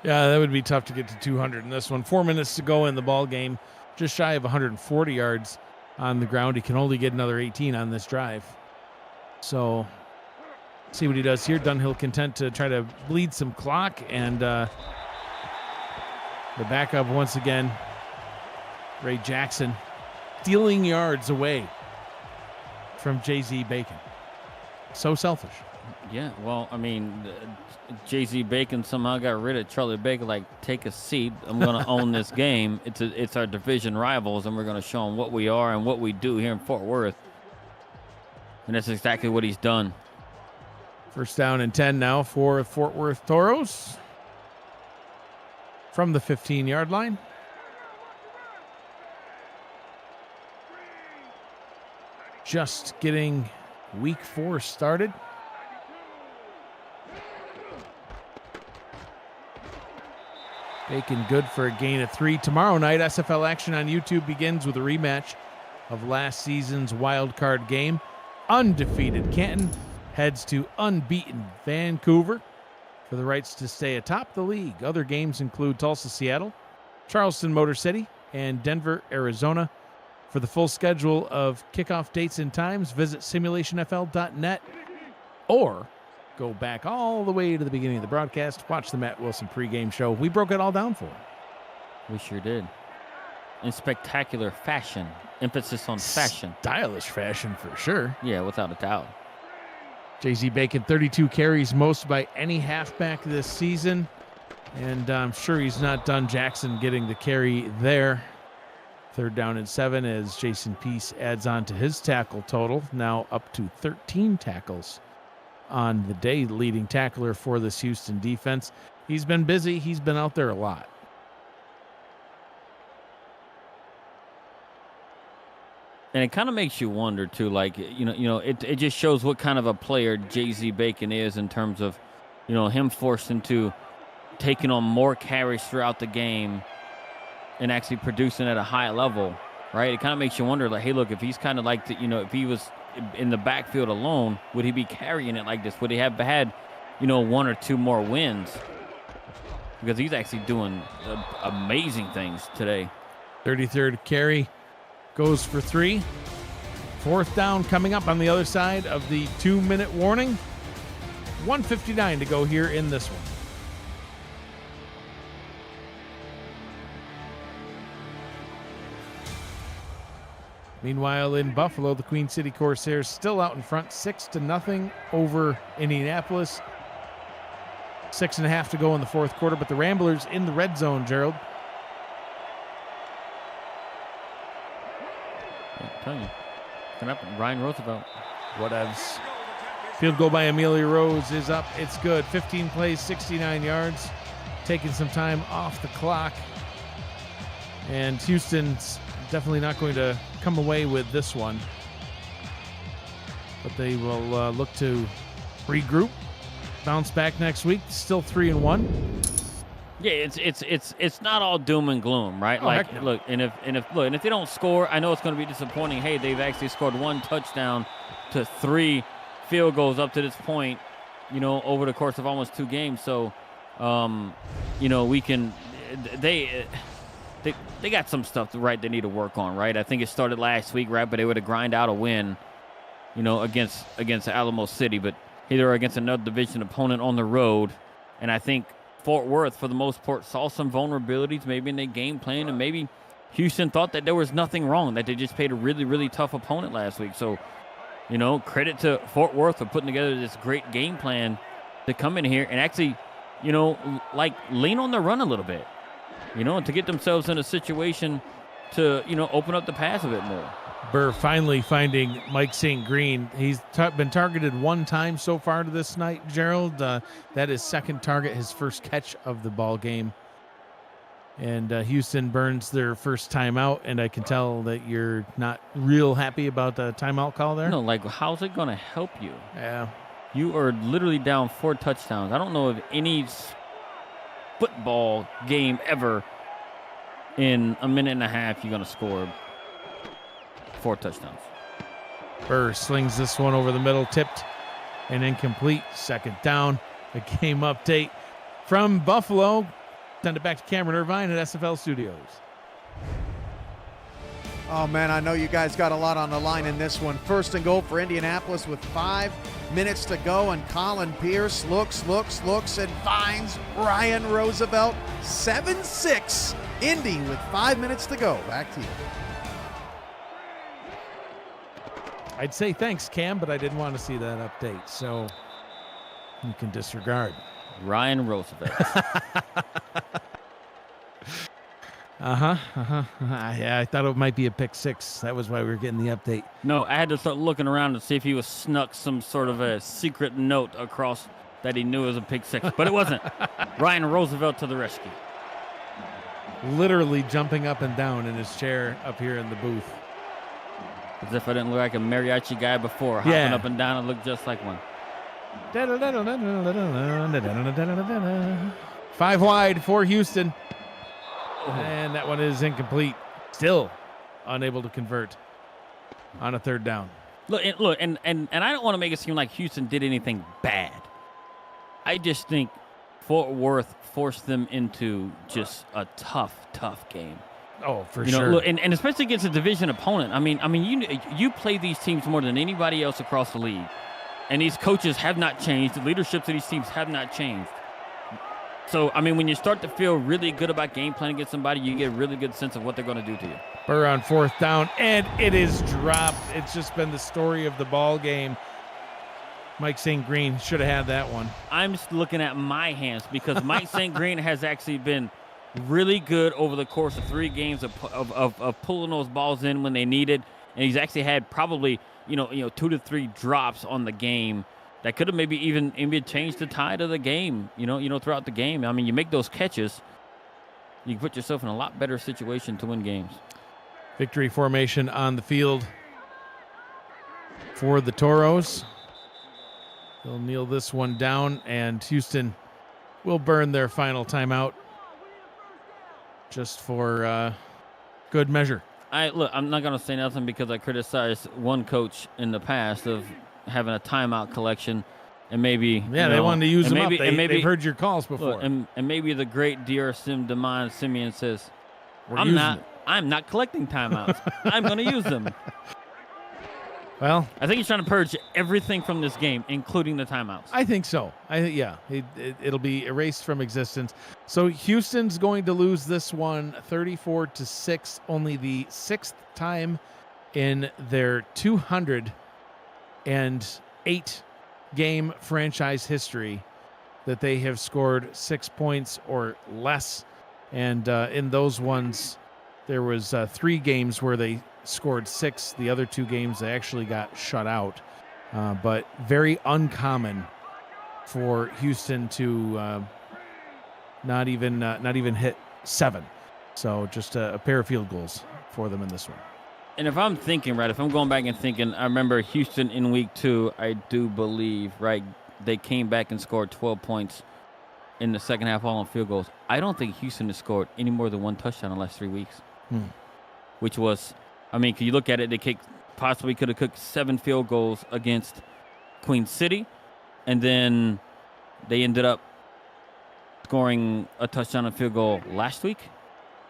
yeah, that would be tough to get to 200 in this one. 4 minutes to go in the ball game, just shy of 140 yards on the ground. He can only get another 18 on this drive. So see what he does here. Dunhill content to try to bleed some clock, and the backup once again, Ray Jackson, stealing yards away from J.Z. Bacon. So selfish. Yeah, well, I mean, J.Z. Bacon somehow got rid of Charlie Baker. Like, take a seat. I'm going to own this game. It's our division rivals, and we're going to show them what we are and what we do here in Fort Worth. And that's exactly what he's done. First down and 10 now for Fort Worth Toros from the 15-yard line. Just getting week 4 started. Bacon good for a gain of 3. Tomorrow night, SFL action on YouTube begins with a rematch of last season's wild card game. Undefeated Canton heads to unbeaten Vancouver for the rights to stay atop the league. Other games include Tulsa, Seattle, Charleston, Motor City, and Denver, Arizona. For the full schedule of kickoff dates and times, visit simulationfl.net or go back all the way to the beginning of the broadcast. Watch the Matt Wilson pregame show. We broke it all down for him. We sure did. In spectacular fashion. Emphasis on fashion. Stylish fashion for sure. Yeah, without a doubt. J.Z. Bacon, 32 carries, most by any halfback this season. And I'm sure he's not done. Jackson getting the carry there. 3rd down and 7 as Jason Peace adds on to his tackle total. Now up to 13 tackles on the day, leading tackler for this Houston defense. He's been busy. He's been out there a lot. And it kind of makes you wonder too, like, it just shows what kind of a player J.Z. Bacon is in terms of, him forced into taking on more carries throughout the game and actually producing at a high level, right? It kind of makes you wonder, like, hey, look, if he's kind of like, if he was in the backfield alone, would he be carrying it like this? Would he have had, 1 or 2 more wins? Because he's actually doing amazing things today. 33rd carry goes for 3. 4th down coming up on the other side of the 2-minute warning. 1:59 to go here in this one. Meanwhile, in Buffalo, the Queen City Corsairs still out in front, 6-0 over Indianapolis. 6.5 to go in the 4th quarter, but the Ramblers in the red zone, Gerald. I'm telling you, coming up, Ryan Roosevelt. Whatevs. Field goal by Amelia Rose is up. It's good. 15 plays, 69 yards. Taking some time off the clock. And Houston's definitely not going to come away with this one. But they will look to regroup, bounce back next week. Still 3-1. Yeah, it's not all doom and gloom, right? Oh, like, no. look, and if they don't score, I know it's going to be disappointing. Hey, they've actually scored 1 touchdown to 3 field goals up to this point, over the course of almost 2 games. So, we can they got some stuff they need to work on, right? I think it started last week, right? But they would have grind out a win, against Alamo City, but they're against another division opponent on the road, and I think Fort Worth, for the most part, saw some vulnerabilities maybe in their game plan, and maybe Houston thought that there was nothing wrong, that they just played a really, really tough opponent last week. So, credit to Fort Worth for putting together this great game plan to come in here and actually, lean on the run a little bit, to get themselves in a situation to, open up the pass a bit more. Burr finally finding Mike St. Green. He's been targeted one time so far to this night, Gerald. That is second target, his first catch of the ball game. And Houston burns their first timeout, and I can tell that you're not real happy about the timeout call there. No, like, how's it going to help you? Yeah. You are literally down 4 touchdowns. I don't know of any football game ever in a minute and a half you're going to score 4 touchdowns. Burr slings this one over the middle, tipped and incomplete. Second down. A game update from Buffalo. Send it back to Cameron Irvine at SFL Studios. Oh, man, I know you guys got a lot on the line in this one. First and goal for Indianapolis with 5 minutes to go, and Colin Pierce looks, and finds Ryan Roosevelt. 7-6, Indy with 5 minutes to go. Back to you. I'd say thanks, Cam, but I didn't want to see that update, so you can disregard. Ryan Roosevelt. Yeah, I thought it might be a pick 6. That was why we were getting the update. No, I had to start looking around to see if he was snuck some sort of a secret note across that he knew it was a pick 6, but it wasn't. Ryan Roosevelt to the rescue. Literally jumping up and down in his chair up here in the booth. As if I didn't look like a mariachi guy before, hopping up and down and look just like one. 5 wide for Houston. And that one is incomplete. Still unable to convert on a third down. Look, and I don't want to make it seem like Houston did anything bad. I just think Fort Worth forced them into just a tough game. Oh, for sure. Look, and especially against a division opponent. I mean, you play these teams more than anybody else across the league, and these coaches have not changed. The leaderships of these teams have not changed. So, I mean, when you start to feel really good about game planning against somebody, you get a really good sense of what they're going to do to you. Burr on 4th down, and it is dropped. It's just been the story of the ball game. Mike St. Green should have had that one. I'm just looking at my hands because Mike St. Green has actually been really good over the course of 3 games of pulling those balls in when they needed, and he's actually had probably 2 to 3 drops on the game that could have maybe even changed the tide of the game, throughout the game. I mean, you make those catches, you put yourself in a lot better situation to win games. Victory formation on the field for the Toros. They'll kneel this one down, and Houston will burn their final timeout just for good measure. I'm not going to say nothing because I criticized one coach in the past of having a timeout collection, and maybe they wanted to use them up. They've heard your calls before. Look, and maybe the great DR Sim Demond Simeon says, I'm not collecting timeouts. I'm going to use them. Well, I think he's trying to purge everything from this game, including the timeouts. I think so. It'll be erased from existence. So Houston's going to lose this one 34-6, only the 6th time in their 208 game franchise history that they have scored 6 points or less. And in those ones, there was 3 games where they scored 6. The other 2 games they actually got shut out. But very uncommon for Houston to not even hit 7. So just a pair of field goals for them in this one. And if I'm thinking right, if I'm going back and thinking, I remember Houston in week 2, I do believe, right, they came back and scored 12 points in the second half, all on field goals. I don't think Houston has scored any more than 1 touchdown in the last 3 weeks, which was, I mean, can you look at it? They possibly could have cooked 7 field goals against Queen City, and then they ended up scoring a touchdown and field goal last week.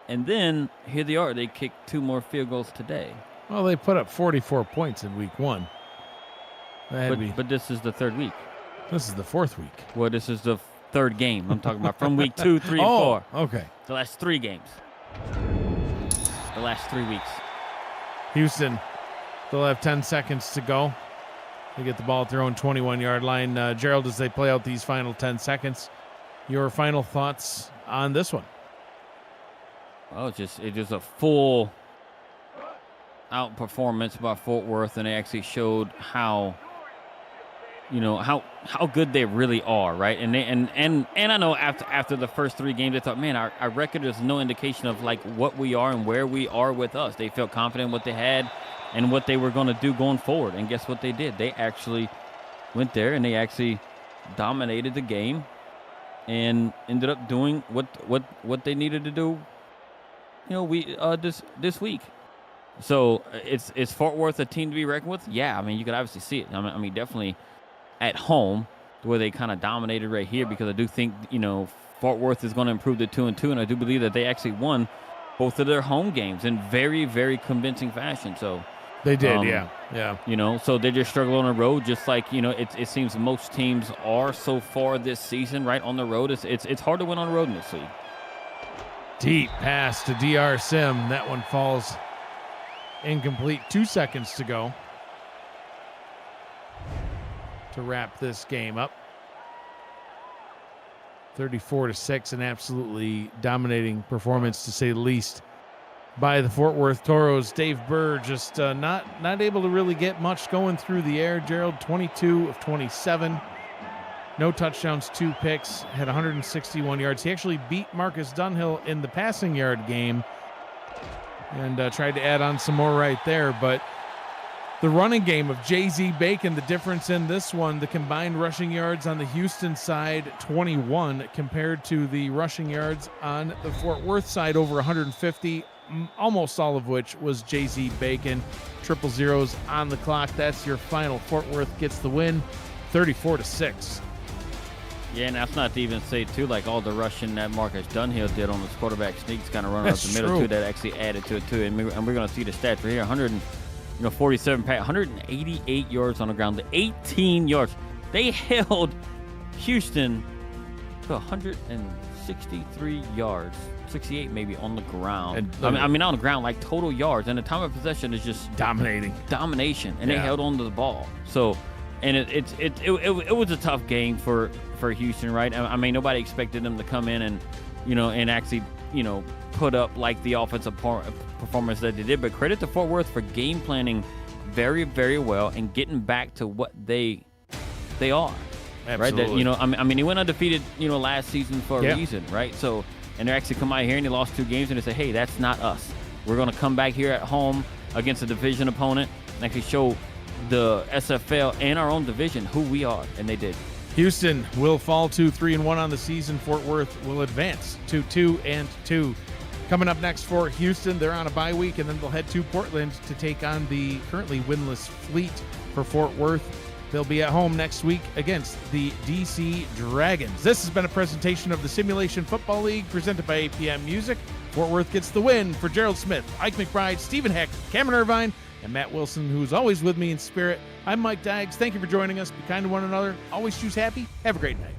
And then here they are. They kicked 2 more field goals today. Well, they put up 44 points in week 1. But this is the 3rd week. This is the 4th week. Well, this is the 3rd game I'm talking about from week 2, 3, and 4. Okay. The last 3 games. The last 3 weeks. Houston, they'll have 10 seconds to go. They get the ball at their own 21-yard line. Gerald, as they play out these final 10 seconds, your final thoughts on this one? Oh, it's just a full outperformance by Fort Worth, and they actually showed how good they really are, right? And I know after the first 3 games, they thought, man, our record is no indication of like what we are and where we are with us. They felt confident in what they had and what they were going to do going forward. And guess what they did? They actually went there and they actually dominated the game and ended up doing what they needed to do. This week. So it's Fort Worth a team to be reckoned with? Yeah, I mean, you could obviously see it. I mean, definitely at home where they kind of dominated right here, because I do think, Fort Worth is going to improve to 2-2, and I do believe that they actually won both of their home games in very, very convincing fashion. So they did, yeah. So they just struggle on the road, just like, it seems most teams are so far this season, right, on the road. It's hard to win on the road in this league. Deep pass to DR Sim. That one falls incomplete. 2 seconds to go to wrap this game up. 34-6, an absolutely dominating performance, to say the least, by the Fort Worth Toros. Dave Burr just not able to really get much going through the air. Gerald, 22 of 27. No touchdowns, 2 picks, had 161 yards. He actually beat Marcus Dunhill in the passing yard game and tried to add on some more right there. But the running game of J.Z. Bacon, the difference in this one, the combined rushing yards on the Houston side, 21, compared to the rushing yards on the Fort Worth side, over 150, almost all of which was J.Z. Bacon. 000s on the clock. That's your final. Fort Worth gets the win, 34-6. Yeah, and that's not to even say, too, like all the rushing that Marcus Dunhill did on his quarterback sneaks, kind of running up the middle, too, that actually added to it, too. And we're going to see the stats right here. 47 pass, 188 yards on the ground, the 18 yards. They held Houston to 163 yards, 68 maybe on the ground. And, I mean, on the ground, like total yards. And the time of possession is just domination. And they held on to the ball. So, and it was a tough game for Houston, right? I mean, nobody expected them to come in and, and actually, put up like the offensive performance that they did. But credit to Fort Worth for game planning very, very well and getting back to what they are. Absolutely. Right? That, I mean, they went undefeated, last season for a reason, right? So, and they actually come out here and they lost 2 games and they say, hey, that's not us. We're going to come back here at home against a division opponent and actually show the SFL and our own division who we are, and they did. Houston will fall to 3-1 on the season. Fort Worth will advance to 2-2. Coming up next for Houston, they're on a bye week, and then they'll head to Portland to take on the currently winless Fleet. For Fort Worth, they'll be at home next week against the DC Dragons. This has been a presentation of the Simulation Football League presented by APM Music. Fort Worth gets the win. For Gerald Smith, Ike McBride, Stephen Heck, Cameron Irvine, and Matt Wilson, who's always with me in spirit, I'm Mike Diggs. Thank you for joining us. Be kind to one another. Always choose happy. Have a great night.